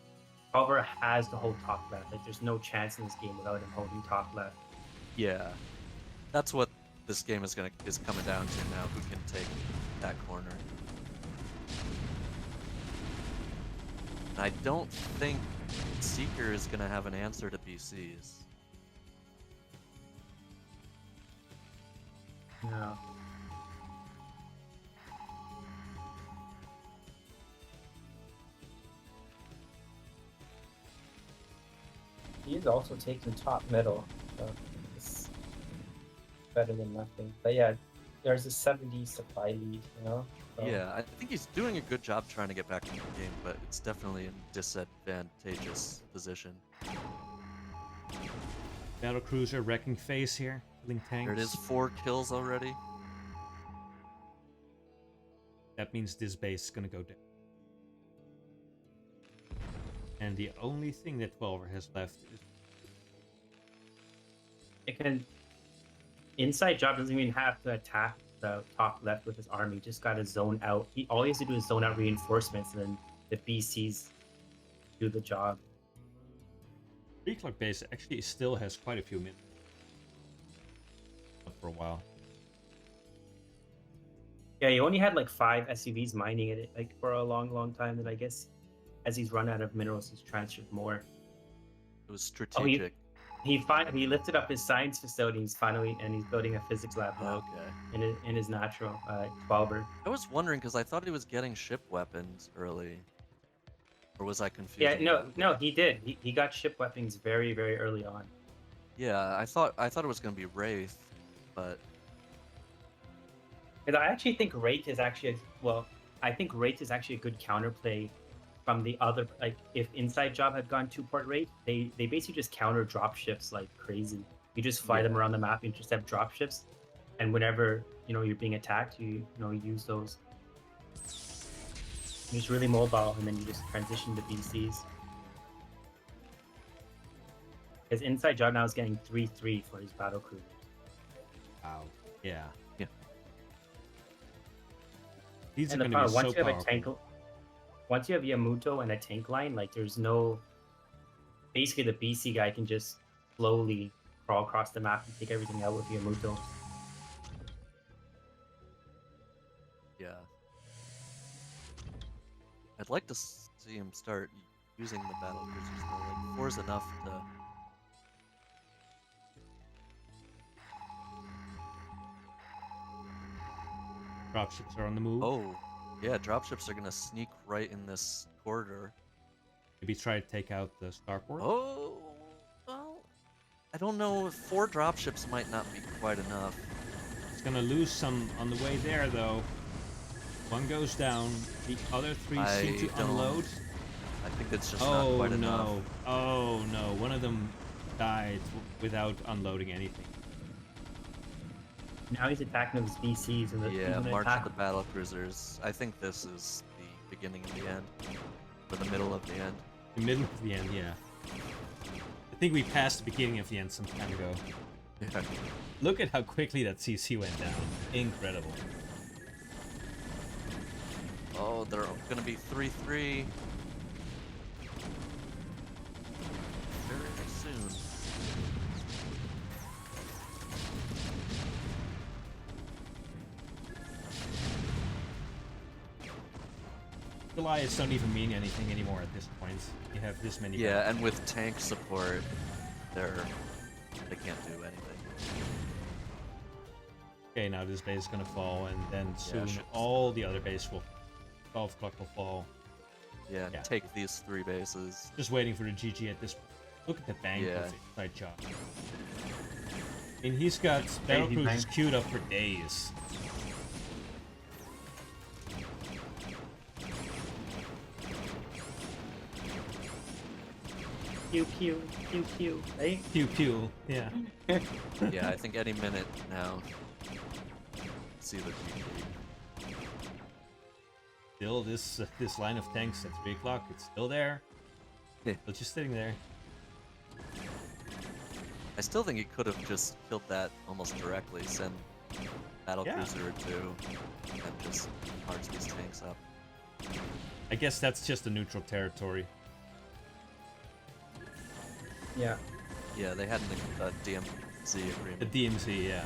Culver has the whole top left. Like, there's no chance in this game without him holding top left. Yeah, that's what this game is coming down to now. Who can take that corner? And I don't think Seeker is gonna have an answer to BCs. No. He is also taking top middle, so it's better than nothing. But yeah, there's a 70 supply lead, you know? So. Yeah, I think he's doing a good job trying to get back into the game, but it's definitely in disadvantageous position. Battlecruiser wrecking phase here, killing tanks. There it is, 4 kills already. That means this base is gonna go down. And the only thing that 12er has left is... It can... Inside Job doesn't even have to attack the top left with his army. Just gotta zone out. All he has to do is zone out reinforcements, and then the BCs do the job. 3 o'clock base actually still has quite a few minutes. Not for a while. Yeah, he only had like 5 SUVs mining it like for a long time. Then I guess as he's run out of minerals, he's transferred more. It was strategic. He lifted up his science facility. He's building a physics lab now. Okay. In his natural 12er. I was wondering because I thought he was getting ship weapons early. Or was I confused? Yeah, no, he did. He got ship weapons very, very early on. Yeah, I thought it was gonna be Wraith, but Because I actually think Wraith is actually I think Wraith is actually a good counterplay from the other. Like if Inside Job had gone 2-port Wraith, they basically just counter dropships like crazy. You just fly them around the map, intercept dropships, and whenever you're being attacked, you use those. You're just really mobile, and then you just transition to BCs. Because Inside Job now is getting 3-3 for his battle cruisers. Wow. Yeah. Yeah. These are And the going to be problem, so powerful. once you have Yamamoto and a tank line, like there's no... Basically, the BC guy can just slowly crawl across the map and take everything out with Yamamoto. yeah. I'd like to see him start using the battle cruisers though. Like 4's enough to. Dropships are on the move. Oh, yeah, dropships are gonna sneak right in this corridor. Maybe try to take out the starport. Oh, well, I don't know. 4 dropships might not be quite enough. It's going to lose some on the way there, though. One goes down. The other 3 seem to unload. I think it's just not quite enough. Oh no! One of them died without unloading anything. Now he's attacking those BCs and Yeah, march of the battle cruisers. I think this is the beginning of the end, or the middle of the end. The middle of the end, yeah. I think we passed the beginning of the end some time ago. Yeah. Look at how quickly that CC went down. Incredible. Oh, they're gonna be 3-3 very soon. Goliaths don't even mean anything anymore at this point. You have this many. Yeah, and with tank support, they can't do anything. Okay, now this base is gonna fall, and then soon ships. all the other bases will. 12 o'clock will fall. Yeah, Yeah. take these 3 bases. Just waiting for the GG at this point. Look at the bank Yeah. of Inside Job. And he's got battle cruisers queued up for days. Pew pew pew pew, right? Pew pew, yeah. Yeah, I think any minute now. See the GG. Still, this line of tanks at 3 o'clock, it's still there. Yeah. Still just sitting there. I still think he could have just killed that almost directly, send battlecruiser or 2, and just march these tanks up. I guess that's just a neutral territory. Yeah. Yeah, they had a DMZ agreement. The DMZ, yeah.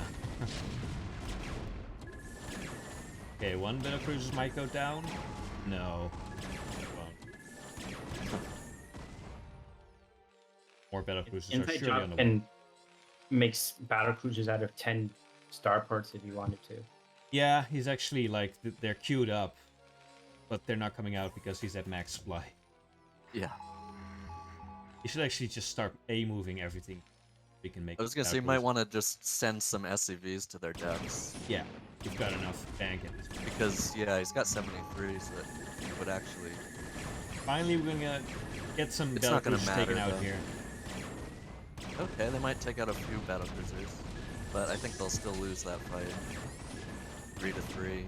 Okay, one battlecruiser might go down. No. It won't. More battlecruisers are Inside surely on Job the way. can makes battle cruisers out of 10 starports if you wanted to. Yeah, he's actually like they're queued up, but they're not coming out because he's at max supply. Yeah. You should actually just start moving everything. We can make. I was gonna say you might want to just send some SCVs to their decks. Yeah, you've got enough bank at this point. Because, yeah, he's got 73, so that he would actually... Finally, we're gonna get some It's not gonna battlecruisers matter, taken out though. here. Okay, they might take out a few battle cruisers, but I think they'll still lose that fight. 3-3.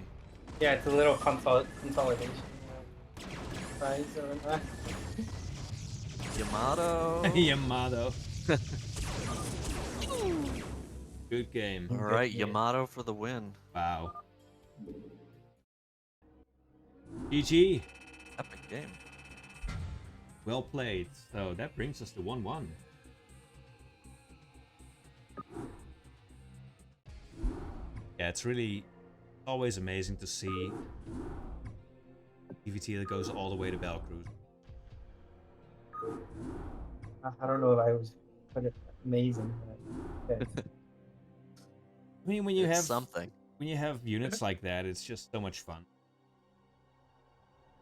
Yeah, it's a little consolidation. Prize or not. Yamato. Yamato. Good game. All right, Yamato for the win. Wow. GG. Epic game. Well played. So that brings us to 1-1. Yeah, it's really always amazing to see PvT that goes all the way to Battlecruise. I don't know if I was put it amazing. But, okay. I mean, when you It's have something. when you have units like that, it's just so much fun.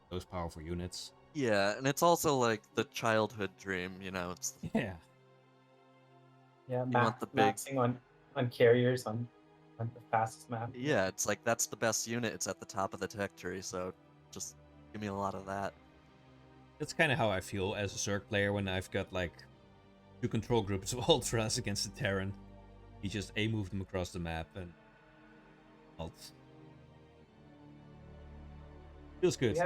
Those powerful units. Yeah, and it's also like the childhood dream, you know. It's Yeah. Yeah, want the big- maxing on carriers on the fastest map. yeah, it's like that's the best unit. It's at the top of the tech tree, so just give me a lot of that. That's kind of how I feel as a Zerg player when I've got like 2 control groups of ultras against the Terran. You just A-move them across the map and ult. Feels good.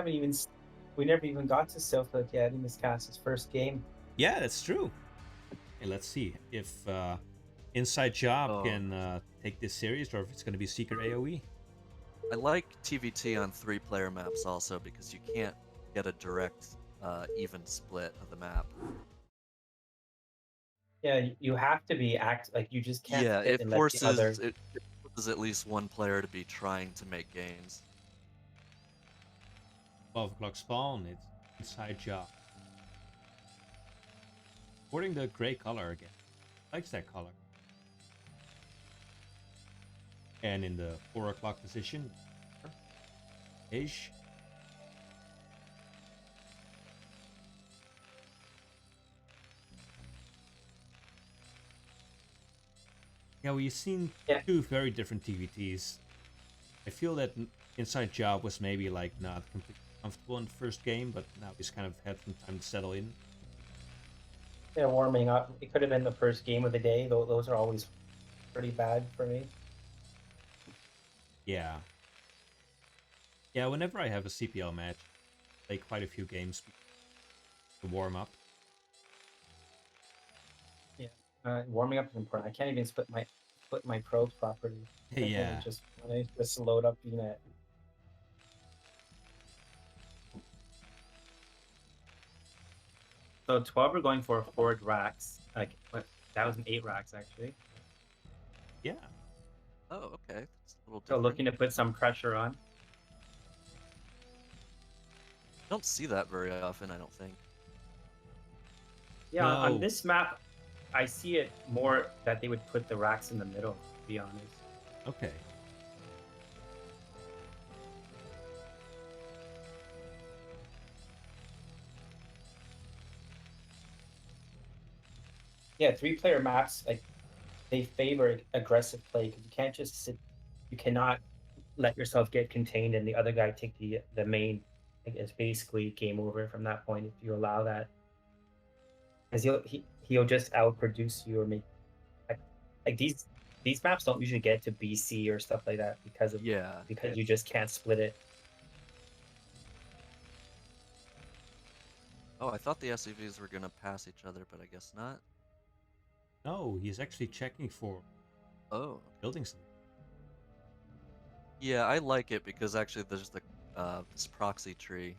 We never even got to Silphid yet in this cast's first game. Yeah, that's true. Hey, let's see if Inside Job can take this series or if it's going to be seekeraoe. I like TVT on 3-player maps also because you can't get a direct even split of the map. Yeah, you have to be like you just can't. Yeah, fit it and let the forces other... it forces at least one player to be trying to make gains. 12 o'clock spawn, it's Inside Job. Sporting the gray color again. Likes that color. And in the 4 o'clock position, ish. Yeah, we've seen 2 very different TVTs. I feel that Inside Job was maybe like not completely comfortable in the first game, but now he's kind of had some time to settle in. Yeah, warming up. It could have been the first game of the day. Those are always pretty bad for me. Yeah. Yeah, whenever I have a CPL match, I play quite a few games to warm up. Yeah, warming up is important. I can't even split my probes properly. Yeah. Just when I just load up VNet. So 12 are going for 4 racks. Like that was an 8 racks actually. Yeah. Oh, okay. That's a little So different. looking to put some pressure on. Don't see that very often, I don't think. Yeah, No. on this map, I see it more that they would put the racks in the middle, to be honest. Okay. Yeah, 3-player maps, like they favor aggressive play because you can't just sit. You cannot let yourself get contained and the other guy take the main. Like, it's basically game over from that point if you allow that. Because he'll just outproduce you or make like these maps don't usually get to BC or stuff like that because you just can't split it. Oh, I thought the SCVs were gonna pass each other, but I guess not. No, he's actually checking for buildings. Yeah, I like it because actually there's the this proxy tree.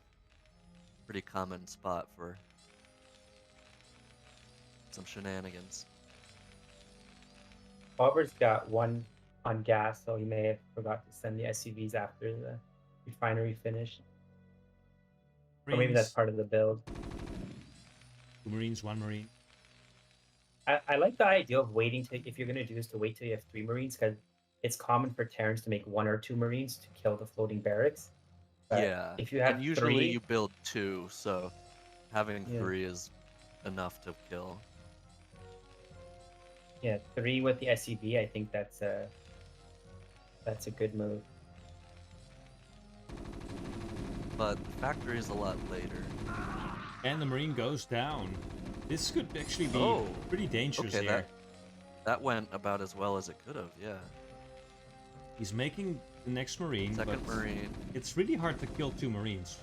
Pretty common spot for some shenanigans. Robert's got 1 on gas, so he may have forgot to send the SUVs after the refinery finished. Or maybe that's part of the build. 2 Marines, 1 Marine. I like the idea of waiting if you're going to do this, to wait till you have 3 Marines, because it's common for Terrans to make 1 or 2 Marines to kill the floating barracks. But Yeah, if you have and usually 3, you build 2, so having 3 is enough to kill. Yeah, 3 with the SUV, I think that's a good move. But the factory is a lot later. And the Marine goes down. This could actually be pretty dangerous okay, here. that went about as well as it could have. Yeah. He's making the next Marine. Second but Marine. It's really hard to kill 2 Marines.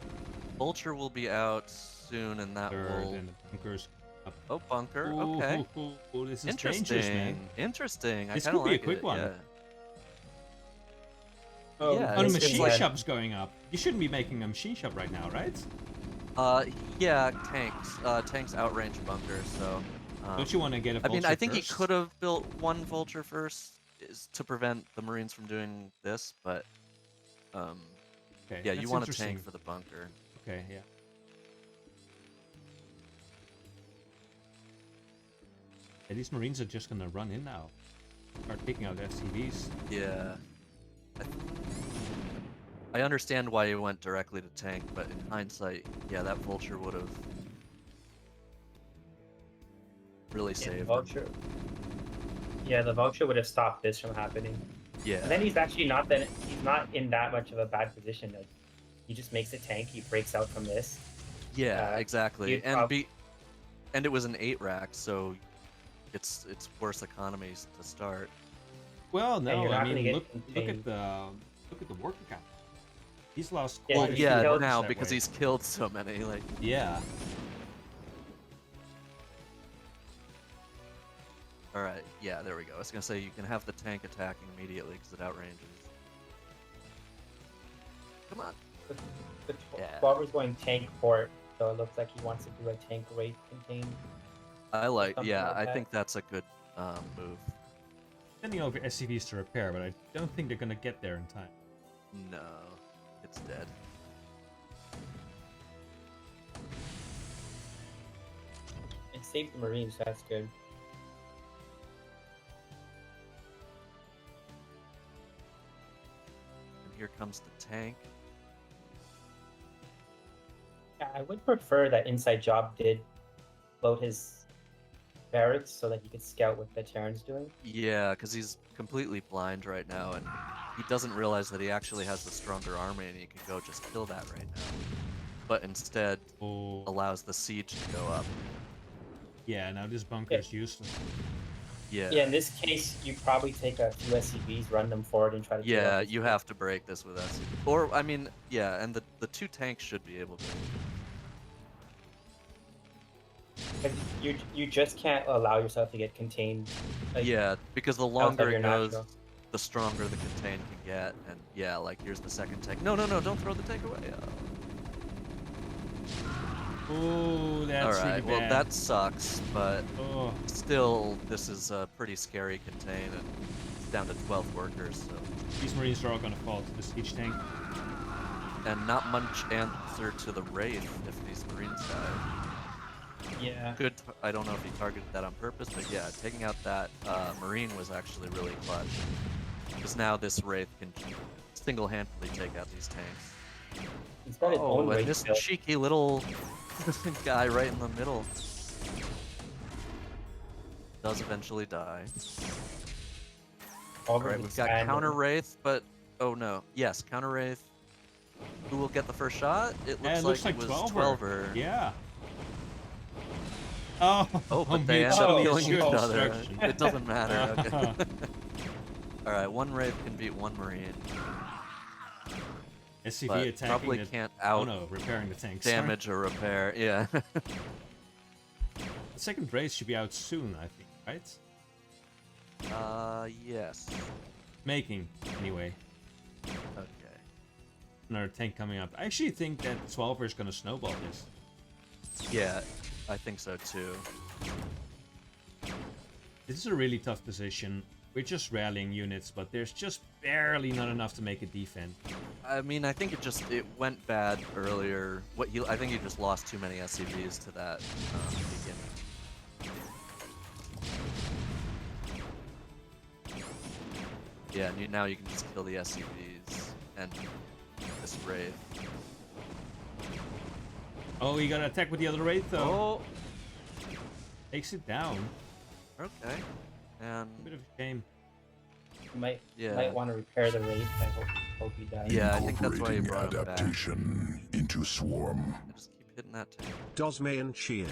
Vulture will be out soon, and that Third, will. and the bunkers up. Oh, bunker. Ooh, Okay. ooh, this is Interesting. dangerous, man. Interesting. This I kind could of be a like quick it. one. Yeah. Oh, Yeah, Oh, the it's machine like- shop's going up. You shouldn't be making a machine shop right now, right? Yeah, tanks. Tanks outrange bunker, so. Don't you want to get a vulture I mean, I think first? he could have built one vulture first, is to prevent the Marines from doing this, but. Okay, Yeah, you that's want a interesting. tank for the bunker. Okay, yeah. Yeah, these Marines are just gonna run in now. Start taking out SCVs. Yeah. I understand why he went directly to tank, but in hindsight, yeah, that vulture would have really Yeah, saved him. vulture. Yeah, the vulture would have stopped this from happening. Yeah. And then he's actually not in that much of a bad position. Like, he just makes a tank. He breaks out from this. Yeah, exactly. you'd And it was an 8 rack, so it's worse economies to start. Well, Yeah, no, you're not I gonna mean get look at contained. the worker count. He's lost Yeah, quite a he's few Yeah, killed workers now that because way. he's killed so many. Like, Yeah. all right, yeah, there we go. I was gonna say you can have the tank attacking immediately because it outranges. Come on. The Yeah. 12 is going tank port, so it looks like he wants to do a tank raid contain. Something Yeah, like I that. think that's a good move. Sending over SCVs to repair, but I don't think they're gonna get there in time. No, it's dead. It saved the Marines, so that's good. And here comes the tank. Yeah, I would prefer that Inside Job did load his barracks so that he could scout what the Terran's doing. Yeah, because he's completely blind right now, and he doesn't realize that he actually has the stronger army, and he can go just kill that right now. But instead, Oh, allows the siege to go up. yeah. Now this bunker is useless. Yeah. Yeah, in this case, you probably take a few SCVs, run them forward, and try to. Yeah, you have to break this with us. Or, I mean, yeah, and the 2 tanks should be able to. You just can't allow yourself to get contained. Like, Yeah, because the outside longer your it goes, natural. the stronger the contain can get. And yeah, like here's the second tank. No, don't throw the tank away. Oh, that's All right, really well bad. that sucks, but Oh, still, this is a pretty scary contain, and it's down to 12 workers, so. these Marines are all gonna fall to the siege tank. And not much answer to the Wraith if these Marines die. Yeah. Good, I don't know if he targeted that on purpose, but yeah, taking out that Marine was actually really clutch. Because now this Wraith can single-handedly take out these tanks. He's got his own Oh, and raid this build. cheeky little guy right in the middle does eventually die. Alright, we've got counter Wraith, but oh no. Yes, counter Wraith. Who will get the first shot? It Yeah, looks it like looks it like was 12-er. 12-er. Yeah. Oh, Oh, but they end up mutual killing each other. destruction. It doesn't matter. Okay. Alright, one Wraith can beat one Marine. SCV But attacking probably the... can't Oh no, repairing the tanks. Sorry. damage or repair. Yeah. The second race should be out soon, I think, right? Yes. Making, anyway. Okay. Another tank coming up. I actually think that 12-er is gonna snowball this. Yeah, I think so too. This is a really tough position. We're just rallying units, but there's just barely not enough to make a defend. I mean, I think it went bad earlier. I think he just lost too many SCVs to that beginning. Yeah, and now you can just kill the SCVs and this Wraith. Oh, he got to attack with the other raid though. Oh, Takes it down. okay. And A bit of a shame. You might Yeah. want to repair the raid. I hope he does. yeah, I think that's why you Incorporating brought him back. adaptation into swarm. I just keep hitting that tank. Dosmayan cheered.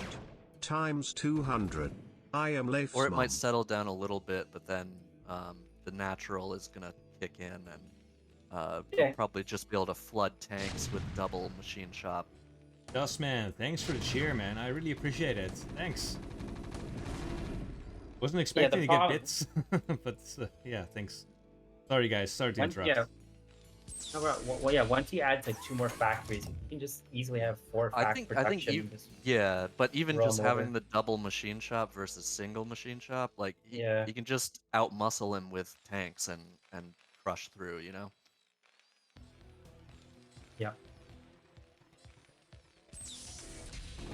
times 200. I am Leif's Or it might mom. settle down a little bit, but then the natural is gonna kick in, and Yeah. we'll probably just be able to flood tanks with double machine shop. Dustman, thanks for the cheer, man. I really appreciate it. Thanks. Wasn't expecting to get problem- bits, but yeah, thanks. Sorry, guys. Sorry to Once, interrupt. yeah. Well, yeah. Once he adds like 2 more factories, you can just easily have 4 I fact think production. Just yeah, but even roll just them having over. the double machine shop versus single machine shop, like Yeah. you can just outmuscle him with tanks and crush through, you know. Yeah.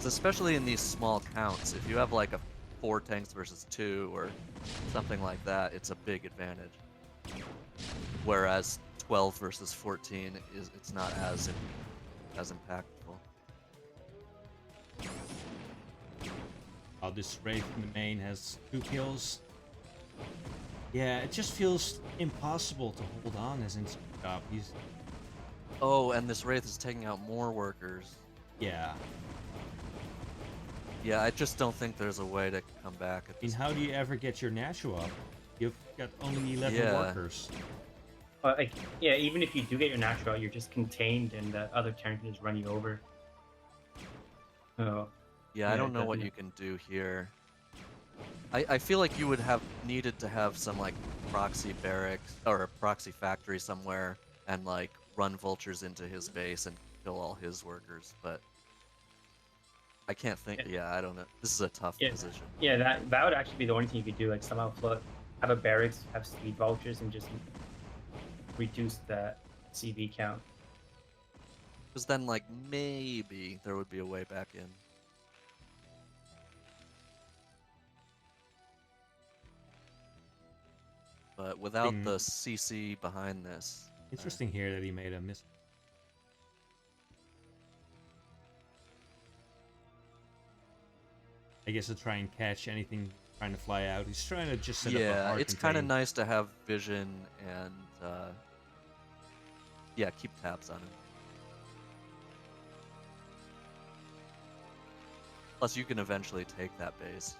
Especially in these small counts, if you have like a 4 tanks versus 2 or something like that, it's a big advantage. Whereas 12 versus 14 it's not as impactful. Oh, this Wraith in the main has 2 kills. Yeah, it just feels impossible to hold on as in job. He's Oh, and this Wraith is taking out more workers. yeah. Yeah, I just don't think there's a way to come back at I mean, this. how do you ever get your natural up? You've got only 11 Yeah. workers. Like, yeah, even if you do get your natural, you're just contained, and the other turn can just run you over. Oh. Yeah, I Yeah, don't know what you can do here. I feel like you would have needed to have some like proxy barracks or a proxy factory somewhere and like run vultures into his base and kill all his workers, but I can't think. Yeah, I don't know. This is a tough position. Yeah, that would actually be the only thing you could do. Like somehow have a barracks, have speed vultures, and just reduce the CV count. Because then, like, maybe there would be a way back in. But without the CC behind this... Interesting here that he made a miss. I guess to try and catch anything trying to fly out. He's trying to just set up a hard it's kind of contain. nice to have vision and, yeah, keep tabs on him. Plus, you can eventually take that base.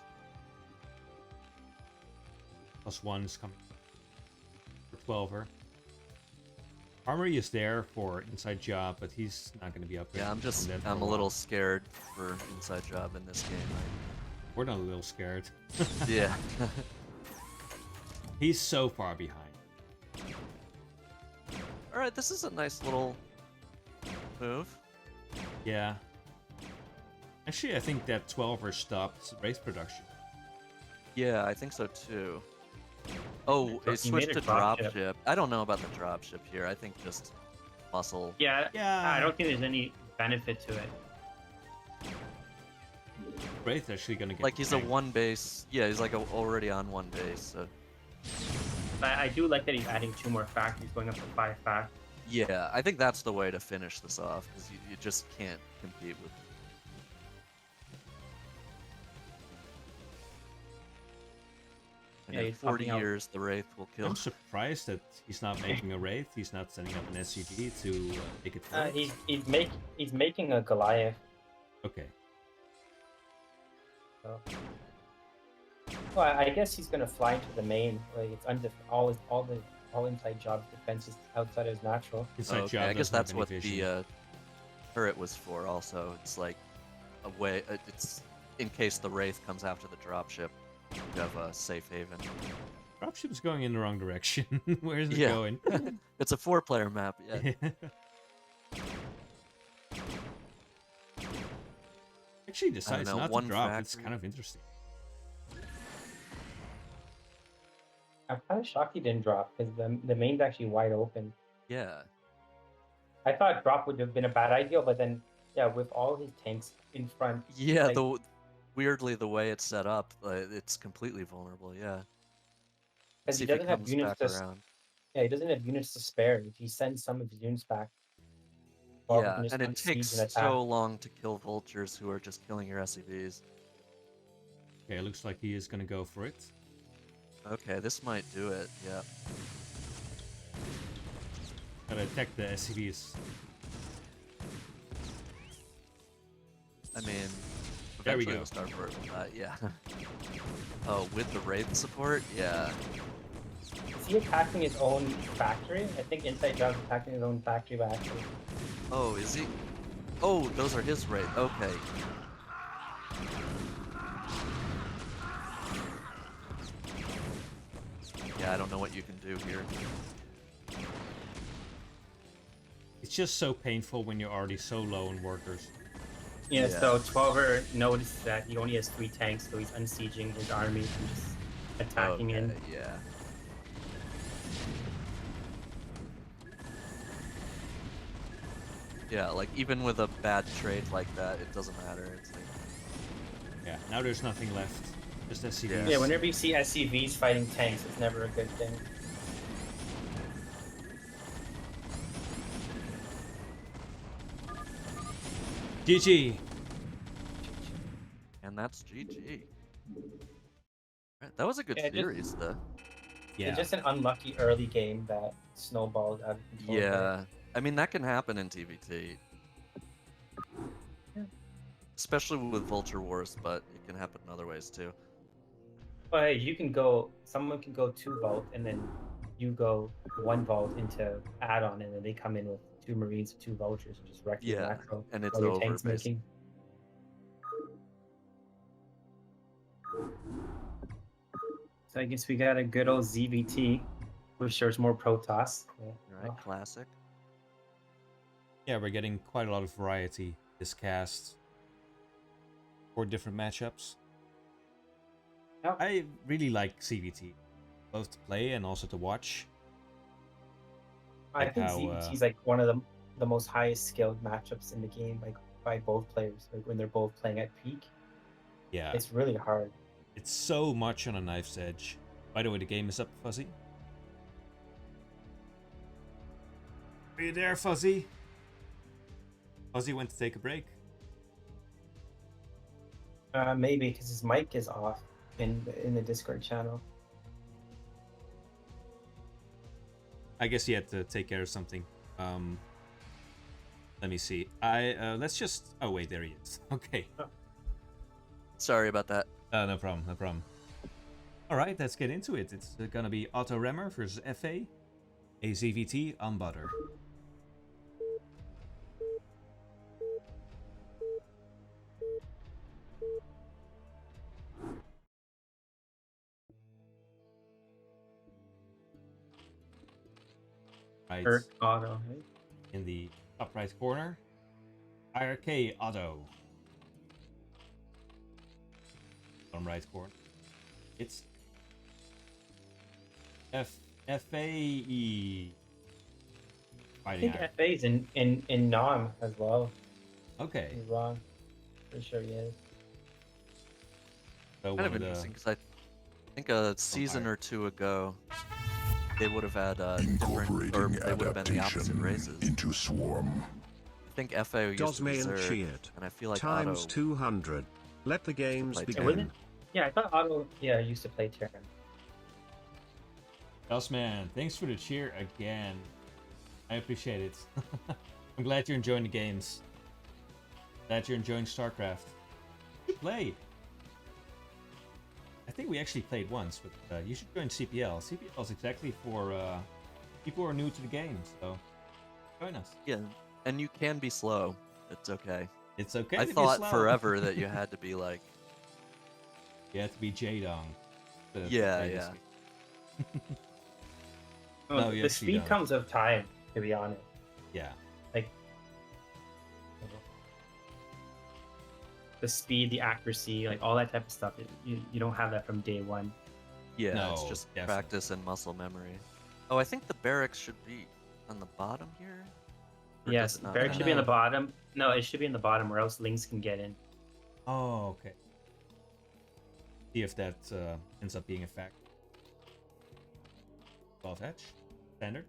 +1 is coming for 12er. Armory is there for inside job, but he's not going to be up there. Yeah, I'm a little scared for inside job in this game. We're not a little scared. Yeah. He's so far behind. Alright, this is a nice little move. Yeah. Actually, I think that 12er stopped race production. Yeah, I think so too. Oh, it He made switched a to drop dropship. I don't know about the dropship here. I think just muscle. Yeah, Yeah. I don't think there's any benefit to it. Wraith actually gonna get Like he's a tanked. 1 base. Yeah, he's like already on 1 base. So But I do like that he's adding 2 more factories, going up to 5 factories. yeah, I think that's the way to finish this off because you just can't compete with. And Yeah, in he's 40 popping out. years, the Wraith will kill. I'm surprised that he's not making a Wraith. He's not setting up an SCV to make it work. He's making a Goliath. Okay. So. Well, I guess he's gonna fly into the main. Like it's all inside job defense is outside his natural. Inside Okay, job I guess doesn't have that's any what vision. the turret was for. Also, it's like a way. It's in case the Wraith comes after the dropship, you have a safe haven. Dropship's going in the wrong direction. Where is it Yeah. going? It's a 4-player map. Yeah. Actually decides know, not to one drop. It's factory. kind of interesting. I'm kind of shocked he didn't drop because the main's actually wide open. Yeah. I thought drop would have been a bad idea, but then yeah, with all his tanks in front, Yeah. like, Weirdly, the way it's set up, it's completely vulnerable. Yeah. because See he if doesn't have comes units back to around. yeah, he doesn't have units to spare. If he sends some of his units back, well, he Yeah, can just and it hunt siege takes and attack. so long to kill vultures who are just killing your SCVs. Okay, looks like he is gonna go for it. Okay, this might do it. Yeah. Gotta attack the SCVs. I mean, There we eventually go. we'll start working with that. Yeah. Oh, with the Wraith support, yeah. Is he attacking his own factory? I think Inside Job's attacking his own factory by accident. Oh, is he? Oh, those are his Wraith. Okay. Yeah, I don't know what you can do here. It's just so painful when you're already so low on workers. Yeah, Yeah. so 12er noticed that he only has 3 tanks, so he's unsieging his army and just attacking Okay, in. yeah. Yeah, like even with a bad trade like that, it doesn't matter. It's like, Yeah, now there's nothing left. Just SCVs. Yeah. Yeah, whenever you see SCVs fighting tanks, it's never a good thing. GG. and that's GG. Right, that was a good Yeah, just- series, though. Yeah. It's just an unlucky early game that snowballed out of control. Yeah, I mean that can happen in TVT. Yeah. Especially with Vulture Wars, but it can happen in other ways too. But hey, you can go, someone can go 2 vault, and then you go 1 vault into add-on, and then they come in with 2 Marines, 2 Vultures, and just wreck your Yeah, macro. and it's while your over, tank's basically. making. So I guess we got a good old ZVT, which there's more protoss. Yeah. Right, classic. Yeah, we're getting quite a lot of variety this cast. 4 different matchups. Yeah. I really like CVT, both to play and also to watch. I Like think how, ZVT is like one of the most highest skilled matchups in the game, like by both players. Like when they're both playing at peak, Yeah, it's really hard. it's so much on a knife's edge. By the way, the game is up, Fuzzy. Are you there, Fuzzy? Fuzzy went to take a break. Maybe because his mic is off in the Discord channel. I guess he had to take care of something. Let me see. Let's just. Oh wait, there he is. Okay. Sorry about that. No problem. No problem. All right, let's get into it. It's gonna be OttoRemmer versus Effay, a ZVT on butter. Right. Auto. Right? In the top right corner, IRK Otto. Bottom right corner, it's Effay. I Fighting think Irish. FA's in Nam as well. Okay. He's wrong. Pretty sure he is. So Kind one of of interesting because I think a season fire. or 2 ago, they would have had different, or Incorporating they would have been the opposite adaptation races. into swarm. I think Effay used to be Dosman Zerg, cheered. and I feel like Times Otto. 200. Let the games play Yeah, Terran. begin. yeah, I thought Auto used to play Terran. Man, thanks for the cheer again. I appreciate it. I'm glad you're enjoying the games. Glad you're enjoying Starcraft. Good play. I think we actually played once, but you should join CPL. CPL is exactly for people who are new to the game, so join us. Yeah, and you can be slow. It's okay. It's okay I to be thought slow. forever that you had to be like, You have to be Jadong. yeah. No, you The actually speed don't. comes with time, to be honest. Yeah. Like the speed, the accuracy, like all that type of stuff. You don't have that from day one. Yeah, No, it's just definitely. practice and muscle memory. Oh, I think the barracks should be on the bottom here. Or Yes, does it not barrack matter? should be in the bottom. No, it should be in the bottom, or else Lings can get in. Oh, okay. See if that ends up being a fact. 12 edge. Standard.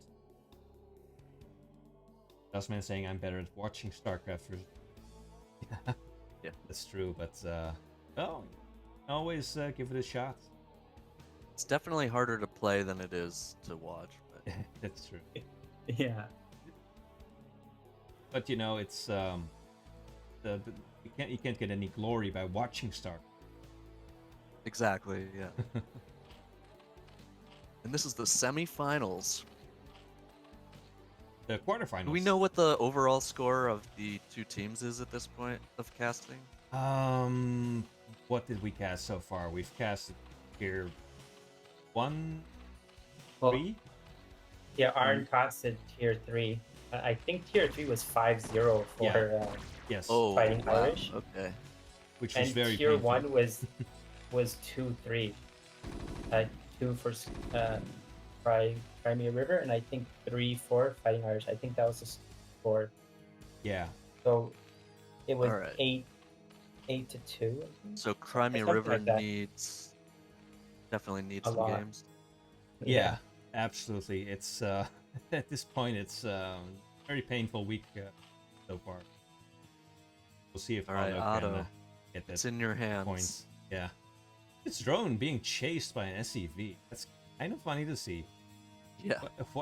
Dustman saying I'm better at watching Starcraft. Yeah. That's true, but well, always give it a shot. It's definitely harder to play than it is to watch. But That's true. Yeah. But you know, it's You can't get any glory by watching Star. Exactly, yeah. And this is the semifinals. The quarterfinals. Do we know what the overall score of the two teams is at this point of casting? What did we cast so far? We've casted here 1, Well, 3. yeah, Arn casted tier 3. I think tier 3 was 5-0 for Yeah. Yes. Oh, Fighting wow. Irish. Okay. Which was And very tier painful. 1 was 2-3. 2 for Crimea River, and I think 3 for Fighting Irish. I think that was the score. Yeah. So it was Alright. 8-2. I think. So Crimea Something River like that. definitely needs A some lot. games. Yeah. Absolutely. It's at this point it's very painful week so far. We'll see if Alright, Otto Otto, can get that it's in your hands. points. Yeah. This drone being chased by an SCV. That's kind of funny to see. Yeah.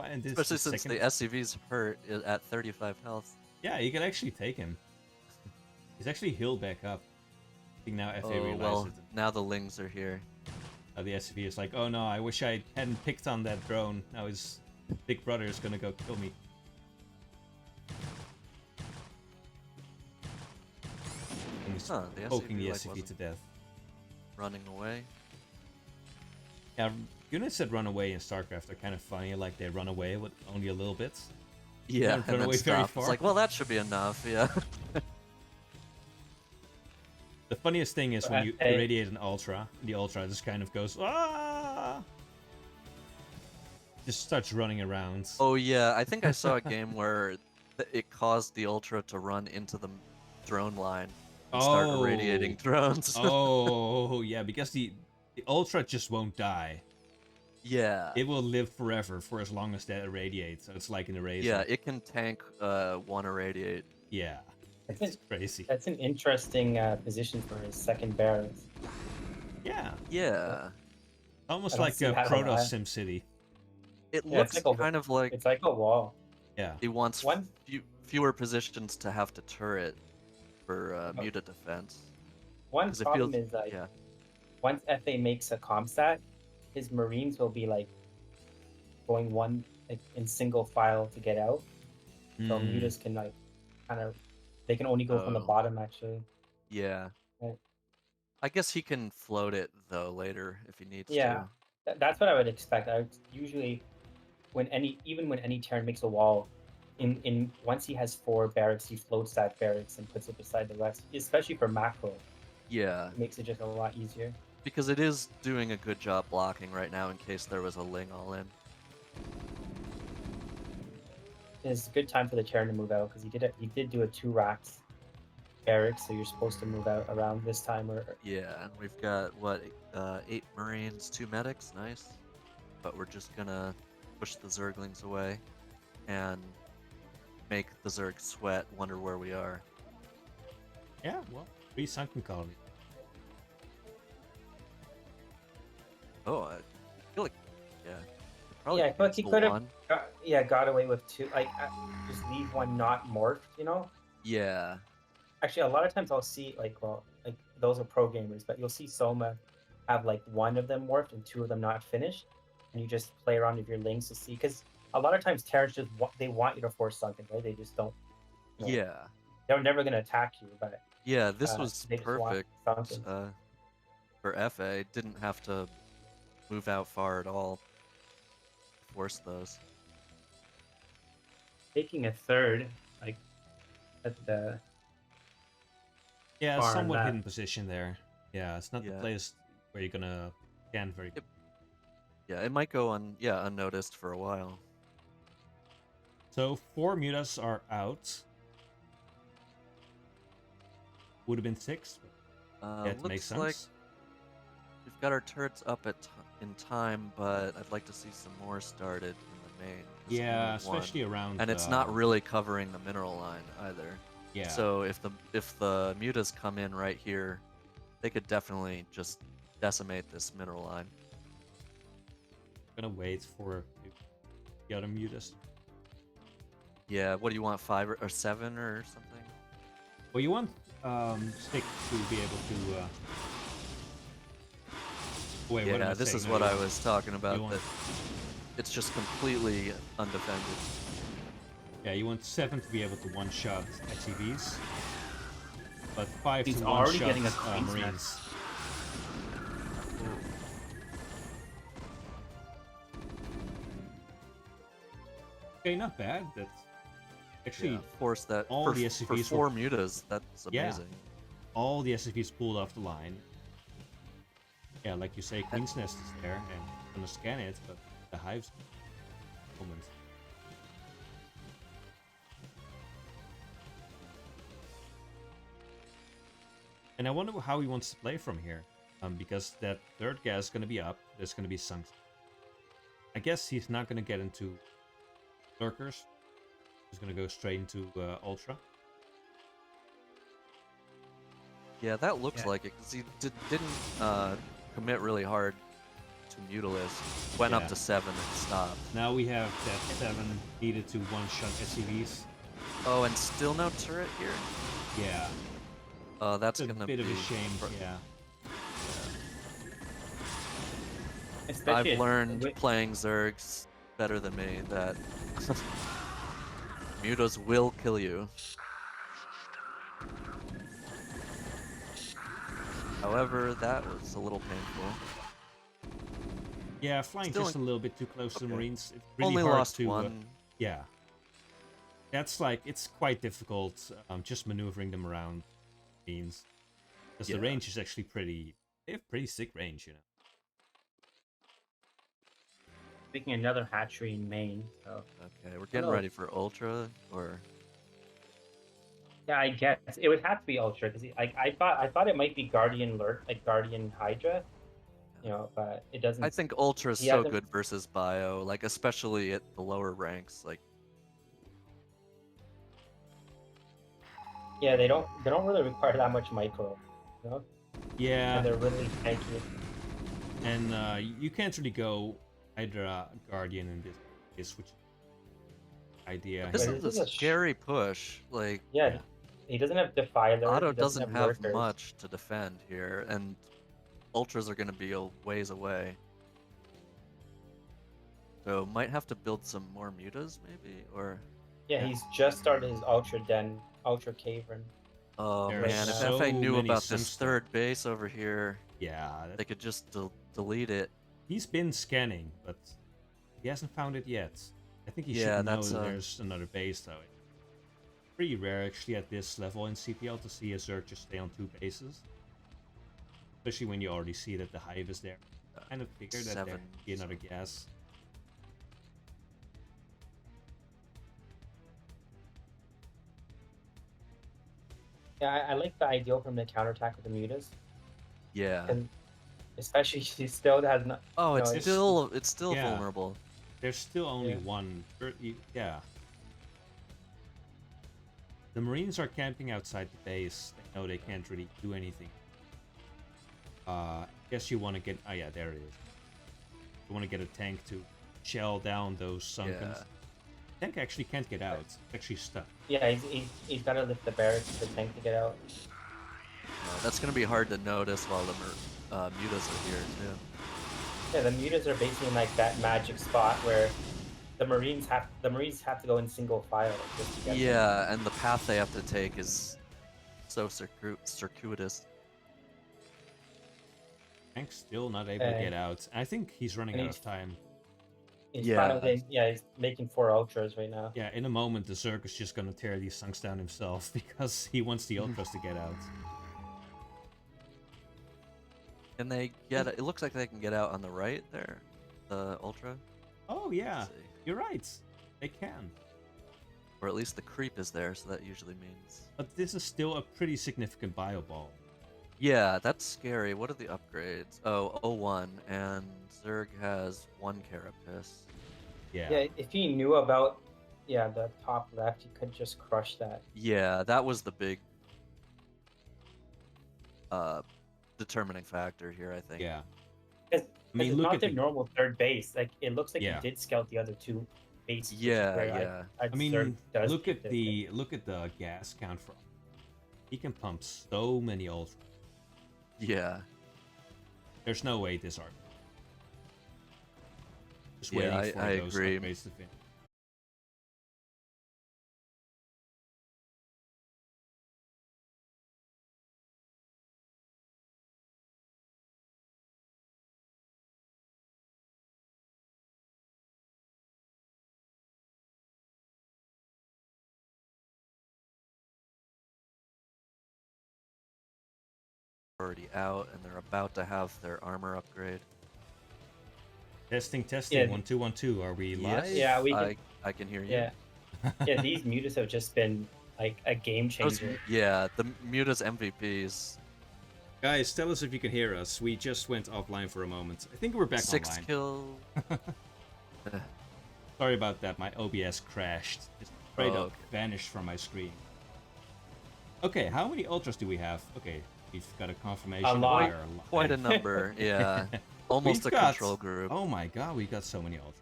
And this Especially is the since second... the SCV's hurt at 35 health. Yeah, you can actually take him. He's actually healed back up. I think now Effay Oh, realizes well, it. now the Lings are here. The SCV is like, oh no, I wish I hadn't picked on that drone. Now his big brother is gonna go kill me. And he's Huh, the poking the SCV, like, SCV wasn't to death. running away. Yeah, units that run away in Starcraft are kind of funny. Like they run away with only a little bit. Yeah, Don't and run then away very stop. far. It's like, well, that should be enough, yeah. The funniest thing is when you Hey. irradiate an Ultra, the Ultra just kind of goes, ah! Just starts running around. Oh, yeah, I think I saw a game where it caused the Ultra to run into the drone line and start irradiating drones. Oh, yeah, because the Ultra just won't die. Yeah. It will live forever for as long as that irradiates. So it's like an eraser. Yeah, it can tank one irradiate. Yeah. That's It's crazy. That's an interesting position for his second barracks. Yeah. Yeah. Almost I don't like see a how to Protoss lie. SimCity. It Yeah, looks it's like a- kind of like It's like a wall. Yeah. he wants One- fewer positions to have to turret for muta defense. One 'Cause it problem feels- is like yeah. once Effay makes a comstat, his Marines will be like going one like in single file to get out. So Mm. mutas can like kind of they can only go from the Oh. bottom actually. Yeah. Right. I guess he can float it though later if he needs Yeah. to. That's what I would expect. I would usually when any Terran makes a wall, in once he has 4 barracks, he floats that barracks and puts it beside the rest. Especially for macro, Yeah, it makes it just a lot easier. because it is doing a good job blocking right now in case there was a Ling all in. It's a good time for the Terran to move out because he did do a 2 racks barracks, so you're supposed to move out around this time or Yeah, and we've got what 8 Marines, 2 medics, nice. But we're just gonna push the Zerglings away and make the Zerg sweat, wonder where we are. Yeah, well, 3 sunken colony. Oh, I feel like probably Yeah, I feel like he cancel could have one. got away with 2. Like just leave one not morphed, you know. Yeah, Actually, a lot of times I'll see like those are pro gamers, but you'll see Soma have like 1 of them morphed and 2 of them not finished, and you just play around with your links to see because a lot of times Terrans just they want you to force sunken, right? They just don't. You know, yeah, they're never gonna attack you, but yeah. This was they just want perfect sunken. for Effay. Didn't have to move out far at all. Force those. Taking a third, like at the Yeah, Far somewhat left. hidden position there. Yeah, it's not the Yeah. place where you're gonna scan very. Yeah, it might go unnoticed for a while. So 4 mutas are out. Would have been 6. Yeah, it makes Looks like sense. we've got our turrets up in time, but I'd like to see some more started in the main. There's Yeah, only one. especially around. And it's not really covering the mineral line either. Yeah. So if the mutas come in right here, they could definitely just decimate this mineral line. gonna wait for the other mutas. Yeah, what do you want, 5 or 7 or something? Well, you want stick to be able to. Wait, what am Yeah, I this saying? is No, what you I want- was talking about. want- That it's just completely undefended. Yeah, you want 7 to be able to one-shot XEVs, but 5 He's to already one-shot getting a Queen's Marines. Nest. Okay, not bad. That's actually Yeah, force that all for, the for SCVs 4 mutas. That's Yeah. amazing. all the SCVs pulled off the line. Yeah, like you say, Queen's Nest is there, and I'm gonna scan it, but the hive's moment. And I wonder how he wants to play from here, because that third gas is gonna be up. There's gonna be sunk. I guess he's not gonna get into lurkers. He's gonna go straight into Ultra. Yeah, that looks Yeah. like it, because he didn't commit really hard to Mutalisk. Went Yeah. up to 7 and stopped. Now we have that 7 needed to one-shot SCVs. Oh, and still no turret here? Yeah, That's it's a gonna bit be... of a shame. Yeah, Especially I've learned with- playing Zergs better than me that Mutas will kill you. However, that was a little painful. yeah, flying Still just a little bit too close to the Okay. Marines. It's really Only hard lost to. one. Yeah, that's like it's quite difficult. Just maneuvering them around means because the Yeah. range is actually pretty. They have pretty sick range, you know. making another hatchery in Maine. So Okay, we're getting Oh. ready for Ultra, or... yeah, I guess it would have to be Ultra because I thought it might be Guardian Lurk, like Guardian Hydra, you know, but it doesn't. I think Ultra is he so hasn't- good versus Bio, like especially at the lower ranks. Like, Yeah, they don't really require that much micro, you know, Yeah, and they're really tanky. and you can't really go Hydra Guardian in this which idea. this Yeah, is this is a a scary push. Like, Yeah, he doesn't have Defiler. Otto he doesn't have Lurkers. much to defend here, and Ultras are going to be a ways away. So might have to build some more mutas, maybe, or... Yeah, he's just started his Ultra Den, Ultra Cavern. Oh There are man, if so Effay knew many about this Sunstone. third base over here, Yeah, they could just delete it. he's been scanning, but he hasn't found it yet. I think he Yeah, should know that's, that there's another base, though. It's pretty rare, actually, at this level in CPL to see a Zerg just stay on 2 bases. Especially when you already see that the hive is there. Kind of figured that there 7, would be another gas. Yeah, I like the ideal from the counterattack with the mutas, Yeah. and especially he still has not. Oh, no, it's still Yeah. vulnerable. There's still only Yeah. one. Yeah. The Marines are camping outside the base. They know they can't really do anything. Guess you want to get... Oh yeah, there it is. You want to get a tank to shell down those sunken... Yeah. Tank actually can't get out. It's actually stuck. Yeah, he's got to lift the barracks for the tank to get out. That's gonna be hard to notice while the mutas are here too. Yeah, the mutas are basically in like that magic spot where the Marines have to go in single file just to get them. Yeah, and the path they have to take is so circuitous. Tank's still not able to get out. I think he's running and out he's- of time. He's Yeah. finally, he's making 4 ultras right now. Yeah, in a moment the Zerg is just gonna tear these sunks down himself because he wants the ultras to get out. Can they get? It looks like they can get out on the right there, the ultra. Oh yeah, Let's see. you're right. They can. Or at least the creep is there, so that usually means. But this is still a pretty significant bio ball. Yeah, that's scary. What are the upgrades? Oh, 01, and Zerg has 1 carapace. Yeah. Yeah, if he knew about the top left, he could just crush that. Yeah, that was the big determining factor here, I think. Yeah. Because I mean, it's look not at the the. normal third base. Like it looks like Yeah. he did scout the other 2 bases. which is Yeah, where yeah. I'd I mean, Zerg does look keep at it. the gas count for. He can pump so many ultras. Yeah. There's no way this arc. Just Yeah, waiting for I those agree. upgrades to finish. Already out, and they're about to have their armor upgrade. Testing. Yeah. 1 2 1 2. Are we live? Yes, Yeah, we can. I can hear you. Yeah, yeah. These mutas have just been like a game Those, changer. yeah, the Muta's MVPs. Guys, tell us if you can hear us. We just went offline for a moment. I think we're back 6 online. kill. Sorry about that. My OBS crashed. Just straight up okay. vanished from my screen. Okay, how many ultras do we have? Okay, we've got a confirmation. A lot. we are alive. Quite a number, yeah. Almost We've a got- control group. Oh my god, we got so many ultras.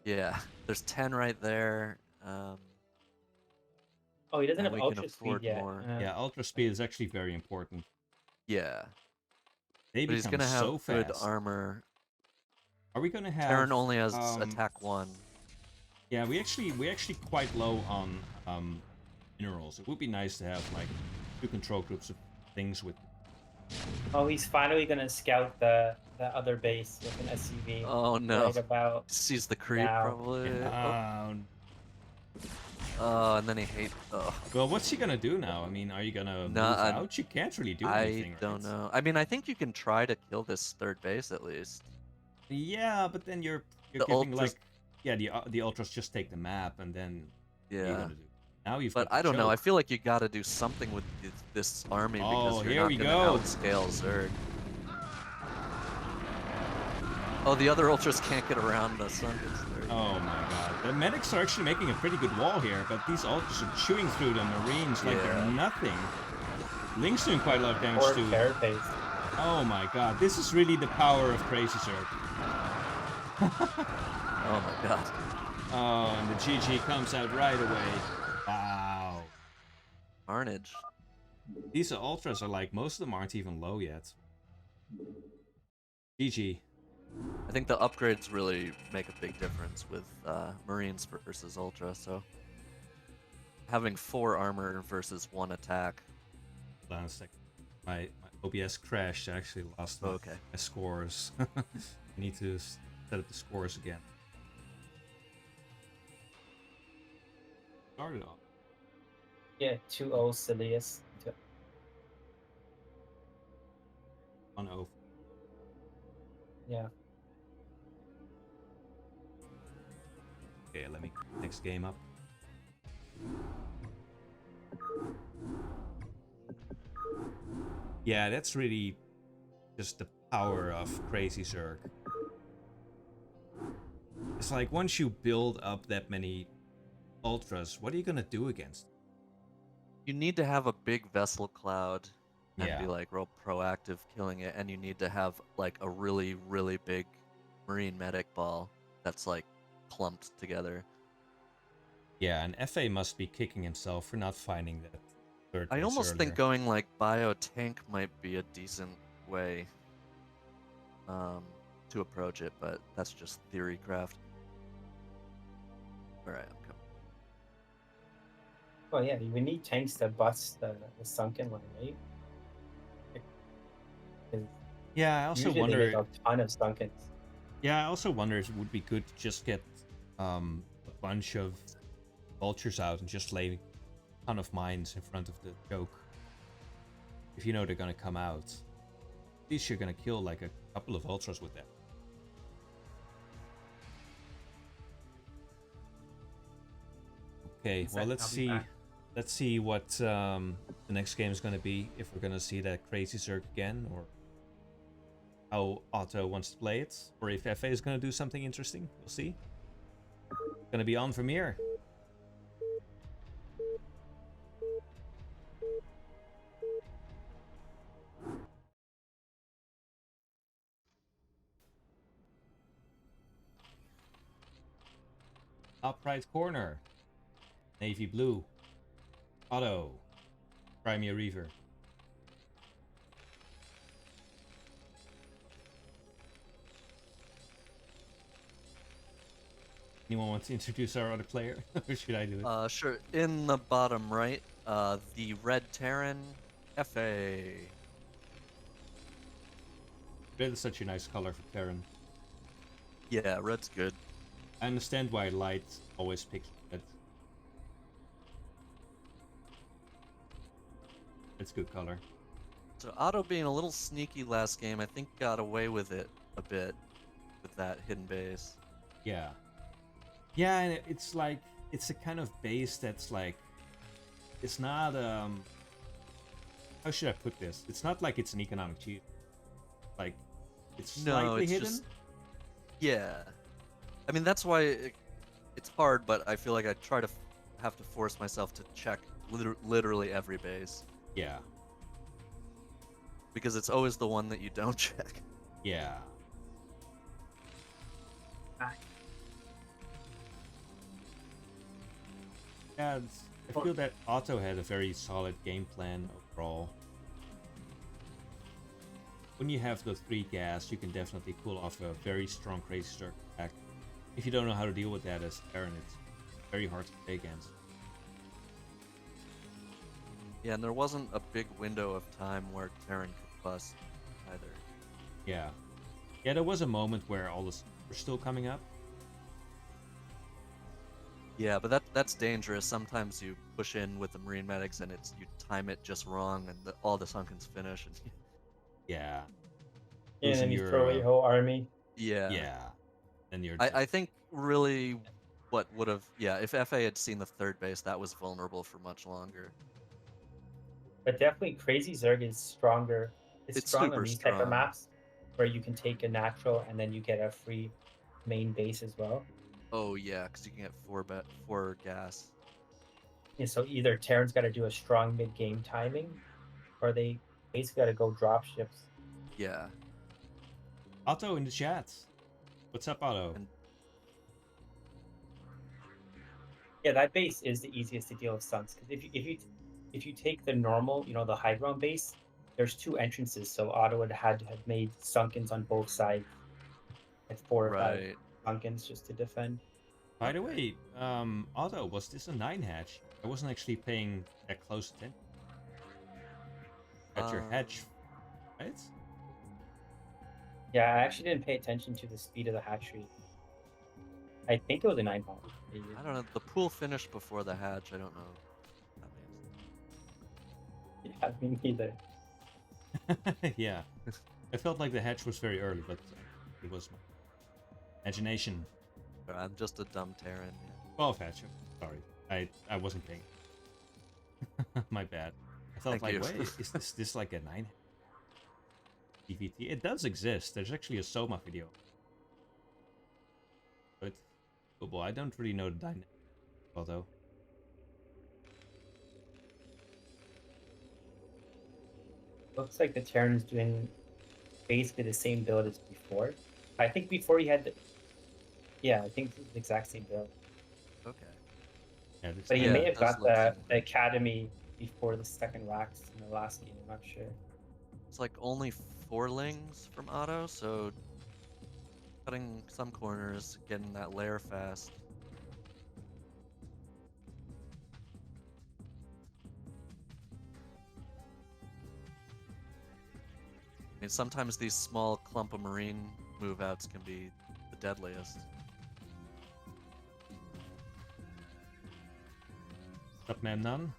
Yeah, there's 10 right there. Oh, he doesn't And have we can ultra speed afford yet. more. Yeah, ultra speed is actually very important. Yeah, They but he's become gonna have so good fast. armor. Are we gonna have? Terran only has um, attack 1. Yeah, we actually quite low on minerals. It would be nice to have like 2 control groups of things with. Oh, he's finally gonna scout the other base with an SCV. Oh no. Right about. Sees the creep now. probably. Yeah. Oh, and then he hates. Oh. Well, what's he gonna do now? I mean, are you gonna move out? You can't really do anything. I don't right? know. I mean, I think you can try to kill this third base at least. Yeah, but then you're The giving ultras- like, yeah, the ultras just take the map and then what are you Yeah. gonna do? Now you've But got the I don't know. I choke. feel like you got to do something with this army because Oh, you're here not we going go. to outscale Zerg. Oh, the other ultras can't get around the sun. Oh my god. The medics are actually making a pretty good wall here, but these ultras are chewing through the marines like they're Yeah. nothing. Link's doing quite a lot of damage Or too. carapace. Oh my god, this is really the power of Crazy Zerg. Oh my god. Oh, and the GG comes out right away. Wow. Carnage. These ultras are like, most of them aren't even low yet. GG. I think the upgrades really make a big difference with Marines versus Ultra, so having 4 armor versus 1 attack. Hold on a second. My OBS crashed. I actually lost my scores. I need to set up the scores again. Started off. Yeah, 2-0 Cellsidus. 1-0. Yeah. Okay, let me next game up. Yeah, that's really just the power of Crazy Zerg. It's like once you build up that many ultras, what are you gonna do against? You need to have a big vessel cloud and Yeah. be like real proactive killing it, and you need to have like a really, really big Marine medic ball that's like clumped together. Yeah, and Effay must be kicking himself for not finding that third I base almost think earlier. going like bio tank might be a decent way to approach it, but that's just theory craft. Alright, I'm coming. Well, yeah, we need tanks to bust the sunken one, right? 'Cause Yeah, I also usually wonder. they make a ton of sunkens. Yeah, I also wonder if it would be good to just get a bunch of vultures out and just lay a ton of mines in front of the choke. If you know they're gonna come out, at least you're gonna kill like a couple of ultras with that. Okay, well let's see. Let's see what the next game is gonna be. If we're gonna see that Crazy Zerg again, or how Otto wants to play it, or if Effay is gonna do something interesting. We'll see. Gonna be on from here. Top right corner. Navy blue. Otto. Try me a Reaver. Anyone want to introduce our other player? Or should I do it? Sure. In the bottom right, the red Terran, Effay. Red is such a nice color for Terran. Yeah, red's good. I understand why Light always picks red. It's good color. So Otto being a little sneaky last game, I think got away with it a bit with that hidden base. Yeah. Yeah, and it's like, it's a kind of base that's like, it's not, how should I put this? It's not like it's an economic cheat. Like, it's slightly hidden. Just, yeah. I mean, that's why it's hard, but I feel like I try to have to force myself to check literally every base. Yeah. Because it's always the one that you don't check. Yeah. Yeah, I feel that Otto had a very solid game plan overall. When you have the 3 gas, you can definitely pull off a very strong Crazy Zerg attack. If you don't know how to deal with that as Terran, it's very hard to play against. Yeah, and there wasn't a big window of time where Terran could bust either. Yeah. Yeah, there was a moment where all this were still coming up. Yeah, but that's dangerous. Sometimes you push in with the Marine medics and you time it just wrong and all the Sunkens finish. And Yeah. And then Losing you throw away your whole army. yeah. Yeah. Then you're I think really what would have... Yeah, if Effay had seen the 3rd base, that was vulnerable for much longer. But definitely Crazy Zerg is stronger. It's strong super on these type of strong. maps where you can take a natural and then you get a free main base as well. Oh yeah, because you can get 4 gas. And so either Terran's got to do a strong mid-game timing, or they basically got to go drop ships. Yeah. Otto in the chat. What's up, Otto? And Yeah, that base is the easiest to deal with stunts because if you take the normal, you know, the high ground base, there's 2 entrances, so Otto would had to have made Sunkens on both sides, like 4 or 5 Sunkens just to defend. By the way, Otto, was this a 9 hatch? I wasn't actually paying that close attention. At your hatch, right? Yeah, I actually didn't pay attention to the speed of the hatchery. I think it was a 9 hatch. I don't know. The pool finished before the hatch. I don't know. That means. Yeah, me neither. Yeah. I felt like the hatch was very early, but it was my imagination. I'm just a dumb Terran. 12 hatch. Sorry. I wasn't paying. My bad. I thought, Thank you. wait, is this like a 9 DVT? It does exist. There's actually a Soma video. But, oh boy, I don't really know the dynamic, although. Looks like the Terran's doing basically the same build as before. I think before he had the... Yeah, I think it's the exact same build. Okay. Yeah, But he Yeah, may it have does got look the similar. Academy before the second wax in the last game, I'm not sure. It's like only 4 lings from Otto, so cutting some corners, getting that lair fast. I mean, sometimes these small clump of marine move outs can be the deadliest. What's up, man? None?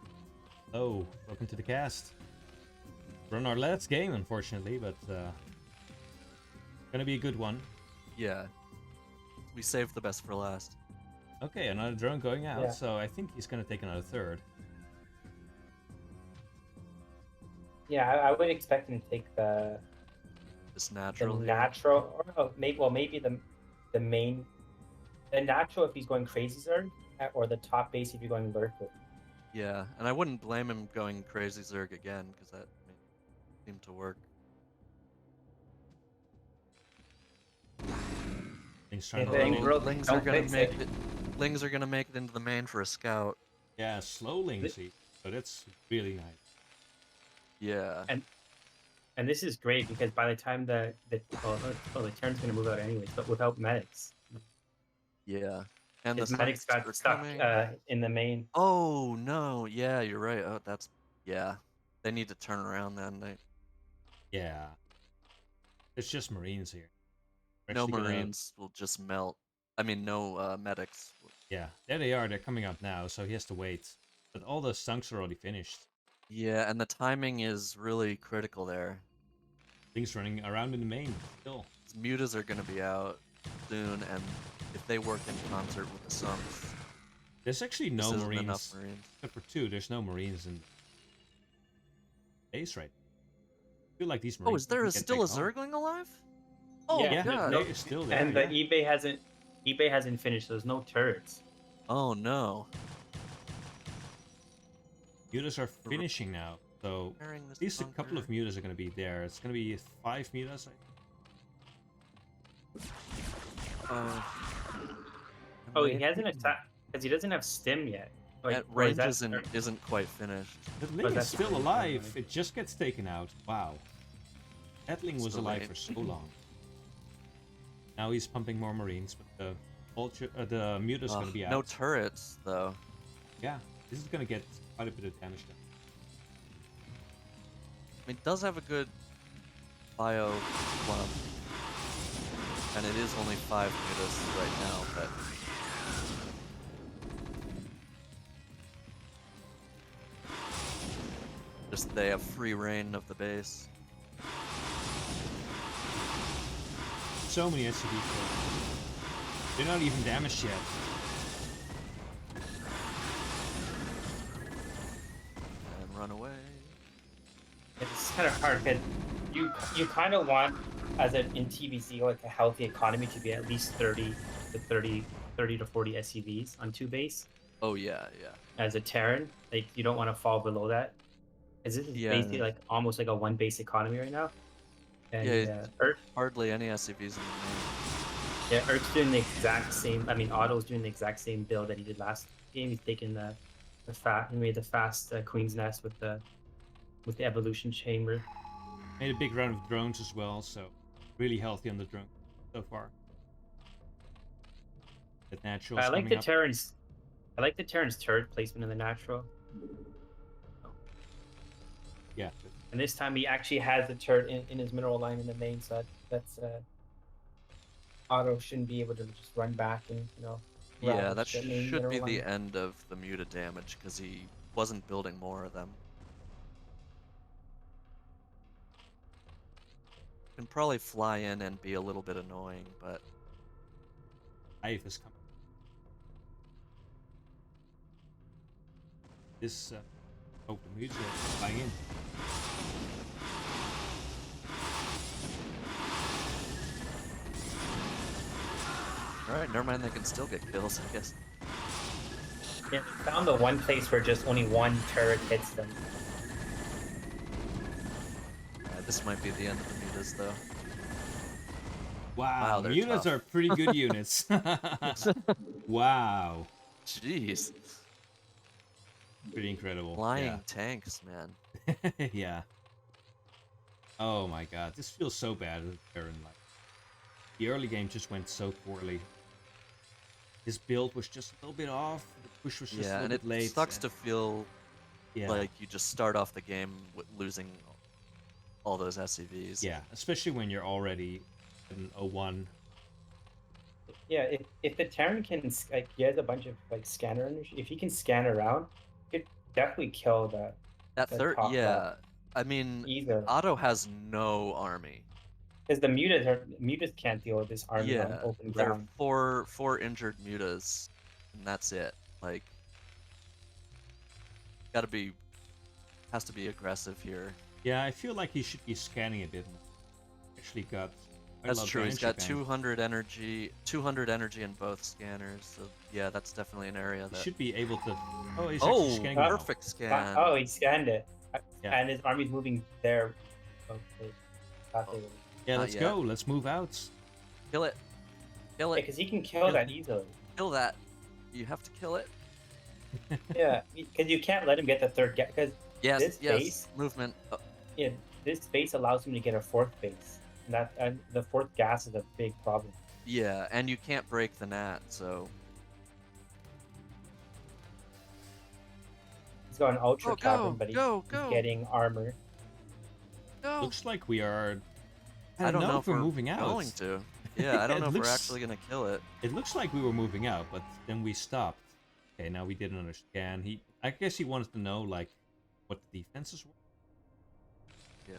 Oh, welcome to the cast. We're on our last game, unfortunately, but gonna be a good one. Yeah. We saved the best for last. Okay, another drone going out, Yeah. so I think he's gonna take another 3rd. Yeah, I would expect him to take the Just natural. here. natural, or no, maybe the main, the natural if he's going Crazy Zerg, or the top base if you're going Lurker. Yeah, and I wouldn't blame him going Crazy Zerg again, because that seemed to work. He's trying to If they run in. grow- Lings don't are gonna fix make it. it. Lings are gonna make it into the main for a scout. Yeah, slow Lingsy. So that's really nice. Yeah. And this is great because by the time the Terran's gonna move out anyways, but without medics, Yeah. And the his medics Suns are got stuck coming. in the main. Oh no! Yeah, you're right. Oh, that's yeah. They need to turn around then. Yeah. It's just Marines here. We're No actually gonna- Marines will just melt. I mean, no medics. Yeah, there they are. They're coming up now, so he has to wait. But all the sunks are already finished. Yeah, and the timing is really critical there. Things running around in the main still. Mutas are gonna be out soon, and if they work in concert with the Suns, There's actually this no isn't Marines. enough Marines. Except for 2, there's no Marines in base right now. I feel like these Marines. Oh, is there can still a take on. Zergling alive? Oh Yeah, Yeah, god! no- it's still there. And yeah. the eBay hasn't finished. So there's no turrets. Oh no! Mutas are finishing now, so Repairing this at least a couple of bunker. mutas are going to be there. It's going to be 5 mutas. Oh, he hasn't attacked because he doesn't have stim yet. Like, That or is range that- isn't quite finished. The Oh, Ling is that's still pretty alive. funny. It just gets taken out. Wow. That Ling was Still alive late. for so long. Now he's pumping more Marines, but the muta's going to be out. No turrets though. Yeah, this is going to get quite a bit of damage done. I mean, it does have a good bio club, and it is only 5 mutas right now, but just they have free reign of the base. So many SCV kills. They're not even damaged yet. And run away. It's kind of hard because you kind of want, as in TBC, like a healthy economy to be at least 30 to 40 SCVs on 2 base. Oh yeah, yeah. As a Terran, like you don't want to fall below that. Because this is Yeah. basically like almost like a 1 base economy right now. And Yeah, Earth, Hardly any SCVs in the main. Earth's doing the exact same. I mean, Otto's doing the exact same build that he did last game. He's taking he made the fast Queen's Nest with the evolution chamber. Made a big round of drones as well, so really healthy on the drone so far. The natural. I like the Terran's. I like the Terran's turret placement in the natural. Yeah. And this time he actually has the turret in his mineral line in the main, so that's Otto shouldn't be able to just run back and Yeah, ravage that the main should be mineral the line. end of the muta damage because he wasn't building more of them. Can probably fly in and be a little bit annoying, but Hive is coming. This the music is flying in. alright, never mind, they can still get kills, I guess. Yeah, found the one place where just only one turret hits them. This might be the end of the mutas, though. Wow, they're units tough. are pretty good units. Wow, Jeez. pretty incredible. Flying tanks, man. Yeah. Yeah. Oh my god, this feels so bad as a Terran. Like, the early game just went so poorly. His build was just a little bit off. The push was just a Yeah, little and bit it late. sucks to feel Yeah. like you just start off the game losing all those SCVs. Yeah, especially when you're already an 01. Yeah, if the Terran can, like, he has a bunch of like scanner energy. If he can scan around, he could definitely kill that That the third, top yeah. I mean, either. Otto has no army. Because the mutas can't deal with this army on Yeah, open there ground. are four injured mutas, and that's it. Like, has to be aggressive here. Yeah, I feel like he should be scanning a bit more. Actually got quite a That's lot of true. He's damage got again. 200 energy in both scanners. So yeah, that's definitely an area He that. should be able to. Oh, he's actually Oh, scanning now. perfect scan. Oh, he scanned it. Yeah. And his army's moving there. Okay. Yeah, Not let's yet. go. Let's move out. Kill it. Kill it. Because he can kill that easily. Kill that. You have to kill it. Yeah, because you can't let him get the third gap. Because Yes. This Yes. base- Movement. Yeah, this base allows him to get a 4th base. And the 4th gas is a big problem. Yeah, and you can't break the nat, so... He's got an Ultra Oh, Cavern, but he's go! getting armor. Go! Looks like we are. I don't know if we're moving out. going to. Yeah, I don't know if we're looks- actually gonna kill it. It looks like we were moving out, but then we stopped. Okay, now we didn't understand. I guess he wanted to know like what the defenses were. Yeah.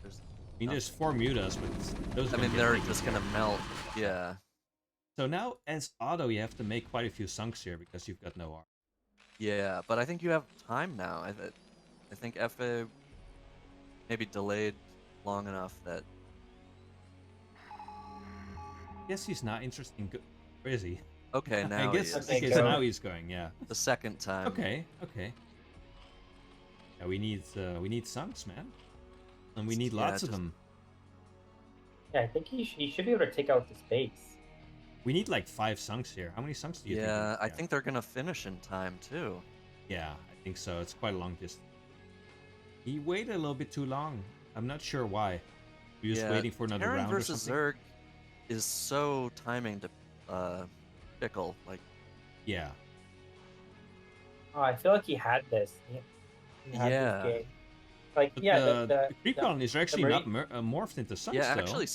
There's I mean, there's 4 mutas, but those. I mean, they're just gonna melt. Yeah. So now, as Otto, you have to make quite a few sunks here because you've got no armor. Yeah, but I think you have time now. I think Effay maybe delayed long enough that... I guess he's not interested in where is he? Okay, now I guess, he is. okay, so now he's going, yeah. The second time. Okay. Yeah, we need sunks, man. And we need lots of them. Yeah, I think he should be able to take out this base. We need like 5 sunks here. How many sunks do you think? Yeah, I think they're gonna finish in time too. Yeah, I think so. It's quite a long distance. He waited a little bit too long. I'm not sure why. He was waiting for another Terran round versus or something. Zerg is so timing to pickle. Like, Yeah. Oh, I feel like he had this. He had Yeah. this game. Like, But yeah, the creep colonies are actually not morphed into sunks, yeah, though. actually,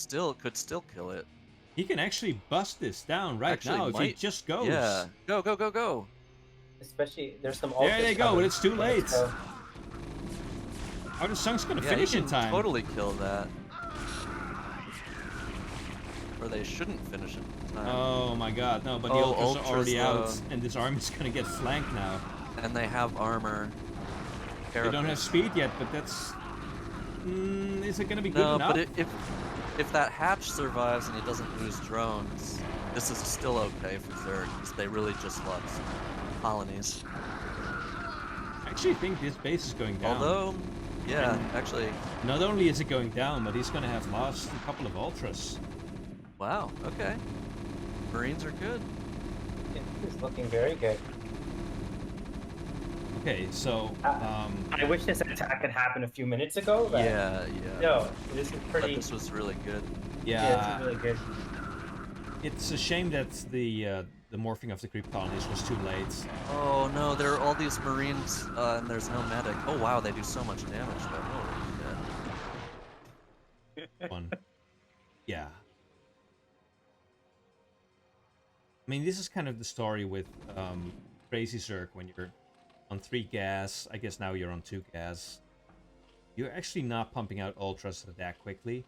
could still kill it. He can actually bust this down right Actually, now if he just goes. Yeah, go! Especially, there's some. There they go, coming. but it's too late. Let's go. How the sunks gonna Yeah, finish you in can time? totally kill that. Or they shouldn't finish in time. Oh my god, no, but the Oh, ultras are already ultras, out, and this army's gonna get flanked now. And they have armor. They don't have speed yet, but that's... is it gonna be good No, enough? but if that hatch survives and he doesn't lose drones, this is still okay for Zerg, because they really just lost colonies. I actually think this base is going down. Although, yeah, actually, Not only is it going down, but he's gonna have lost a couple of ultras. wow, okay. Marines are good. It's looking very good. Okay, so... I wish this attack had happened a few minutes ago. But Yeah. No, this is But pretty. this was really good. Yeah, it's really good. It's a shame that the morphing of the creep colonies was too late. Oh no, there are all these Marines, and there's no medic. Oh wow, they do so much damage though. Holy shit. One. Yeah. I mean, this is kind of the story with Crazy Zerg when you're on 3 gas. I guess now you're on 2 gas. You're actually not pumping out ultras that quickly.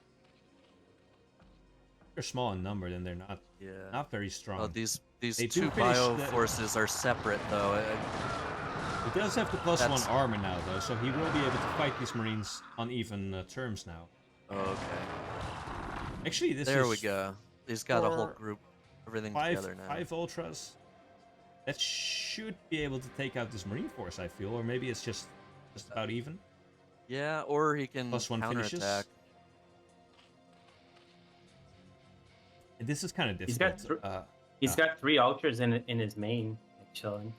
They're small in number, then they're not very strong. Oh, these They two do finish bio the- forces are separate though. He does have the +1 That's- armor now, though, so he will be able to fight these Marines on even terms now. Oh, okay. Actually, this There is we go. He's got a whole 4, group, everything 5 together now. 5 ultras. That should be able to take out this Marine force, I feel, or maybe it's just about even. Yeah, or he can +1 finishes. counterattack. And this is kind of He's difficult. got He's got 3 ultras in his main, like, chilling.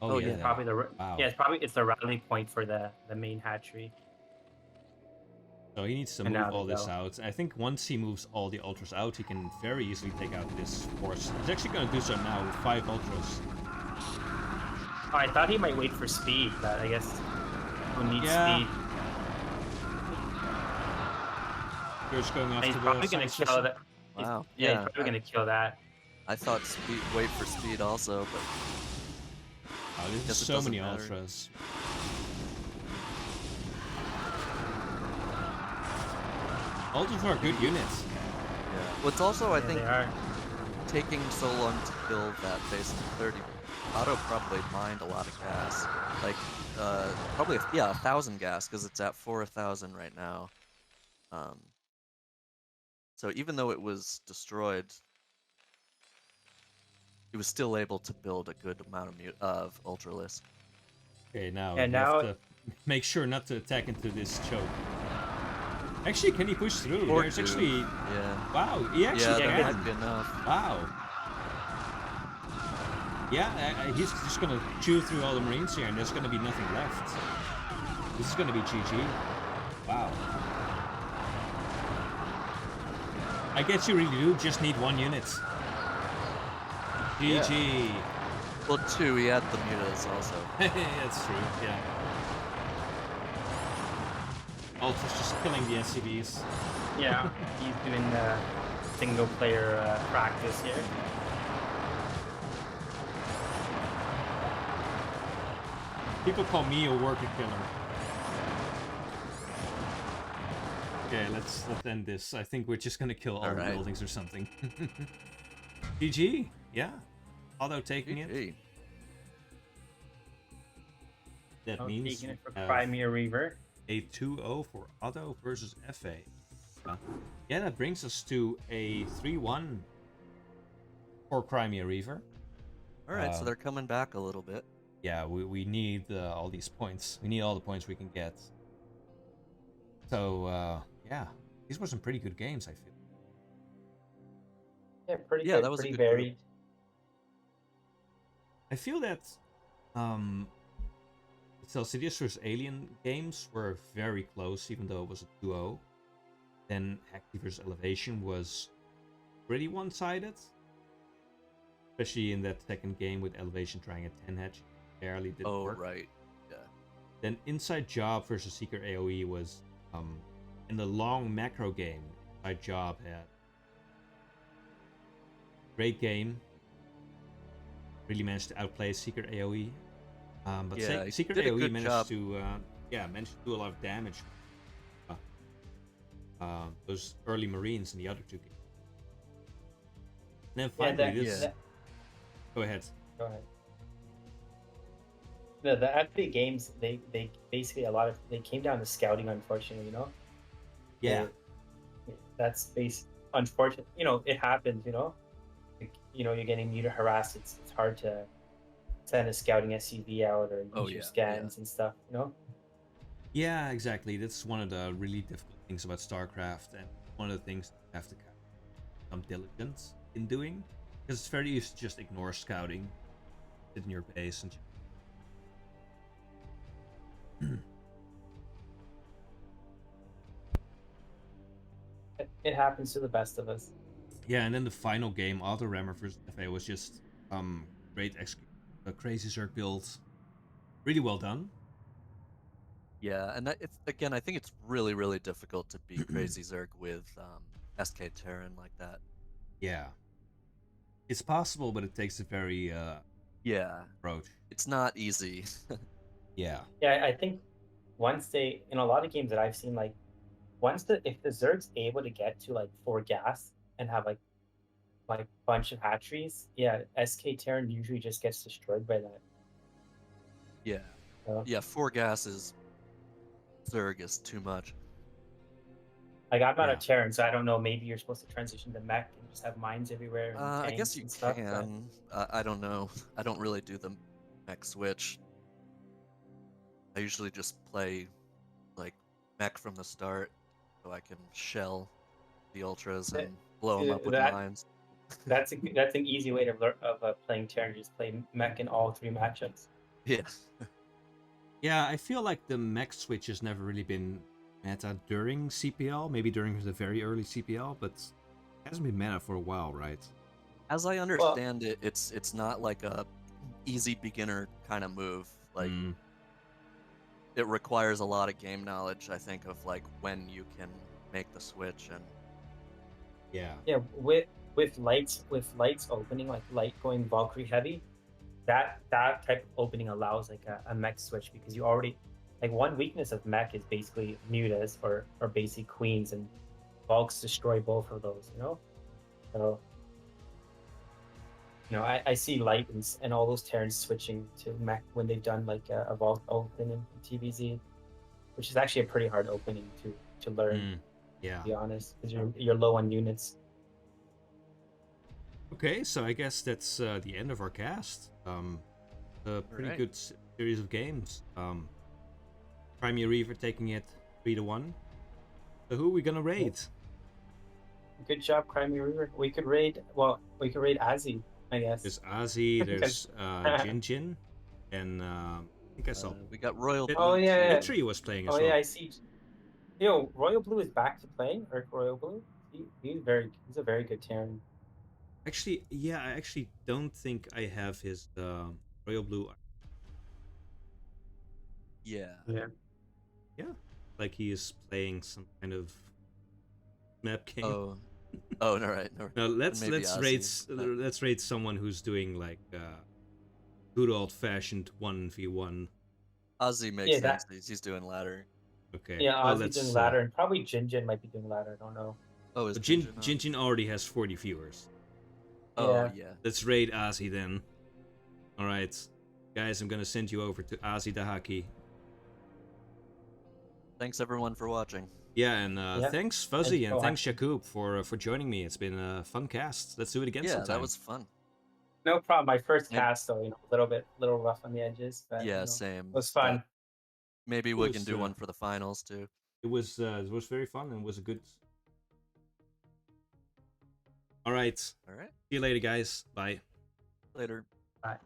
oh yeah, It's probably the wow. yeah. It's the rally point for the main hatchery. So he needs to And move now all they this go. out. I think once he moves all the ultras out, he can very easily take out this force. He's actually going to do so now with 5 ultras. Oh, I thought he might wait for speed, but I guess who needs Yeah. speed? You're just going And after he's the probably gonna science kill system. that. Wow. Yeah, Yeah. he's probably gonna kill that. I thought wait for speed also, but Oh, there's Guess it so doesn't many matter. ultras. Ultras are good units. yeah. Well, it's also I Yeah, think they are. taking so long to kill that base in 30. Otto probably mined a lot of gas, like probably 1,000 gas because it's at 4,000 right now. So even though it was destroyed, he was still able to build a good amount of Ultralisk. Okay, now And we now- have to make sure not to attack into this choke. Actually, can he push through? Or There's two. actually... Yeah. Wow, he Yeah, actually that can. might be enough. Wow. Yeah, he's just gonna chew through all the Marines here, and there's gonna be nothing left. This is gonna be GG. Wow. I guess you really do just need 1 unit. GG. Well, 2, he had the mutas also. That's true, yeah. Ultra's just killing the SCVs. Yeah, he's doing the single player practice here. People call me a worker killer. Okay, let's end this. I think we're just gonna kill all the Alright. buildings or something. GG, yeah. Otto taking it. GG. That Oh, means taking it for Crimea Reaver. a 2-0 for Otto versus Effay. Yeah, that brings us to a 3-1 for Crimea Reaver. Alright, so they're coming back a little bit. Yeah, we need all these points. We need all the points we can get. So, yeah, these were some pretty good games, I feel. Yeah, pretty Yeah, good, that was a pretty good group. varied. I feel that Cellsidus vs AeliaN games were very close, even though it was a 2-0. Then Hexe vs Elevation was pretty one-sided. Especially in that second game with Elevation trying a 10 hedge. Barely did Oh, work. right. Yeah. Then Inside Job versus seekeraoe was in the long macro game. Inside Job had great game. Really managed to outplay seekeraoe. But Yeah, he did a seekeraoe good managed job. to managed to do a lot of damage. Those early Marines in the other two games. And then finally, go ahead. Go ahead. No, the FP games, they basically they came down to scouting, unfortunately, you know? Yeah. That's unfortunate. You know, it happens, you know? Like, you know, you're getting muta harassed. It's hard to send a scouting SCV out or use your scans and stuff, you know? Yeah, exactly. That's one of the really difficult things about Starcraft, and one of the things you have to have some diligence in doing. Because it's very easy to just ignore scouting, sit in your base, and It happens to the best of us. yeah. And then the final game, OttoRemmer versus Effay, was just great execution. A crazy zerg build, really well done. Yeah, and it's again, I think it's really, really difficult to beat Crazy Zerg with SK Terran like that. Yeah, it's possible, but it takes a very approach. It's not easy. Yeah. Yeah, I think once in a lot of games that I've seen, like if the Zerg's able to get to like 4 gas and have like bunch of hatcheries, yeah, SK Terran usually just gets destroyed by that. Yeah. So, Yeah, 4 gases Zerg is too much. like I'm not a Terran, so I don't know. Maybe you're supposed to transition to mech and just have mines everywhere. And I guess tanks you and stuff, can. I don't know. I don't really do the mech switch. I usually just play like mech from the start, so I can shell the ultras and blow them up with mines. That's an easy way of playing Terran. Just play mech in all 3 matchups. Yeah. Yeah, I feel like the mech switch has never really been meta during CPL, maybe during the very early CPL, but it hasn't been meta for a while, right? As I understand it, it's not like a easy beginner kind of move. Like it requires a lot of game knowledge, I think, of like when you can make the switch and yeah, with lights opening, like light going Valkyrie heavy, that type of opening allows like a mech switch, because you already, like, one weakness of mech is basically mutas or basic queens, and Valks destroy both of those, you know? So, you know, I see light and all those Terrans switching to mech when they've done like a Valk open in TVZ, which is actually a pretty hard opening to learn. Yeah. To be honest, because you're low on units. Okay, so I guess that's the end of our cast. A pretty good series of games. Crimea Reaver taking it 3-1. So who are we gonna raid? Good job, Crimea Reaver. We could raid Azzy, I guess. There's Azzy, there's Jin, and I think I saw. We got Royal Pit- Blue. Oh, yeah, yeah. Petri was playing as Oh well. yeah, I see. Yo, Royal Blue is back to playing. Or Royal Blue. He's a very good Terran. Actually, yeah, I actually don't think I have his Royal Blue. Yeah. Yeah. Yeah, like he is playing some kind of map game. Oh. Oh, no, right. No. No, let's maybe rate Ozzy. let's rate someone who's doing like good old fashioned 1v1. Ozzy makes Yeah, sense. He's doing ladder. Okay. Yeah, well, Ozzy's doing ladder, and probably Jinjin might be doing ladder. I don't know. Oh, is Jinjin already has 40 viewers. Oh, Yeah. yeah. Let's raid Ozzy then. All right, guys, I'm gonna send you over to Ozzy Dahaki. Thanks, everyone, for watching. Yeah, and thanks Fuzzy and thanks watching. Yaqoob for joining me. It's been a fun cast. Let's do it again sometime. Yeah, that was fun. No problem. My first And- cast, so a little rough on the edges, but Yeah, same. it was fun. But maybe It we was, can do one for the finals too. It was very fun and was a good. All right. All right. See you later, guys. Bye. Later. Bye.